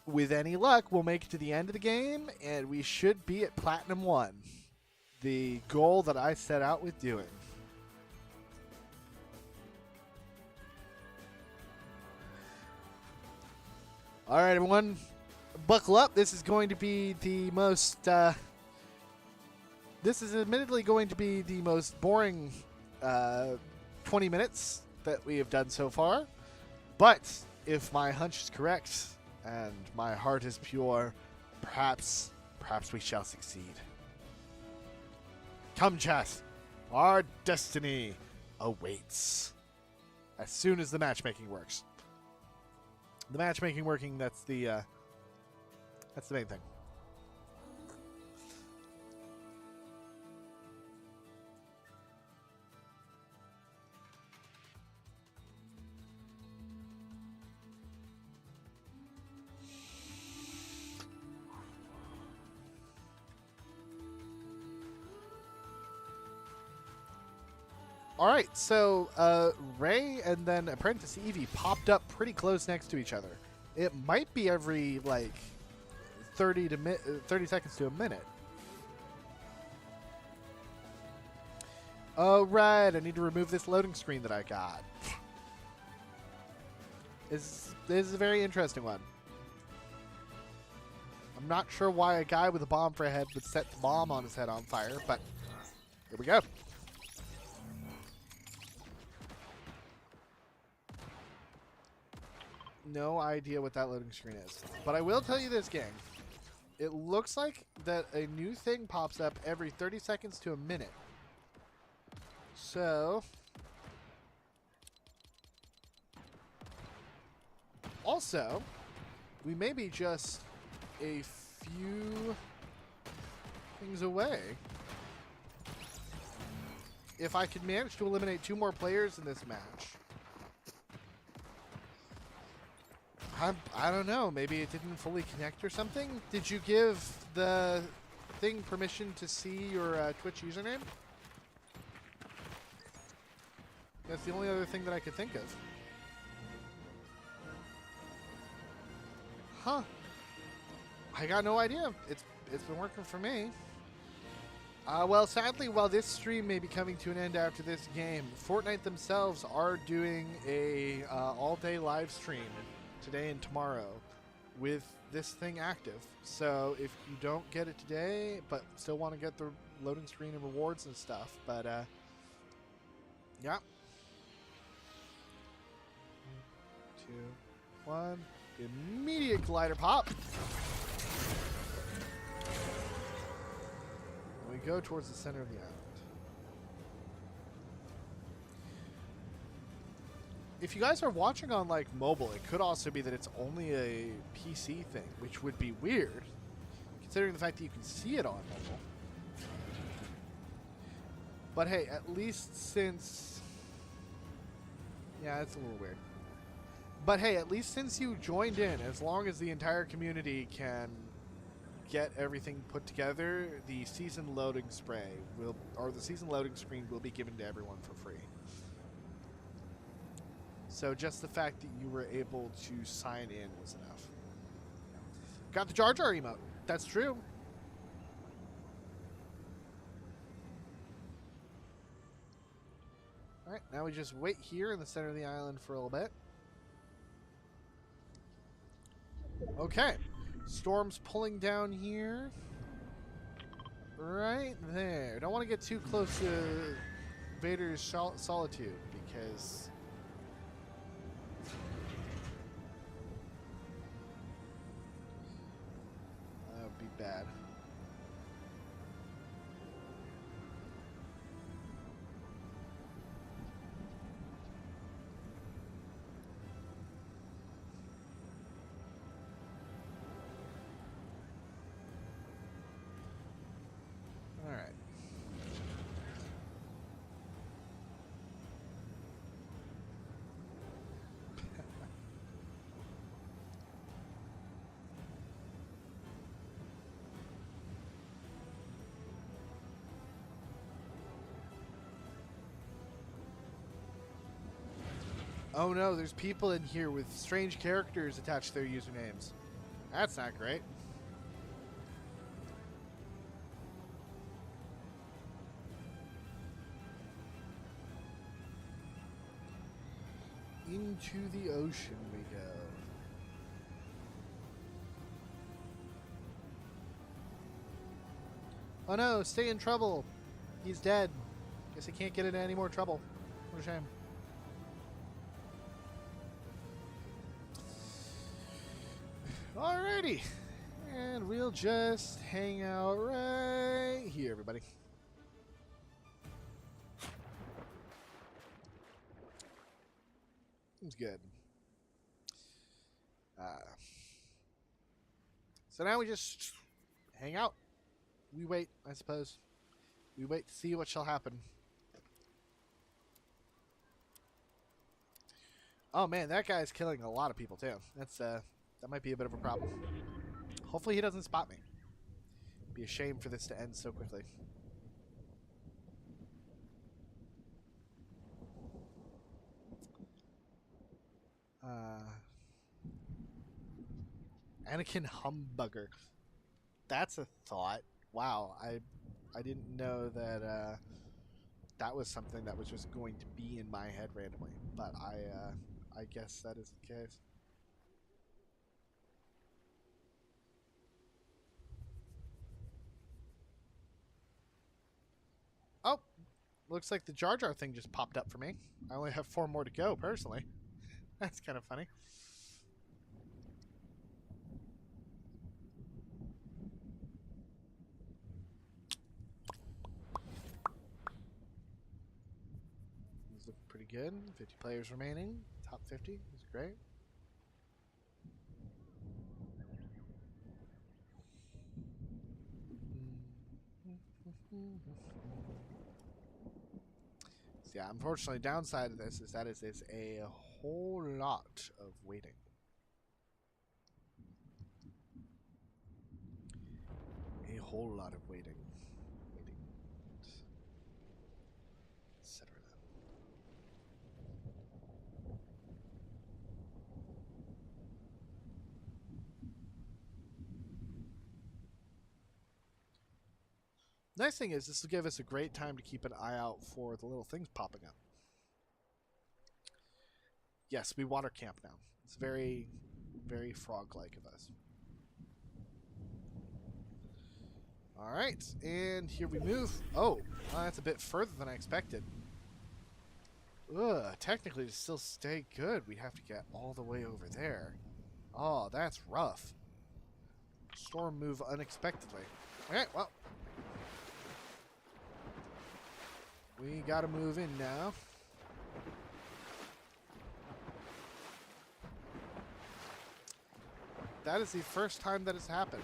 With any luck, we'll make it to the end of the game, and we should be at Platinum 1. The goal that I set out with doing. All right, everyone. Buckle up. This is going to be the most... this is admittedly going to be the most boring 20 minutes that we have done so far. But if my hunch is correct and my heart is pure, perhaps we shall succeed. Come, chat. Our destiny awaits. As soon as the matchmaking works. The matchmaking working, that's the main thing. All right, so Ray and then Apprentice Evie popped up pretty close next to each other. It might be every like 30 seconds to a minute. Oh right, I need to remove this loading screen that I got. This is a very interesting one. I'm not sure why a guy with a bomb for a head would set the bomb on his head on fire, but here we go. No idea what that loading screen is. But I will tell you this, gang. it looks like that a new thing pops up every 30 seconds to a minute. So, also, we may be just a few things away. If I could manage to eliminate 2 more players in this match. I don't know. Maybe it didn't fully connect or something. Did you give the thing permission to see your Twitch username? That's the only other thing that I could think of. Huh. I got no idea. It's been working for me. Well, sadly, while this stream may be coming to an end after this game, Fortnite themselves are doing a all-day live stream today and tomorrow with this thing active. So if you don't get it today, but still want to get the loading screen and rewards and stuff, but yeah. 2, 1, immediate glider pop. We go towards the center of the island. If you guys are watching on like mobile, it could also be that it's only a PC thing, which would be weird, considering the fact that you can see it on mobile. But hey, at least since... Yeah, it's a little weird. But hey, at least since you joined in, as long as the entire community can get everything put together, the season loading spray will, or the season loading screen will be given to everyone for free. So just the fact that you were able to sign in was enough. Got the Jar Jar emote. That's true. Alright, now we just wait here in the center of the island for a little bit. Okay. Storm's pulling down here. Right there. Don't want to get too close to Vader's solitude because... that would be bad. Alright. Oh no, there's people in here with strange characters attached to their usernames. That's not great. Into the ocean we go. Oh no, stay in trouble. He's dead. Guess he can't get into any more trouble. What a shame. Alrighty. And we'll just hang out right here, everybody. Seems good. So now we just hang out. We wait, I suppose. We wait to see what shall happen. Oh man, that guy's killing a lot of people too. That's that might be a bit of a problem. Hopefully he doesn't spot me. It'd be a shame for this to end so quickly. Anakin Humbugger. That's a thought. Wow, I didn't know that that was something that was just going to be in my head randomly. But I guess that is the case. Oh, looks like the Jar Jar thing just popped up for me. I only have 4 more to go, personally. That's kind of funny. good. 50 players remaining. Top 50 is great. So yeah, unfortunately, downside of this is that it's a whole lot of waiting. A whole lot of waiting. Etc. Nice thing is, this will give us a great time to keep an eye out for the little things popping up. Yes, we water camp now. It's very, very frog-like of us. Alright, and here we move. Oh, that's a bit further than I expected. Ugh, technically to still stay good, we have to get all the way over there. Oh, that's rough. Storm move unexpectedly. Okay, well. We gotta move in now. That is the first time that has happened.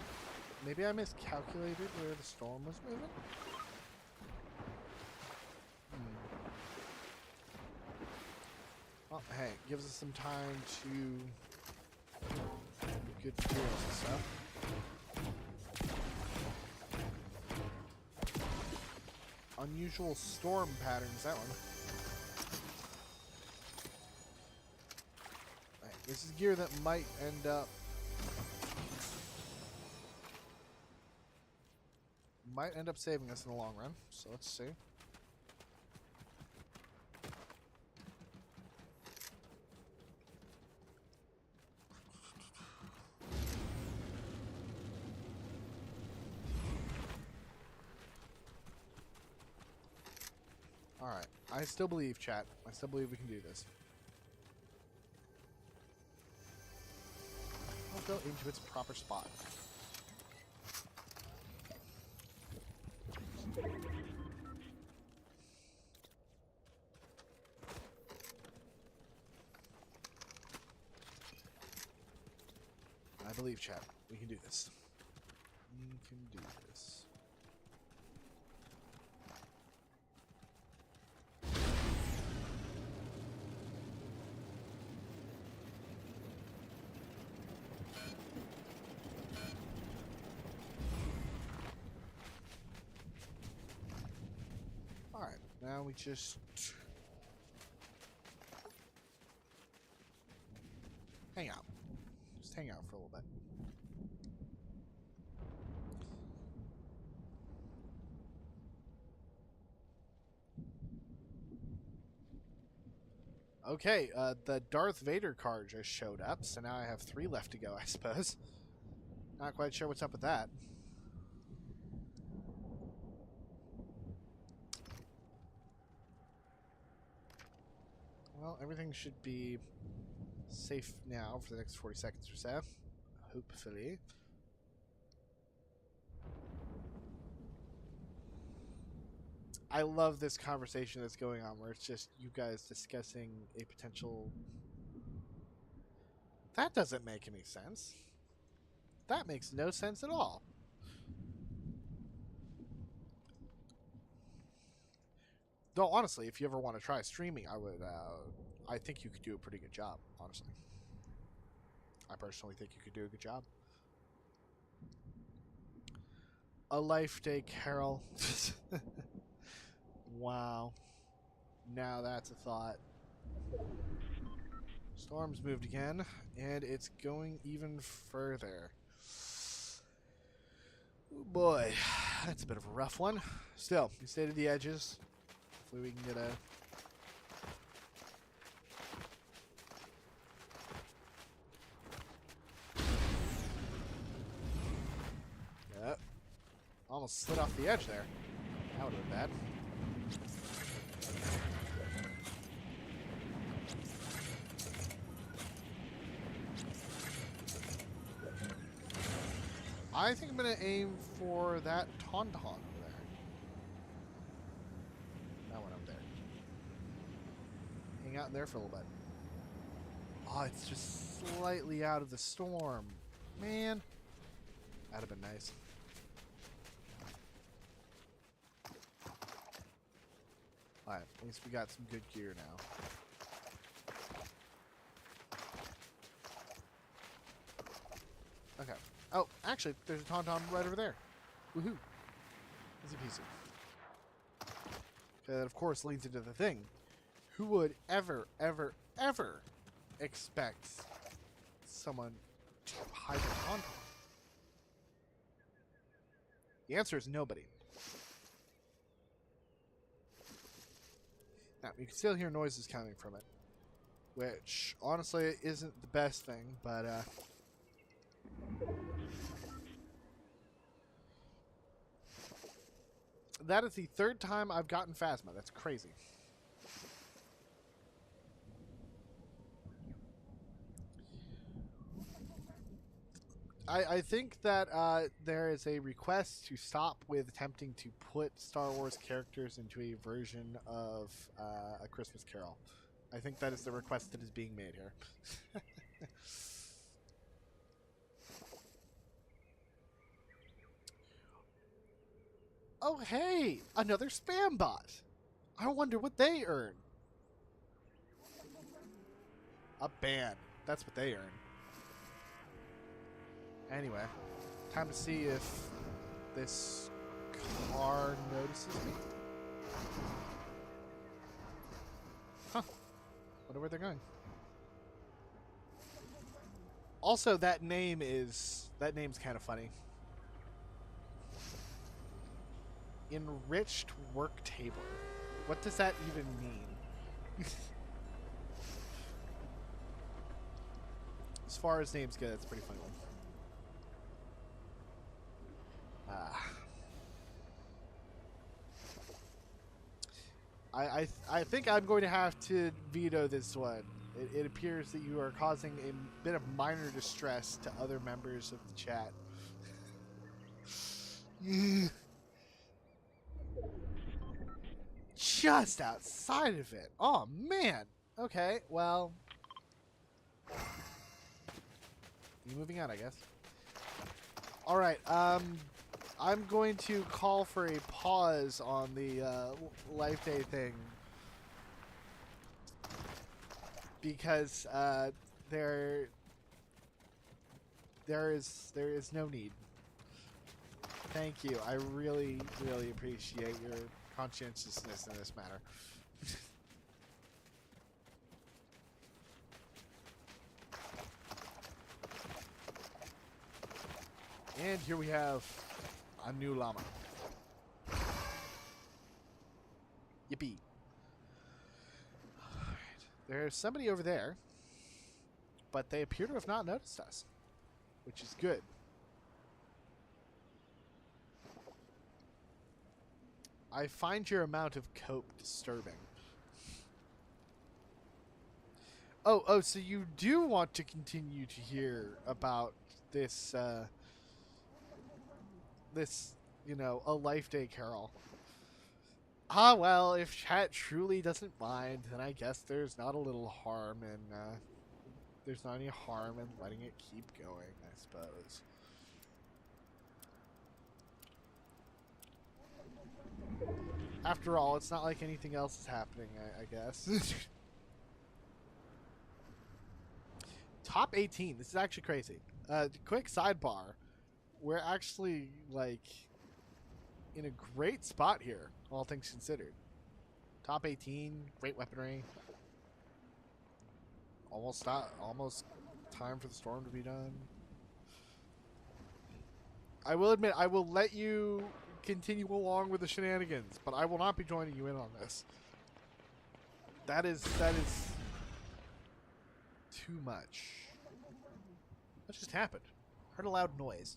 Maybe I miscalculated where the storm was moving? Oh, hey, it gives us some time to get good materials and stuff. Unusual storm patterns, that one. Right, this is gear that might end up saving us in the long run, so let's see. Alright, I still believe, chat. I still believe we can do this. I'll go into its proper spot. I believe, chat. We can do this. We can do this. Alright, now we just hang out. Just hang out for a little bit. Okay, the Darth Vader card just showed up, so now I have 3 left to go, I suppose. Not quite sure what's up with that. Well, everything should be safe now for the next 40 seconds or so. Hopefully. I love this conversation that's going on where it's just you guys discussing a potential... That doesn't make any sense. That makes no sense at all. Though, honestly, if you ever want to try streaming, I think you could do a pretty good job, honestly. I personally think you could do a good job. A life day, Carol. Wow. Now that's a thought. Storm's moved again, and it's going even further. Oh boy, that's a bit of a rough one. Still, we stay to the edges. Hopefully we can get a... Yep. Almost slid off the edge there. That would have been bad. I think I'm going to aim for that Tauntaun over there. That one up there. hang out in there for a little bit. Oh, it's just slightly out of the storm. Man. That'd have been nice. Alright, at least we got some good gear now. Okay. Oh, actually, there's a Tauntaun right over there. Woohoo. Easy peasy. That, of course, leads into the thing. Who would ever, ever, ever expect someone to hide a Tauntaun? The answer is nobody. Now, you can still hear noises coming from it, which, honestly, isn't the best thing, but, that is the third time I've gotten Phasma. That's crazy. I think that there is a request to stop with attempting to put Star Wars characters into a version of A Christmas Carol. I think that is the request that is being made here. Oh, hey! Another spam bot! I wonder what they earn. A ban. That's what they earn. Anyway, time to see if this car notices me. Huh. Wonder where they're going. Also, that name's kind of funny. Enriched work table. What does that even mean? As far as names go, that's a pretty funny one. I think I'm going to have to veto this one. It appears that you are causing a bit of minor distress to other members of the chat. Just outside of it. Oh, man. Okay, well. You're moving out, I guess. Alright, I'm going to call for a pause on the Life Day thing. Because there is no need. Thank you. I really, really appreciate your conscientiousness in this matter. And here we have a new llama. Yippee. Alright. There's somebody over there, but they appear to have not noticed us, which is good. I find your amount of cope disturbing. Oh, so you do want to continue to hear about this, A Life Day Carol. Ah, well, if chat truly doesn't mind, then I guess there's not a little harm in, there's not any harm in letting it keep going, I suppose. After all, it's not like anything else is happening, I guess. Top 18. This is actually crazy. Quick sidebar. We're actually, in a great spot here, all things considered. Top 18, great weaponry. Almost time for the storm to be done. I will admit, I will let you continue along with the shenanigans, but I will not be joining you in on this. That is too much. What just happened? Heard a loud noise.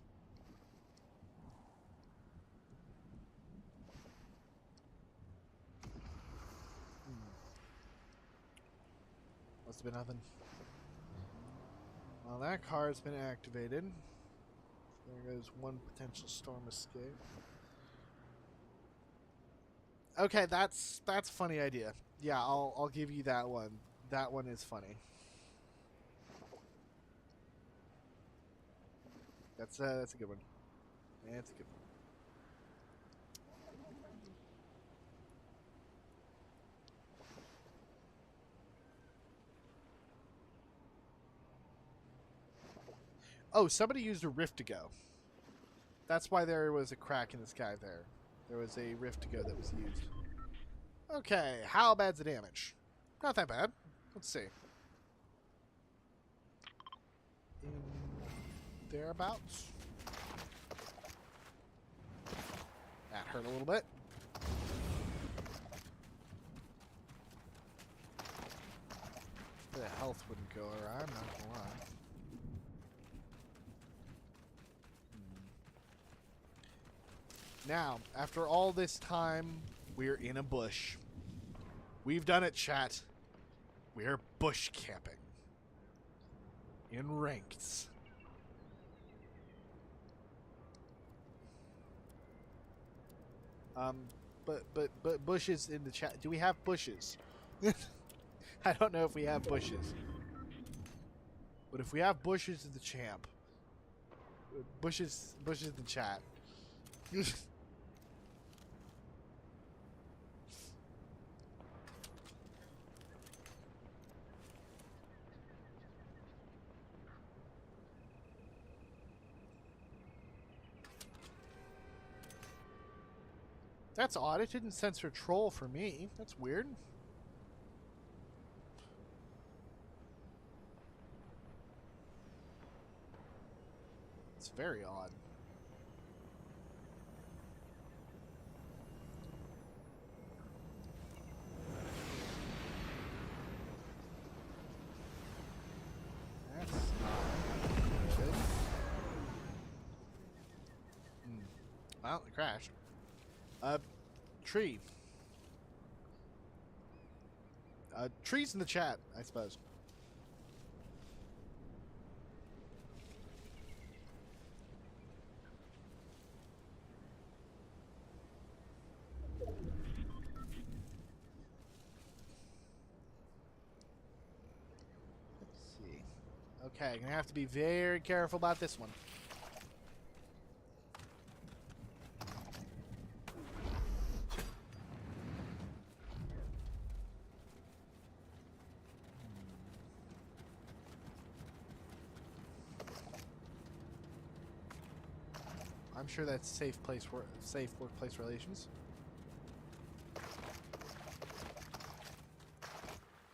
Must have been nothing. Well, that car has been activated. There goes one potential storm escape. Okay, that's a funny idea. Yeah, I'll give you that one. That one is funny. That's a good one. That's a good one. Oh, somebody used a rift to go. That's why there was a crack in the sky there. There was a rift to go that was used. Okay, how bad's the damage? Not that bad. Let's see. In thereabouts. That hurt a little bit. The health wouldn't go around, not gonna lie. Now, after all this time, we're in a bush. We've done it, chat. We're bush camping. In ranked. But bushes in the chat. Do we have bushes? I don't know if we have bushes. But if we have bushes in the champ. Bushes in the chat. That's odd. It didn't censor troll for me. That's weird. It's very odd. That's not good. Well, it crashed. Tree. Trees in the chat, I suppose. Let's see. Okay, gonna have to be very careful about this one. I'm sure that's safe workplace relations.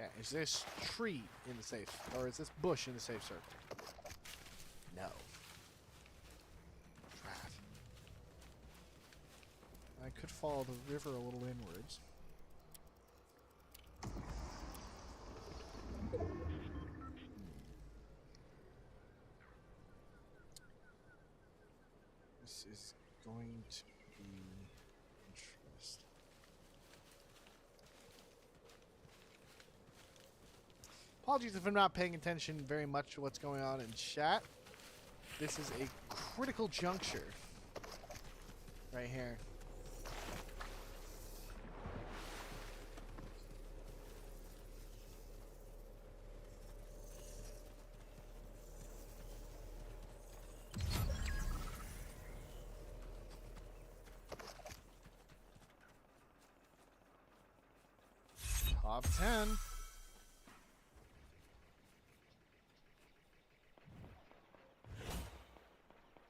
Yeah, is this tree in the safe, or is this bush in the safe circle? No. Drat. I could follow the river a little inwards. This is going to be interesting. Apologies if I'm not paying attention very much to what's going on in chat. This is a critical juncture right here. Top 10.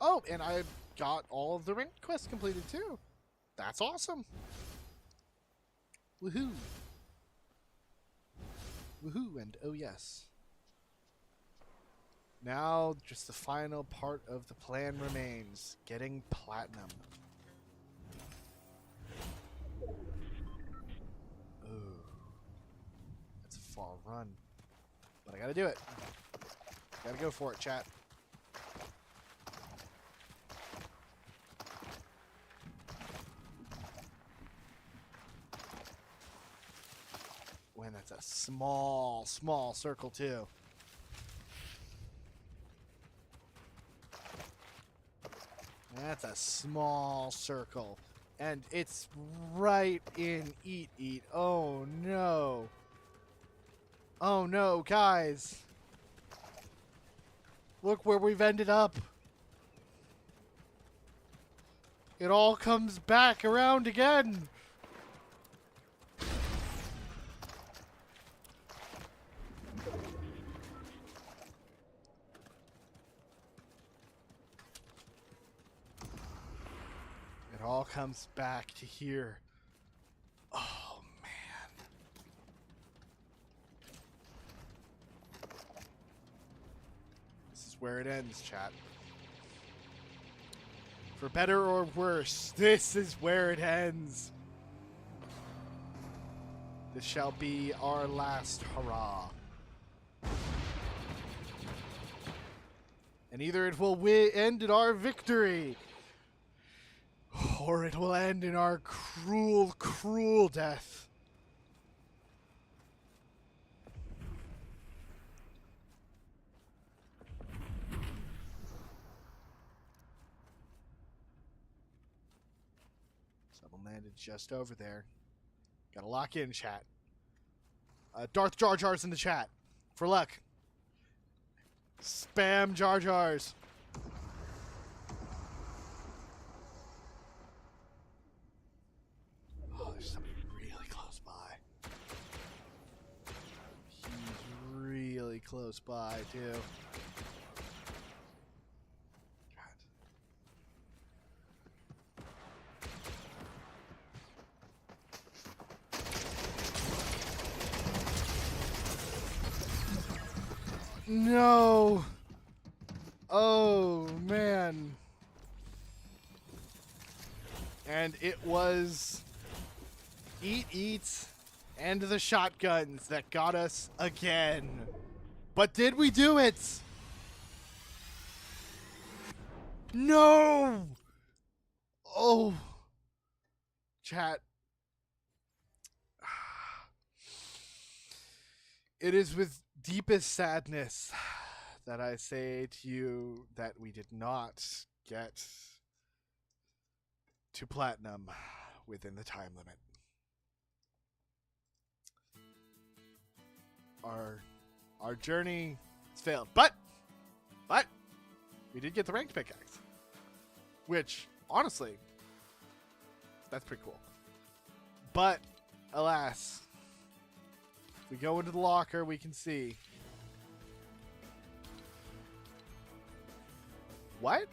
Oh, and I got all of the rank quests completed too. That's awesome. Woohoo. Woohoo, and oh yes. Now, just the final part of the plan remains. Getting platinum. Ooh. That's a far run. But I gotta do it. Gotta go for it, chat. When that's a small circle too. That's a small circle. And it's right in eat. Oh no. Oh no, guys. Look where we've ended up. It all comes back around again. It all comes back to here. Oh, man. This is where it ends, chat. For better or worse, this is where it ends. This shall be our last hurrah. And either it will end in our victory, or it will end in our cruel, cruel death. Someone landed just over there. Gotta lock in, chat. Darth Jar Jar's in the chat. For luck. Spam Jar Jars. Oh, there's somebody really close by. He's really close by, too. No. Oh, man. And it was Eat, and the shotguns that got us again. But did we do it? No. Oh. Chat. It is with deepest sadness that I say to you that we did not get to platinum within the time limit. Our journey has failed, but we did get the ranked pickaxe, which honestly, that's pretty cool. But alas, if we go into the locker, we can see. What?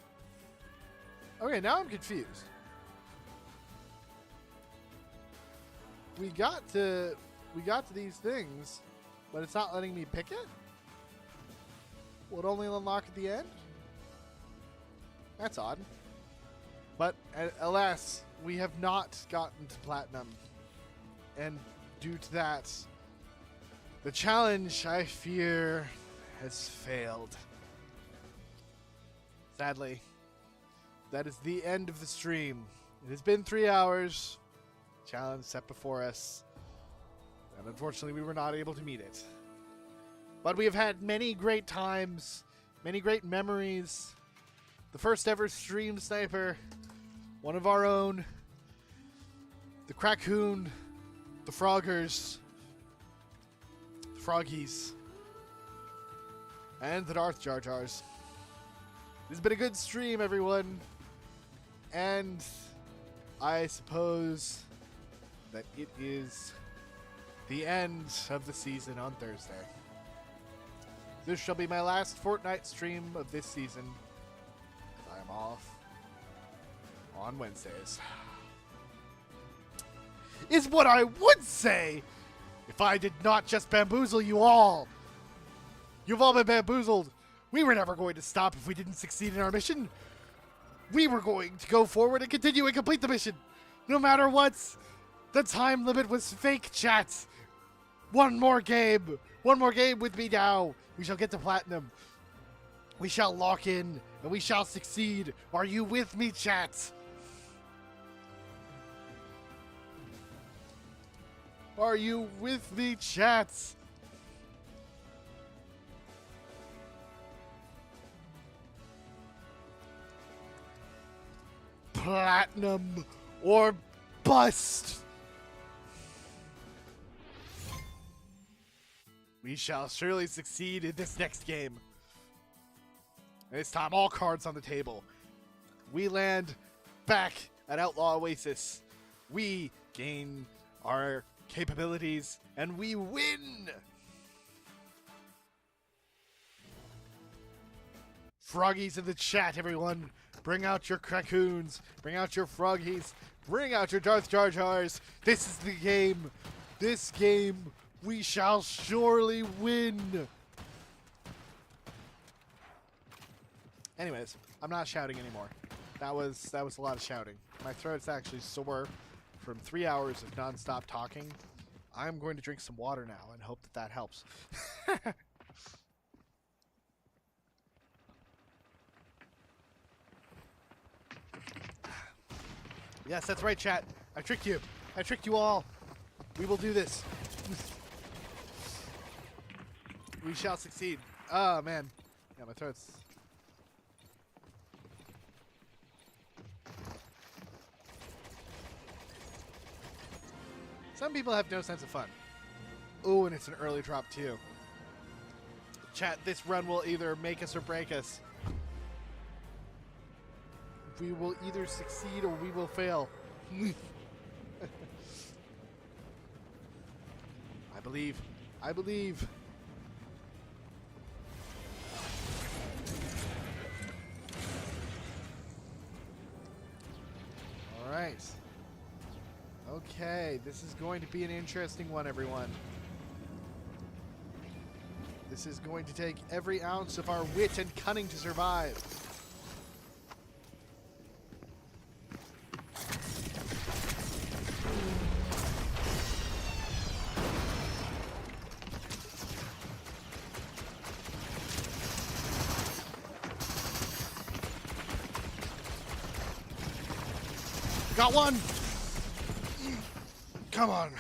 Okay, now I'm confused. We got to these things, but it's not letting me pick it? Will it only unlock at the end? That's odd. But alas, we have not gotten to platinum. And due to that, the challenge, I fear, has failed. Sadly, that is the end of the stream. It has been 3 hours. Challenge set before us. And unfortunately, we were not able to meet it. But we have had many great times, many great memories. The first ever stream sniper, one of our own, the Crackoon, the Froggers, the Froggies, and the Darth Jar Jars. It's been a good stream, everyone. And I suppose that it is the end of the season on Thursday. This shall be my last Fortnite stream of this season. I am off on Wednesdays. Is what I would say if I did not just bamboozle you all. You've all been bamboozled. We were never going to stop if we didn't succeed in our mission. We were going to go forward and continue and complete the mission. No matter what. The time limit was fake, chat. One more game. One more game with me now. We shall get to platinum. We shall lock in and we shall succeed. Are you with me, chat? Are you with me, chat? Platinum or bust. We shall surely succeed in this next game. This time, all cards on the table. We land back at Outlaw Oasis. We gain our capabilities, and we win! Froggies in the chat, everyone. Bring out your Krakoons. Bring out your Froggies. Bring out your Darth Jar Jars. This is the game. This game, we shall surely win. Anyways, I'm not shouting anymore. That was a lot of shouting. My throat's actually sore from 3 hours of non-stop talking. I'm going to drink some water now and hope that that helps. Yes, that's right, chat. I tricked you. I tricked you all. We will do this. We shall succeed. Oh, man. Yeah, my throat's... Some people have no sense of fun. Ooh, and it's an early drop, too. Chat, this run will either make us or break us. We will either succeed or we will fail. I believe. I believe. All right. Okay, this is going to be an interesting one, everyone. This is going to take every ounce of our wit and cunning to survive. Got one! Come on.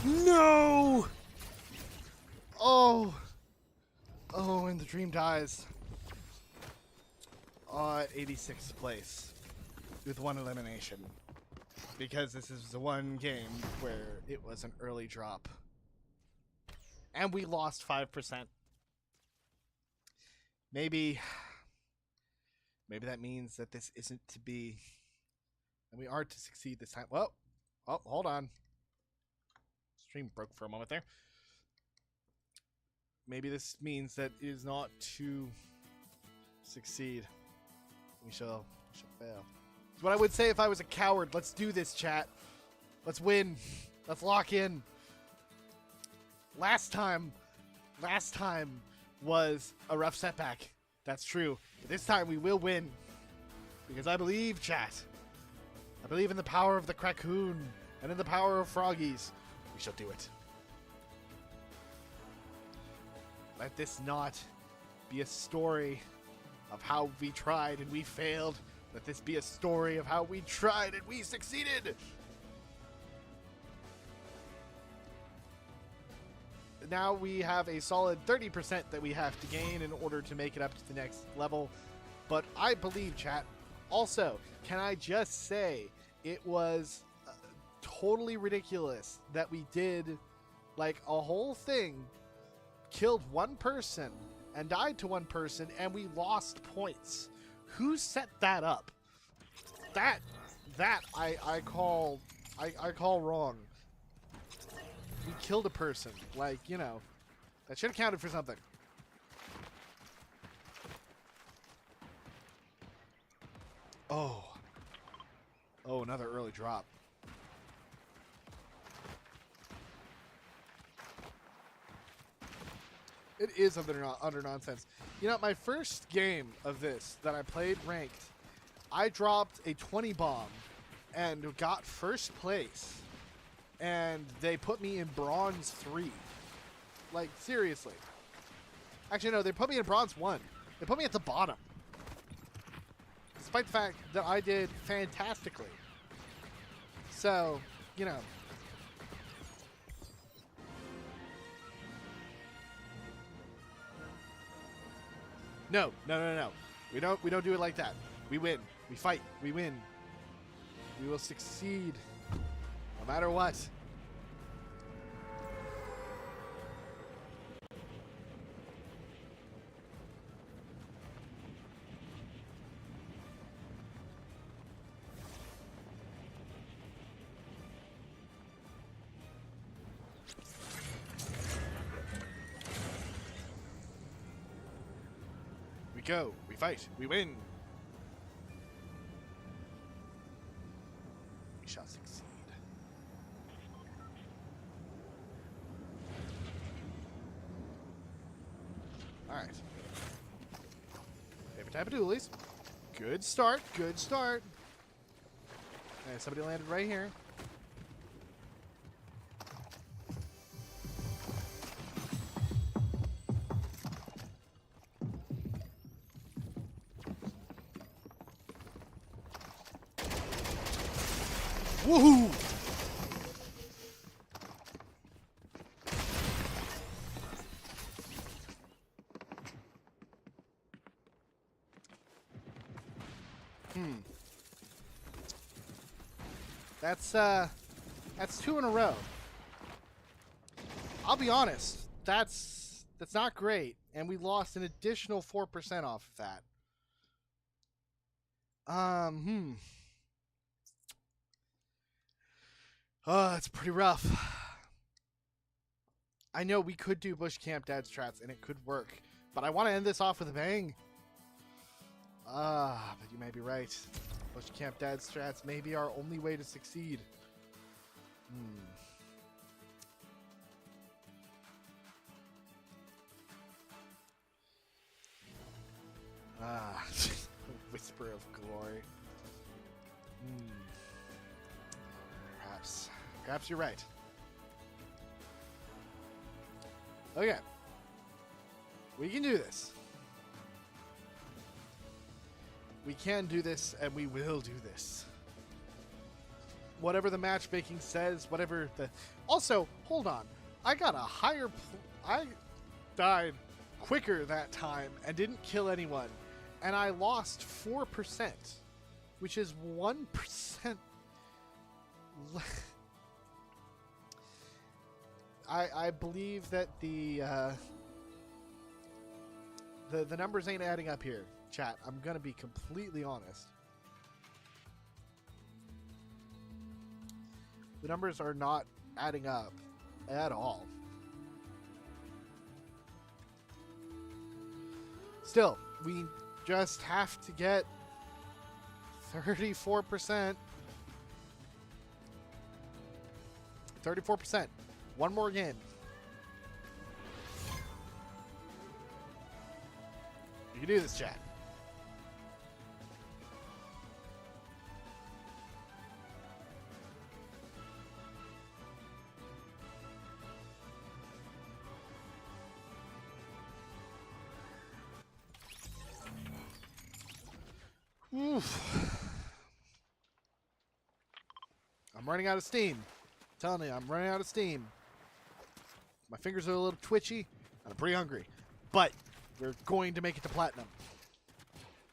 No! Oh! Oh, and the dream dies. At 86th place. With one elimination. Because this is the one game where it was an early drop. And we lost 5%. Maybe that means that this isn't to be, and we are to succeed this time. Well, oh, hold on. Stream broke for a moment there. Maybe this means that it is not to succeed. We shall fail. It's what I would say if I was a coward. Let's do this, chat. Let's win. Let's lock in. Last time was a rough setback. That's true. But this time we will win. Because I believe, chat. I believe in the power of the Krakoon and in the power of Froggies. We shall do it. Let this not be a story of how we tried and we failed. Let this be a story of how we tried and we succeeded. Now we have a solid 30% that we have to gain in order to make it up to the next level. But I believe, chat. Also, can I just say, it was totally ridiculous that we did like a whole thing, killed one person and died to one person, and we lost points. Who set that up? That I call wrong. We killed a person. Like, you know, that should have counted for something. Oh. Oh, another early drop. It is under nonsense. You know, my first game of this that I played ranked, I dropped a 20 bomb and got first place. And they put me in bronze 3. Like, seriously. Actually, no, they put me in bronze 1. They put me at the bottom. Despite the fact that I did fantastically. So, you know. No. We don't do it like that. We win. We fight. We win. We will succeed. No matter what. go. We fight. We win. We shall succeed. Alright. Favorite type of dualies. Good start. Good start. Okay, somebody landed right here. Woohoo! That's 2 in a row. I'll be honest, that's not great, and we lost an additional 4% off of that. Oh, it's pretty rough. I know we could do bush camp dad strats and it could work, but I want to end this off with a bang. But you may be right. Bush camp dad strats may be our only way to succeed. Whisper of glory. Perhaps you're right. Okay. We can do this. We can do this, and we will do this. Whatever the matchmaking says, whatever the... Also, hold on. I got a higher... I died quicker that time and didn't kill anyone. And I lost 4%, which is 1%. I believe that the numbers ain't adding up here, chat. I'm gonna be completely honest. The numbers are not adding up at all. Still, we just have to get 34%. 34%. One more game. You can do this, chat. Oof. I'm running out of steam. I'm telling you, I'm running out of steam. My fingers are a little twitchy, and I'm pretty hungry. But we're going to make it to platinum.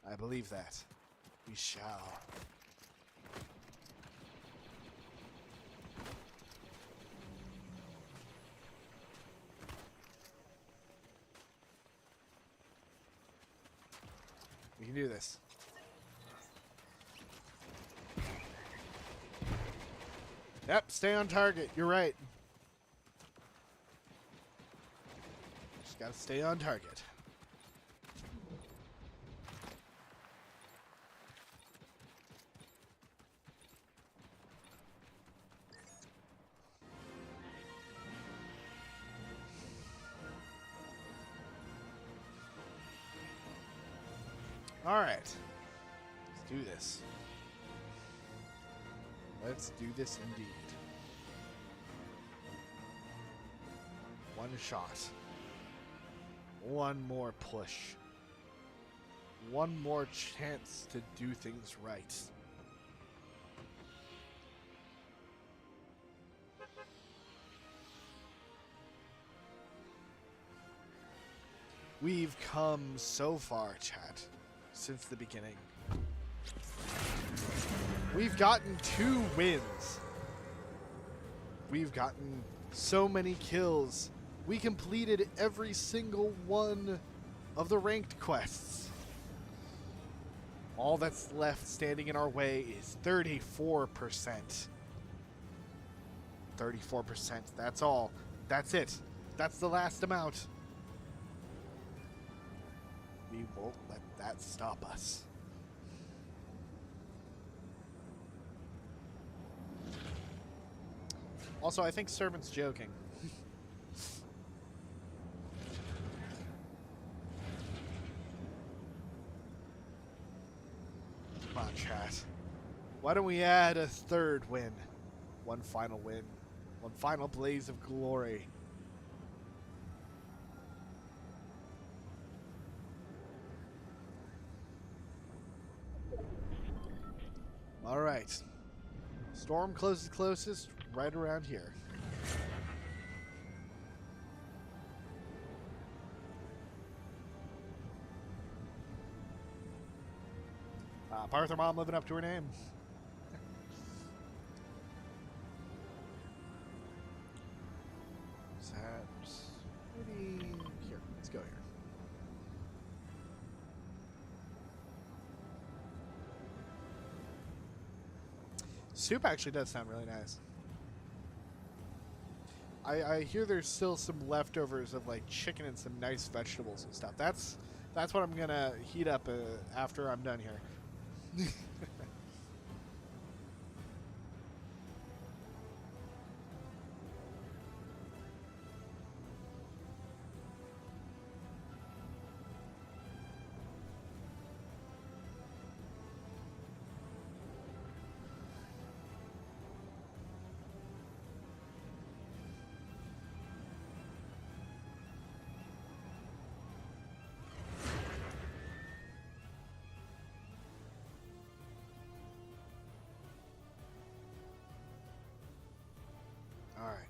I believe that. We shall. We can do this. Yep, stay on target. You're right. Just gotta stay on target. All right. Let's do this. Let's do this indeed. One shot. One more push. One more chance to do things right. We've come so far, chat, since the beginning. We've gotten 2 wins. We've gotten so many kills. We completed every single one of the ranked quests. All that's left standing in our way is 34%. 34%, that's all. That's it. That's the last amount. We won't let that stop us. Also, I think Servant's joking. Come on, chat. Why don't we add a third win? One final win. One final blaze of glory. All right. Storm closest right around here. Parthor Mom living up to her name. Here, let's go here. Soup actually does sound really nice. I hear there's still some leftovers of like chicken and some nice vegetables and stuff. That's what I'm gonna heat up after I'm done here. Alright.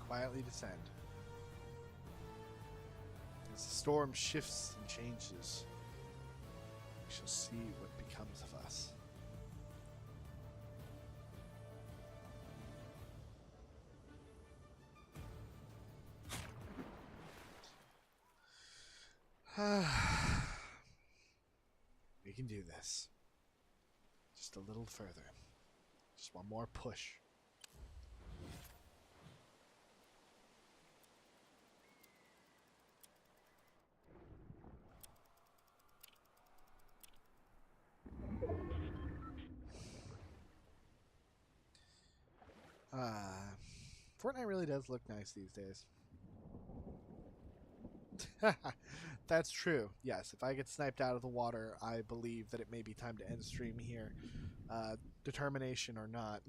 Quietly descend. As the storm shifts and changes, we shall see what becomes of us. We can do this. Just a little further. Just one more push. Fortnite really does look nice these days. That's true. Yes, if I get sniped out of the water, I believe that it may be time to end stream here. Determination or not.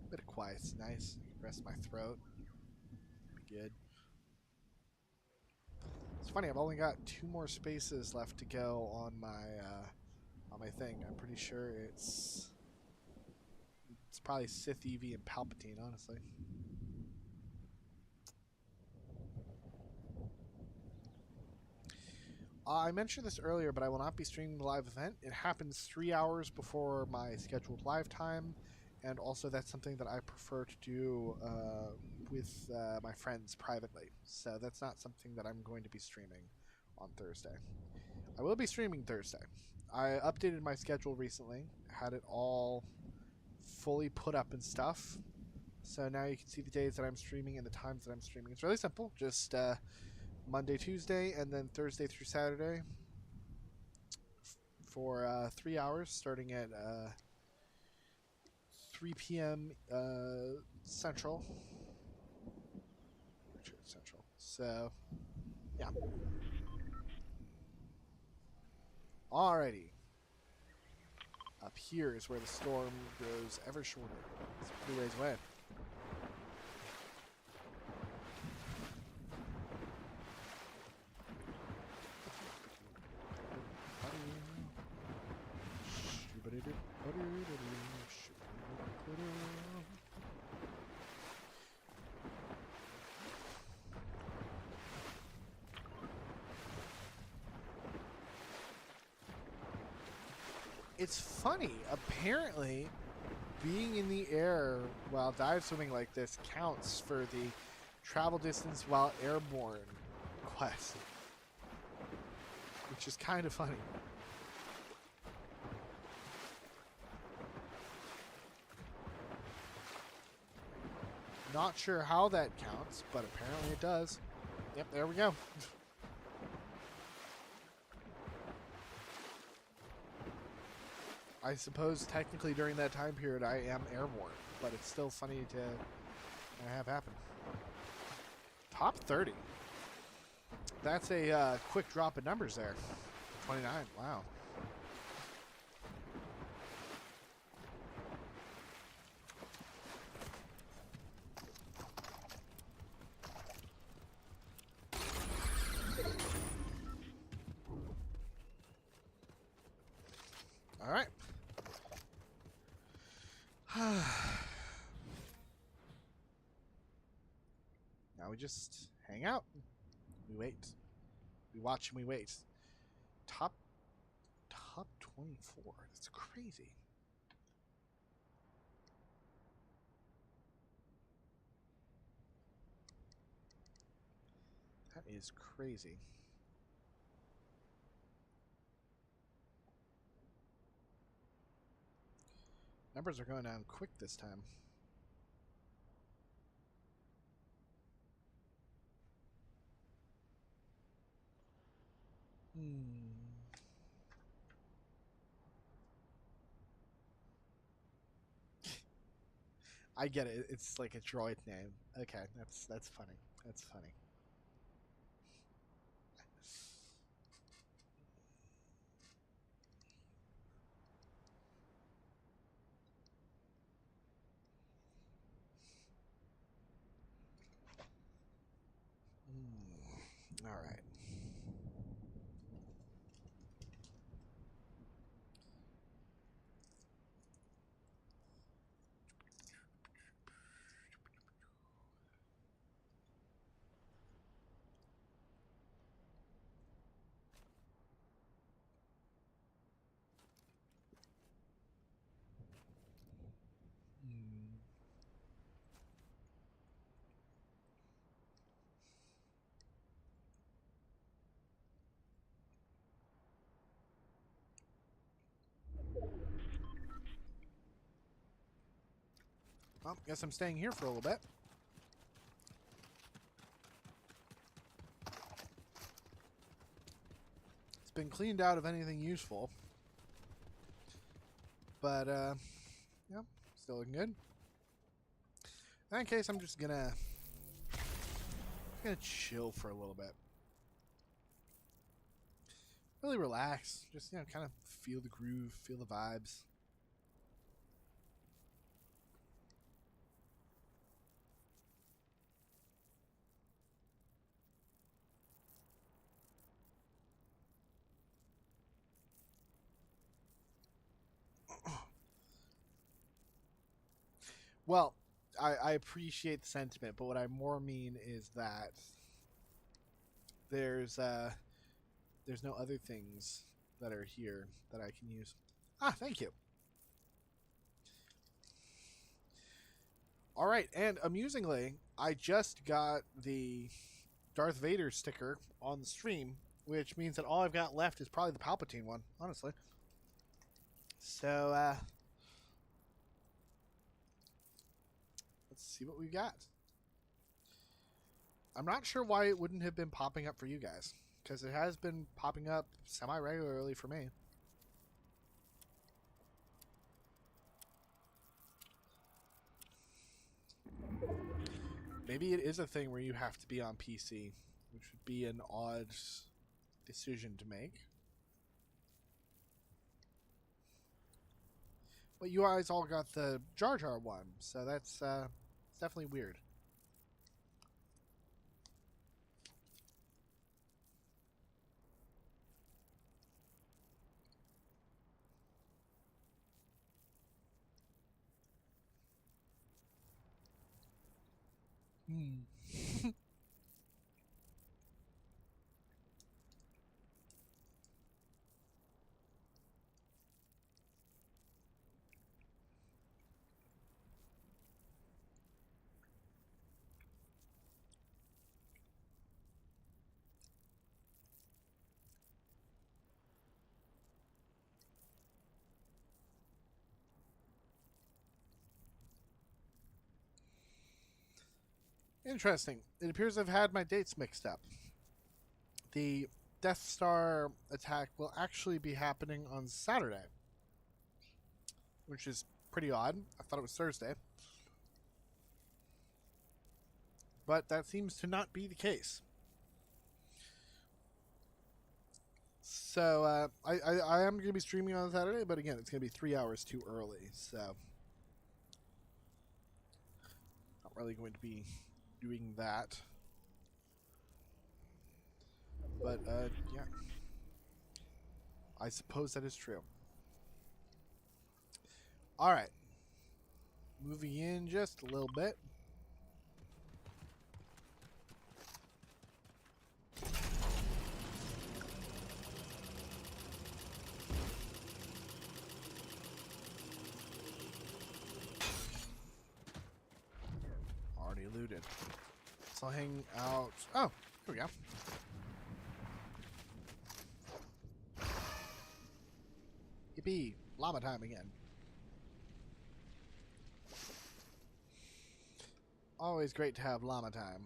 Bit of quiet's nice. Rest my throat. Good. It's funny. I've only got 2 more spaces left to go on my thing. I'm pretty sure it's probably Sith, Eevee, and Palpatine. Honestly. I mentioned this earlier, but I will not be streaming the live event. It happens 3 hours before my scheduled live time, and also that's something that I prefer to do with my friends privately. So that's not something that I'm going to be streaming on Thursday. I will be streaming Thursday. I updated my schedule recently, had it all fully put up and stuff. So now you can see the days that I'm streaming and the times that I'm streaming. It's really simple. Just Monday, Tuesday, and then Thursday through Saturday for 3 hours, starting at 3 p.m. Central. Central. So, yeah. Alrighty. Up here is where the storm grows ever shorter. It's a pretty ways away. It's funny. Apparently, being in the air while dive swimming like this counts for the travel distance while airborne quest, which is kind of funny. Not sure how that counts, but apparently it does. Yep, there we go. I suppose technically during that time period I am airborne, but it's still funny to have happen. Top 30. That's a quick drop in numbers there. 29, wow. All right. Now we just hang out. We wait. We watch and we wait. Top 24. That's crazy. That is crazy. Numbers are going down quick this time. I get it. It's like a droid name. Okay, that's funny. That's funny. All right. Well, guess I'm staying here for a little bit. It's been cleaned out of anything useful. But, yeah, still looking good. In that case, I'm just gonna chill for a little bit. Really relax. Just, kind of feel the groove, feel the vibes. Well, I appreciate the sentiment, but what I more mean is that there's no other things that are here that I can use. Ah, thank you. All right, and amusingly, I just got the Darth Vader sticker on the stream, which means that all I've got left is probably the Palpatine one, honestly. So, let's see what we've got. I'm not sure why it wouldn't have been popping up for you guys, because it has been popping up semi-regularly for me. Maybe it is a thing where you have to be on PC, which would be an odd decision to make. But you guys all got the Jar Jar one, so that's definitely weird. Interesting. It appears I've had my dates mixed up. The Death Star attack will actually be happening on Saturday, which is pretty odd. I thought it was Thursday. But that seems to not be the case. So I am going to be streaming on Saturday, but again, it's going to be 3 hours too early. So not really going to be doing that. But yeah, I suppose that is true. All right, moving in just a little bit. Already looted. So I'll hang out. Oh, here we go. Yippee! Llama time again. Always great to have llama time.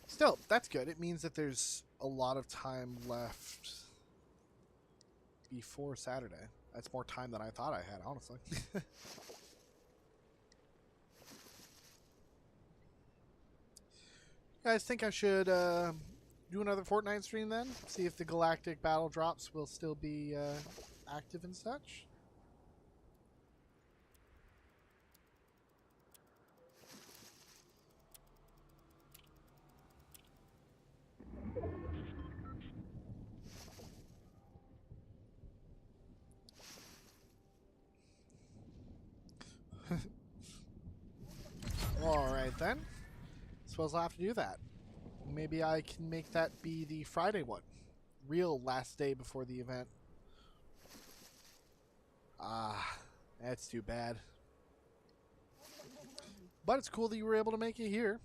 Still, that's good. It means that there's a lot of time left before Saturday. That's more time than I thought I had, honestly. You guys think I should do another Fortnite stream then? See if the galactic battle drops will still be active and such? Alright then. Suppose I'll have to do that. Maybe I can make that be the Friday one. Real last day before the event. Ah, that's too bad. But it's cool that you were able to make it here.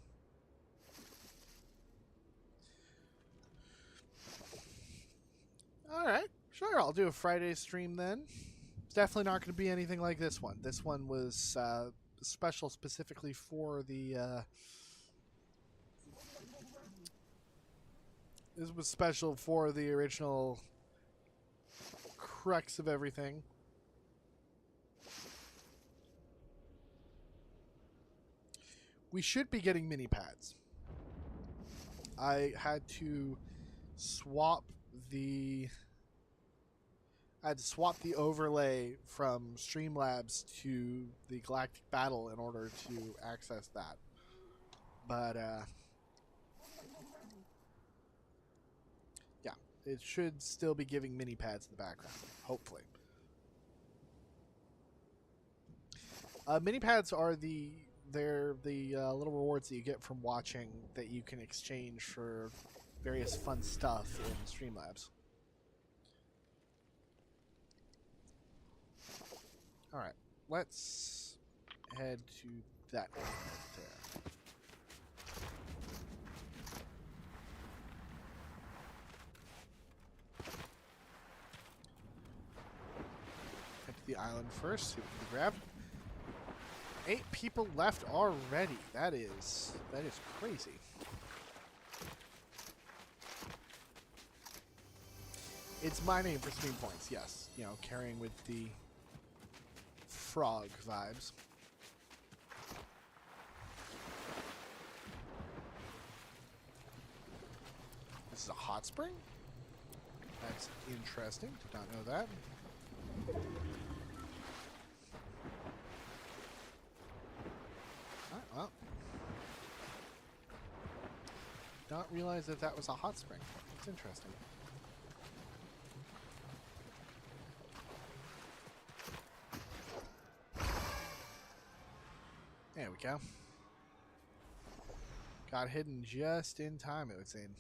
Alright, sure, I'll do a Friday stream then. It's definitely not going to be anything like this one. This one was special specifically for the... this was special for the original crux of everything. We should be getting mini pads. I had to swap the overlay from Streamlabs to the Galactic Battle in order to access that. But yeah, it should still be giving mini pads in the background, hopefully. Mini pads are the little rewards that you get from watching that you can exchange for various fun stuff in Streamlabs. Alright, let's head to that area right there. Head to the island first, see what we can grab. 8 people left already. That is crazy. It's my name for stream points, yes. You know, carrying with the frog vibes. This is a hot spring? That's interesting. Did not know that. Alright, well. Not realize that that was a hot spring. That's interesting. There we go. Got hidden just in time, it would seem.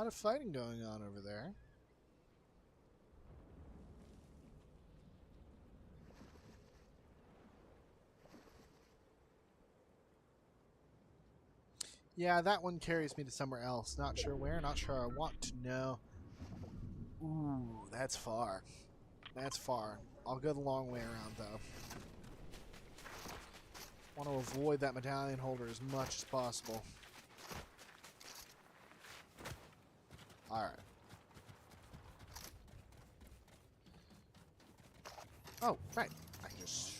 lot of fighting going on over there. Yeah, that one carries me to somewhere else. Not sure where, not sure I want to know. Ooh, that's far. That's far. I'll go the long way around, though. Want to avoid that medallion holder as much as possible. Alright. Oh, right. I can just...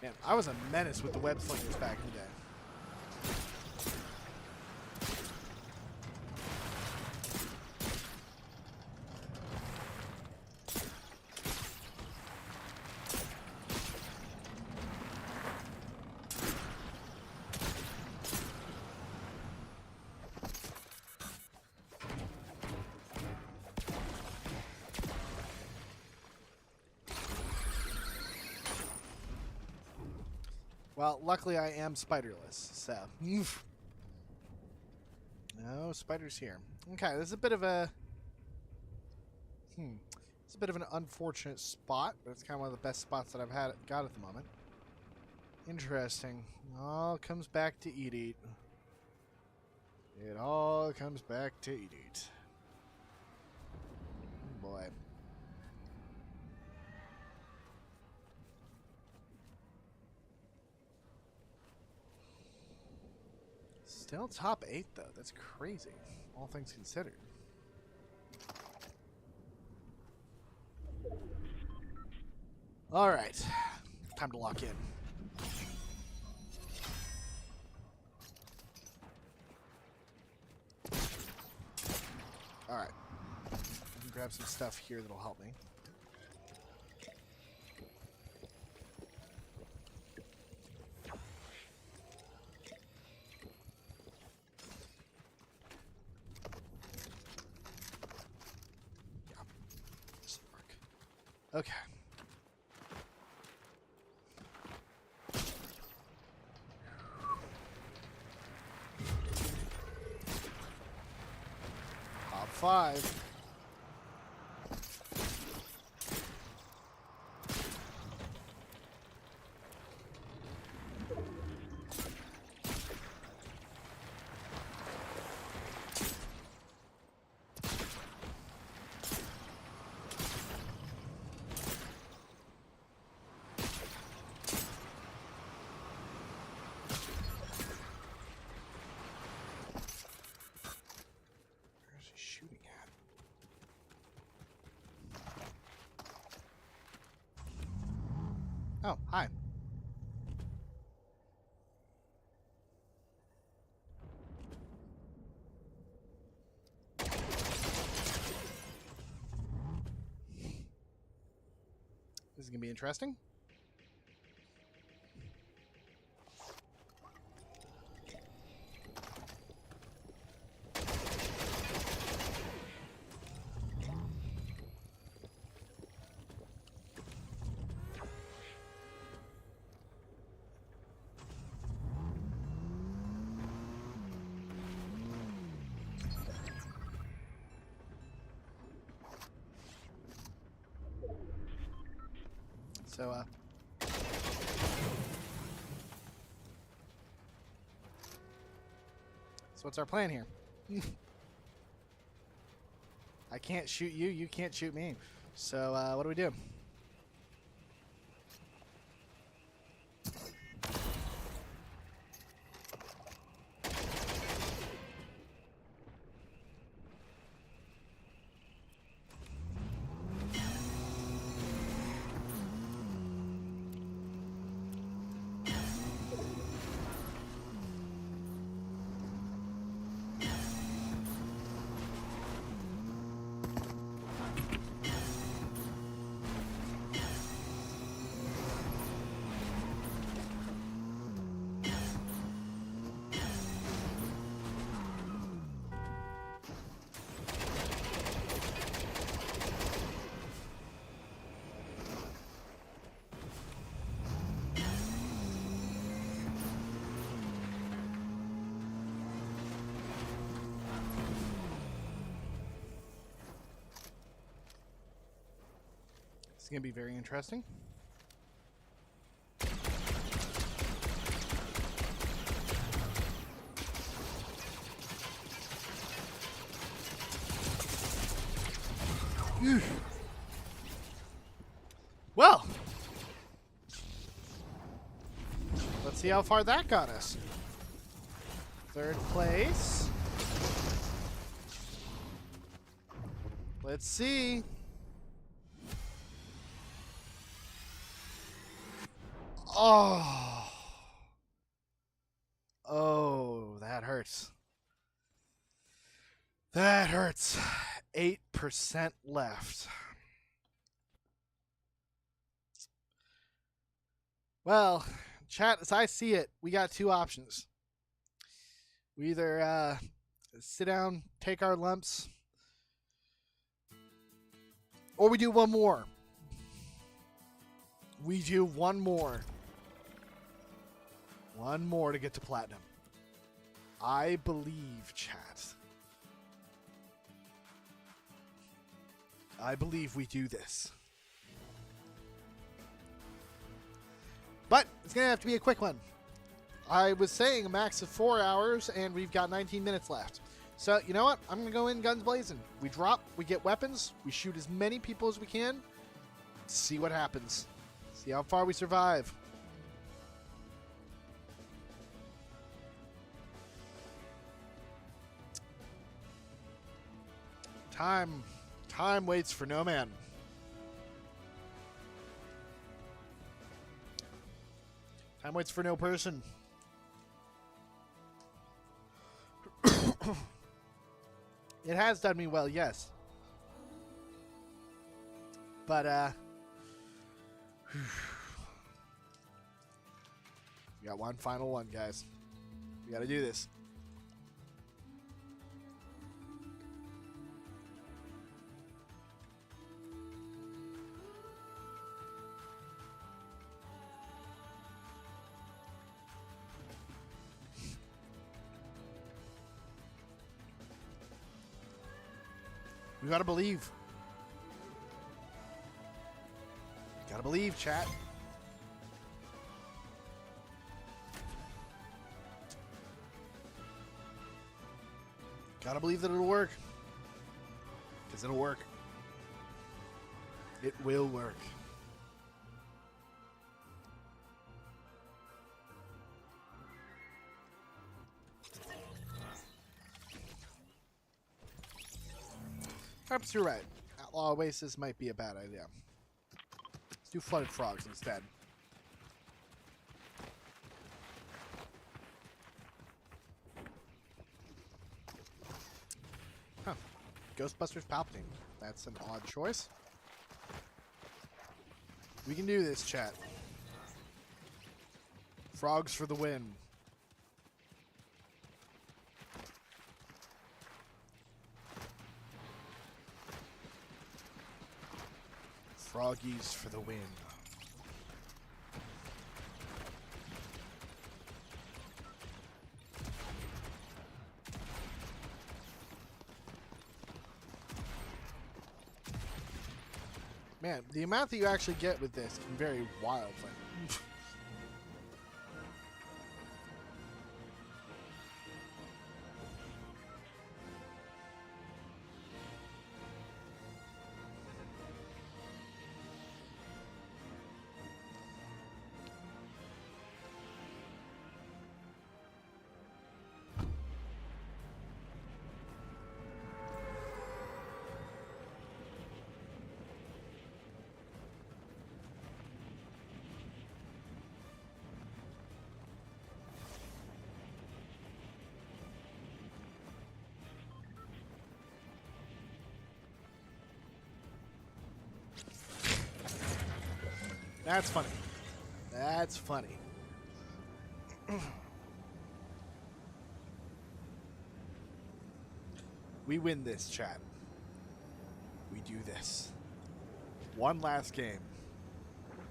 Man, I was a menace with the web slingers back in the day. Well, luckily I am spiderless, so... No spiders here. Okay, this is a bit of a... It's a bit of an unfortunate spot, but it's kind of one of the best spots that I've got at the moment. Interesting. All comes back to eat. It all comes back to eat. Oh boy. Still top 8, though. That's crazy, all things considered. All right. Time to lock in. All right. I can grab some stuff here that'll help me. Okay. Top 5. Oh, hi. This is going to be interesting. So, so what's our plan here? I can't shoot you, you can't shoot me. So, what do we do? It's going to be very interesting. Well, let's see how far that got us. 3rd place. Let's see. Oh. Oh, that hurts. That hurts. 8% left. Well, chat, as I see it, we got 2 options. We either sit down, take our lumps, or we do one more. We do one more. One more to get to platinum. I believe, chat. I believe we do this. But it's going to have to be a quick one. I was saying a max of 4 hours, and we've got 19 minutes left. So, you know what? I'm going to go in guns blazing. We drop, we get weapons, we shoot as many people as we can, see what happens. See how far we survive. Time waits for no man. Time waits for no person. It has done me well, yes. But, we got one final one, guys. We gotta do this. We gotta believe. Gotta believe, chat. Gotta believe that it'll work. Because it'll work. It will work. Perhaps you're right. Outlaw Oasis might be a bad idea. Let's do Flooded Frogs instead. Huh. Ghostbusters Palpatine. That's an odd choice. We can do this, chat. Frogs for the win. Froggies for the win. Man, the amount that you actually get with this can vary wildly. That's funny. That's funny. We win this, chat. We do this. One last game.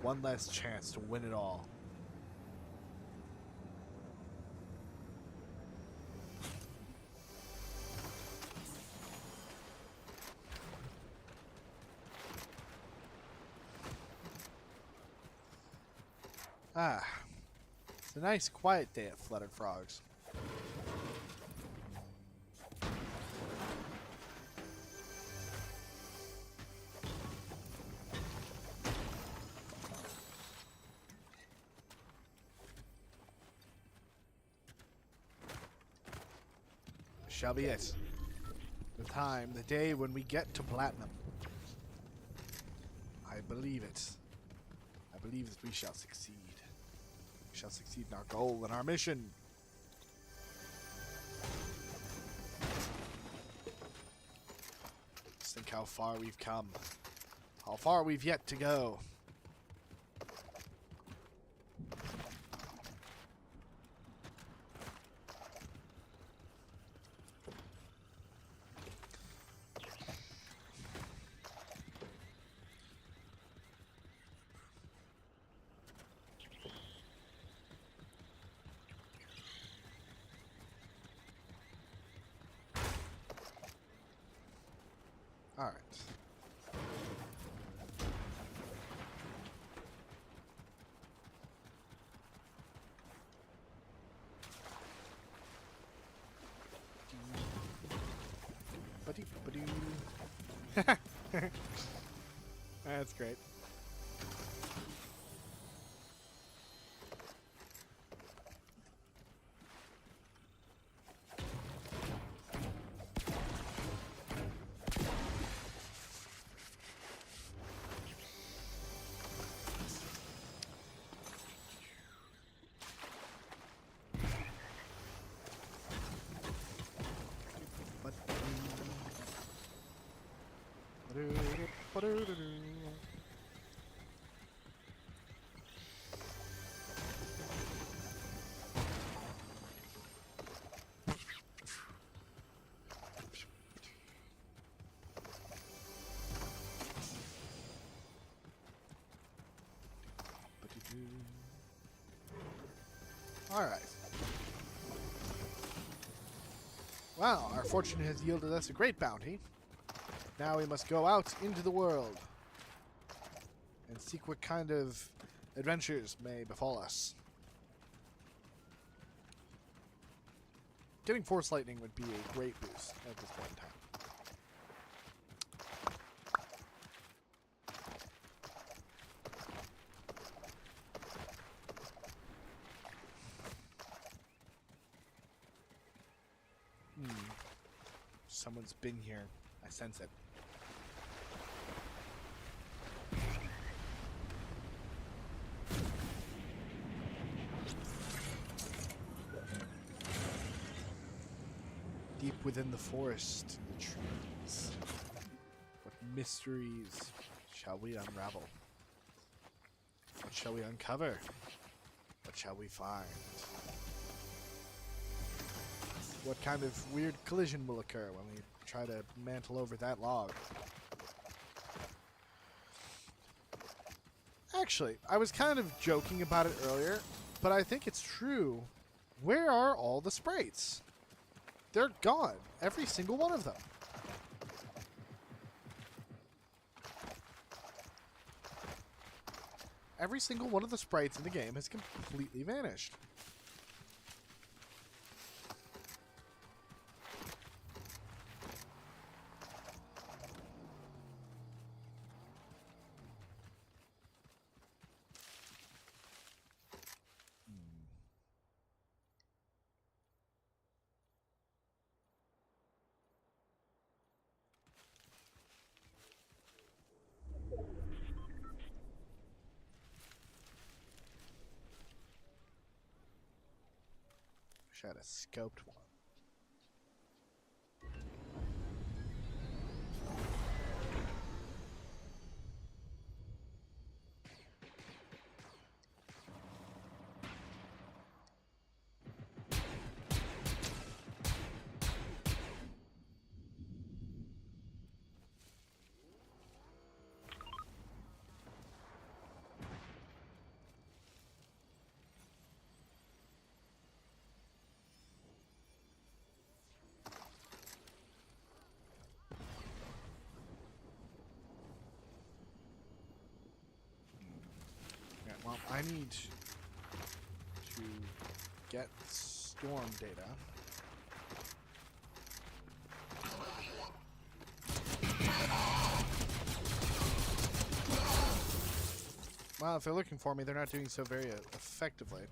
One last chance to win it all. Ah, it's a nice quiet day at Fluttered Frogs. Shall be it. The time, the day when we get to platinum. I believe it. I believe that we shall succeed. We shall succeed in our goal and our mission. Just think how far we've come. How far we've yet to go. All right. That's great. Alright. Well, our fortune has yielded us a great bounty. Now we must go out into the world and seek what kind of adventures may befall us. Getting Force Lightning would be a great boost at this point in time. Someone's been here. I sense it. Deep within the forest, the trees. What mysteries shall we unravel? What shall we uncover? What shall we find? What kind of weird collision will occur when we try to mantle over that log? Actually, I was kind of joking about it earlier, but I think it's true. Where are all the sprites? They're gone. Every single one of them. Every single one of the sprites in the game has completely vanished. Wish I had a scoped one. Well, I need get storm data. Well, if they're looking for me, they're not doing so very effectively.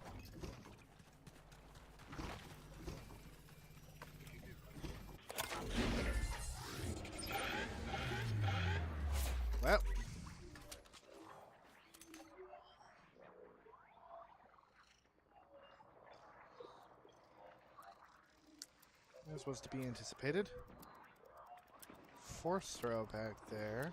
Well. This was to be anticipated. Force throw back there.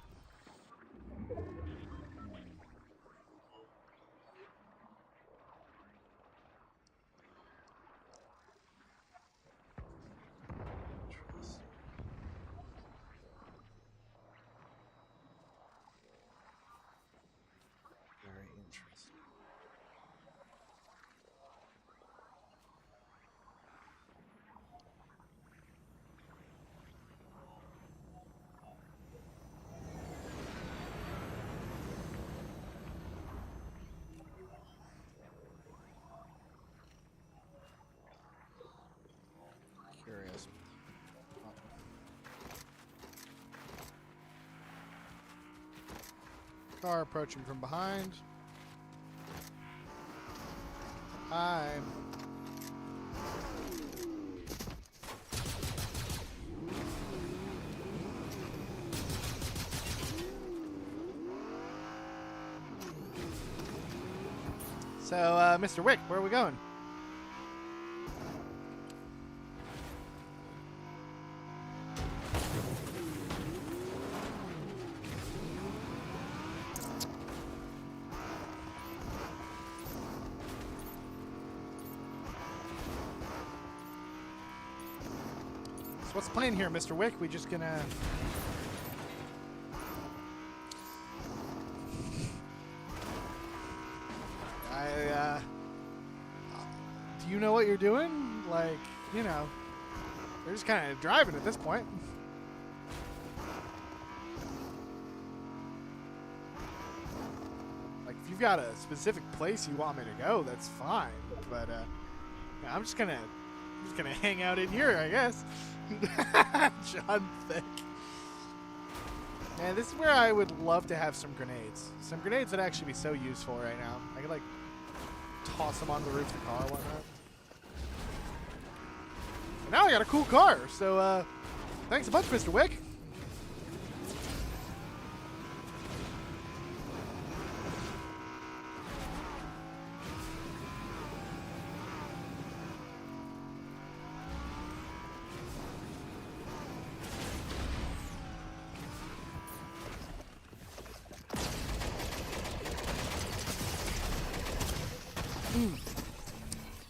Very interesting. Curious. Car approaching from behind. Hi. So, Mr. Wick, where are we going? So what's the plan here, Mr. Wick? We just gonna... do you know what you're doing? Like, you know, they're just kind of driving at this point. Like, if you've got a specific place you want me to go, that's fine. But I'm just gonna hang out in here, I guess. John Thick. Man, this is where I would love to have some grenades. Some grenades would actually be so useful right now. I could, like, toss them on the roof of the car or whatnot. And now I got a cool car, so, thanks a bunch, Mr. Wick.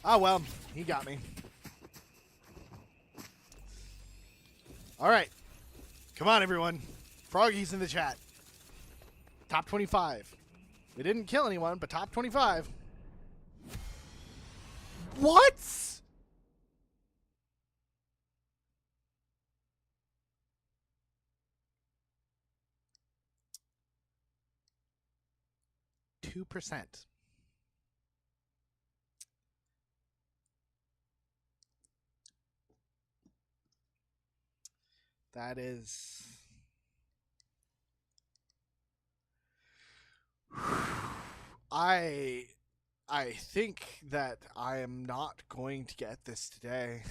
Oh, well, he got me. All right. Come on, everyone. Froggy's in the chat. Top 25. We didn't kill anyone, but top 25. What? %. That is... I think that I am not going to get this today.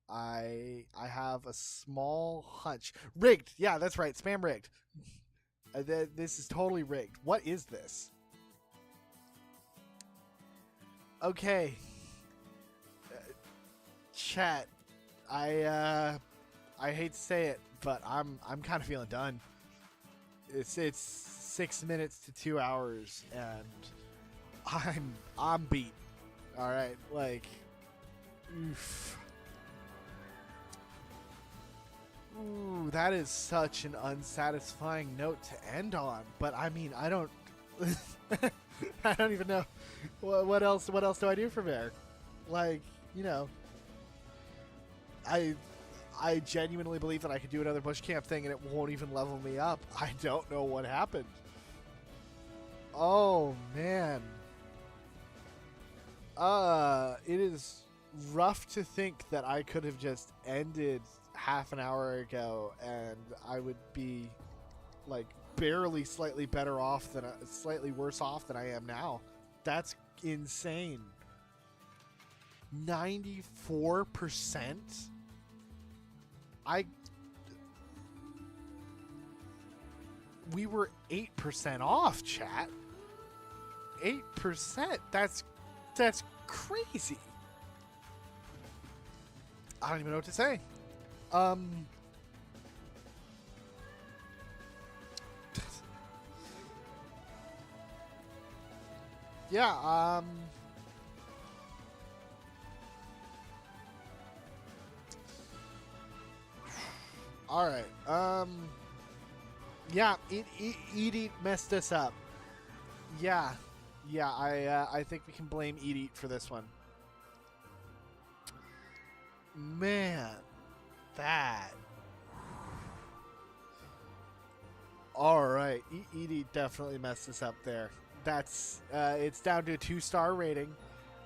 I have a small hunch. Rigged. Yeah, that's right. Spam rigged. This is totally rigged. What is this? Okay. Chat. I hate to say it, but I'm kind of feeling done. It's 6 minutes to 2 hours, and I'm beat. All right, like, oof. Ooh, that is such an unsatisfying note to end on. But I mean, I don't, I don't even know what else. What else do I do from there? Like, you know. I genuinely believe that I could do another bush camp thing and it won't even level me up. I don't know what happened. Oh, man. It is rough to think that I could have just ended half an hour ago and I would be like barely slightly better off than slightly worse off than I am now. That's insane. 94%? We were 8% off, chat. 8%. That's crazy. I don't even know what to say. Yeah, all right. Yeah, Eat messed us up. Yeah. Yeah, I think we can blame Eat for this one. Man, that. All right, Eat definitely messed us up there. That's it's down to a 2-star rating.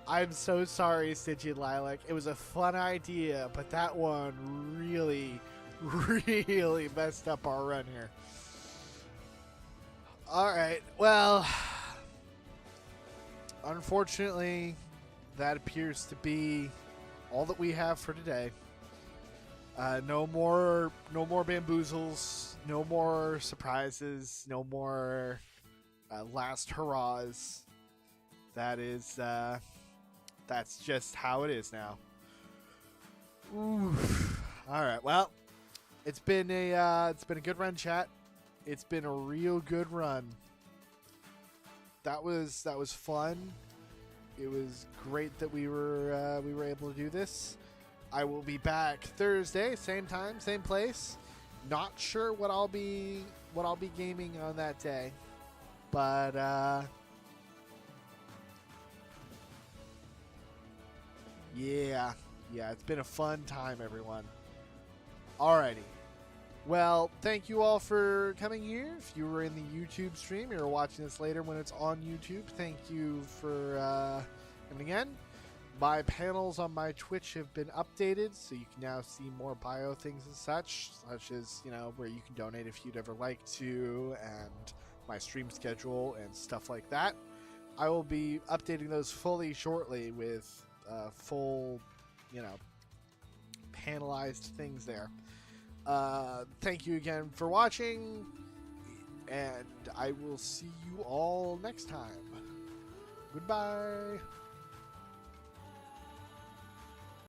I'm so sorry, Stygian Lilac. It was a fun idea, but that one really, really messed up our run here. All right, well, unfortunately, that appears to be all that we have for today. No more bamboozles, no more surprises, no more last hurrahs. That's just how it is now. Oof. All right, well, it's been a good run, chat. It's been a real good run. That was fun. It was great that we were able to do this. I will be back Thursday, same time, same place. Not sure what I'll be gaming on that day, but yeah, it's been a fun time, everyone. Alrighty. Well, thank you all for coming here. If you were in the YouTube stream, you're watching this later when it's on YouTube. Thank you for coming in. My panels on my Twitch have been updated, so you can now see more bio things and such as, you know, where you can donate if you'd ever like to, and my stream schedule and stuff like that. I will be updating those fully shortly with full, you know, panelized things there. Thank you again for watching, and I will see you all next time. Goodbye.